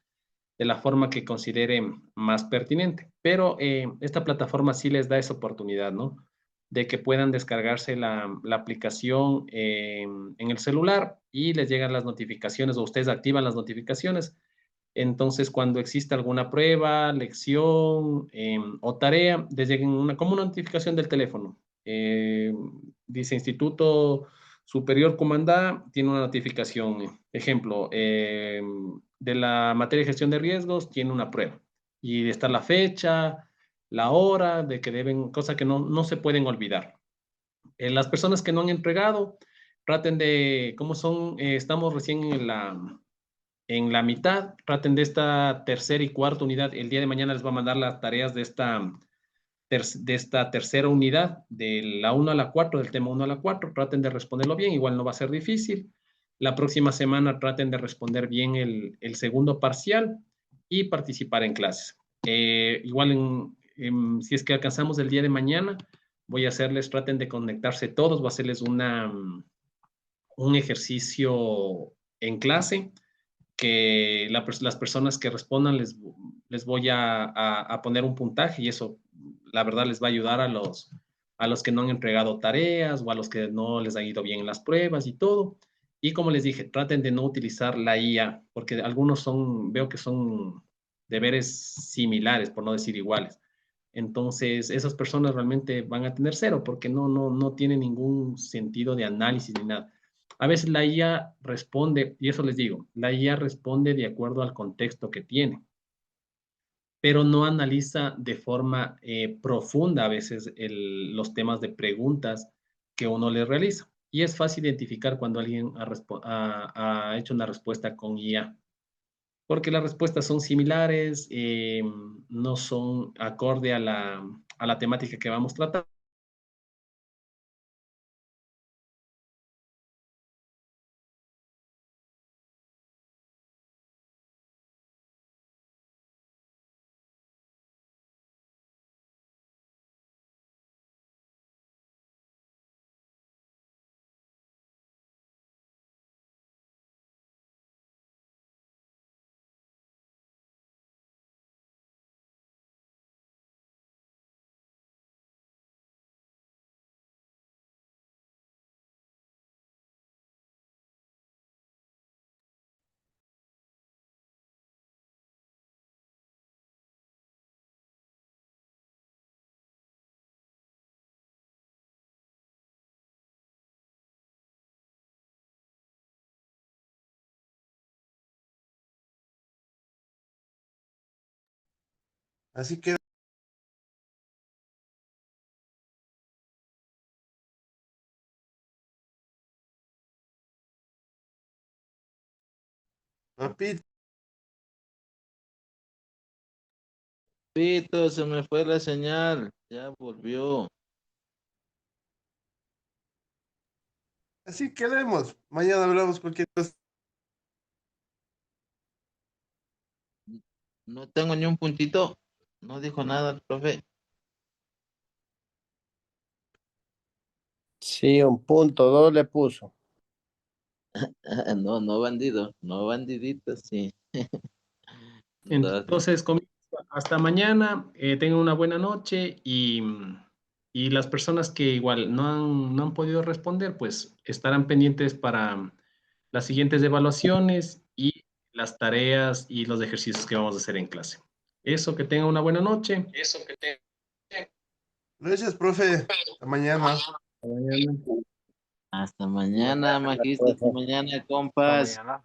S2: forma que considere más pertinente. Pero esta plataforma sí les da esa oportunidad, ¿no? De que puedan descargarse la aplicación en el celular y les llegan las notificaciones o ustedes activan las notificaciones. Entonces, cuando exista alguna prueba, lección o tarea, les lleguen como una notificación del teléfono. Dice Instituto Superior Comandá, tiene una notificación. Ejemplo, de la materia de gestión de riesgos, tiene una prueba. Y está la fecha, la hora, de que deben, cosa que no se pueden olvidar. Las personas que no han entregado, traten de, ¿cómo son? Estamos recién en la mitad, traten de esta tercera y cuarta unidad. El día de mañana les va a mandar las tareas de esta tercera unidad, de la 1 a la 4, del tema 1 a la 4. Traten de responderlo bien, igual no va a ser difícil. La próxima semana traten de responder bien el segundo parcial y participar en clases. Igual si es que alcanzamos el día de mañana, voy a hacerles, traten de conectarse todos, voy a hacerles un ejercicio en clase que las personas que respondan les voy a poner un puntaje y eso, la verdad, les va a ayudar a los que no han entregado tareas o a los que no les han ido bien en las pruebas y todo. Y como les dije, traten de no utilizar la IA, porque algunos veo que son deberes similares, por no decir iguales. Entonces, esas personas realmente van a tener cero, porque no tienen ningún sentido de análisis ni nada. A veces la IA responde, y eso les digo, la IA responde de acuerdo al contexto que tiene, pero no analiza de forma profunda a veces los temas de preguntas que uno le realiza. Y es fácil identificar cuando alguien ha hecho una respuesta con IA, porque las respuestas son similares, no son acorde a la temática que vamos a tratar.
S6: Así que, papito,
S4: Pito, se me fue la señal. Ya volvió.
S6: así quedemos. Mañana hablamos cualquier cosa.
S4: No tengo ni un puntito. No dijo nada el profe.
S7: Sí, un punto, dos le puso.
S4: No, no bandido. No bandidito, sí. Dos.
S2: Entonces, hasta mañana, tengan una buena noche y las personas que igual no han podido responder, pues estarán pendientes para las siguientes evaluaciones y las tareas y los ejercicios que vamos a hacer en clase. Eso, que tengan una buena noche.
S6: Gracias, profe. Hasta mañana.
S4: Hasta mañana, magista. Hasta mañana,
S7: Hasta
S4: compas.
S7: mañana.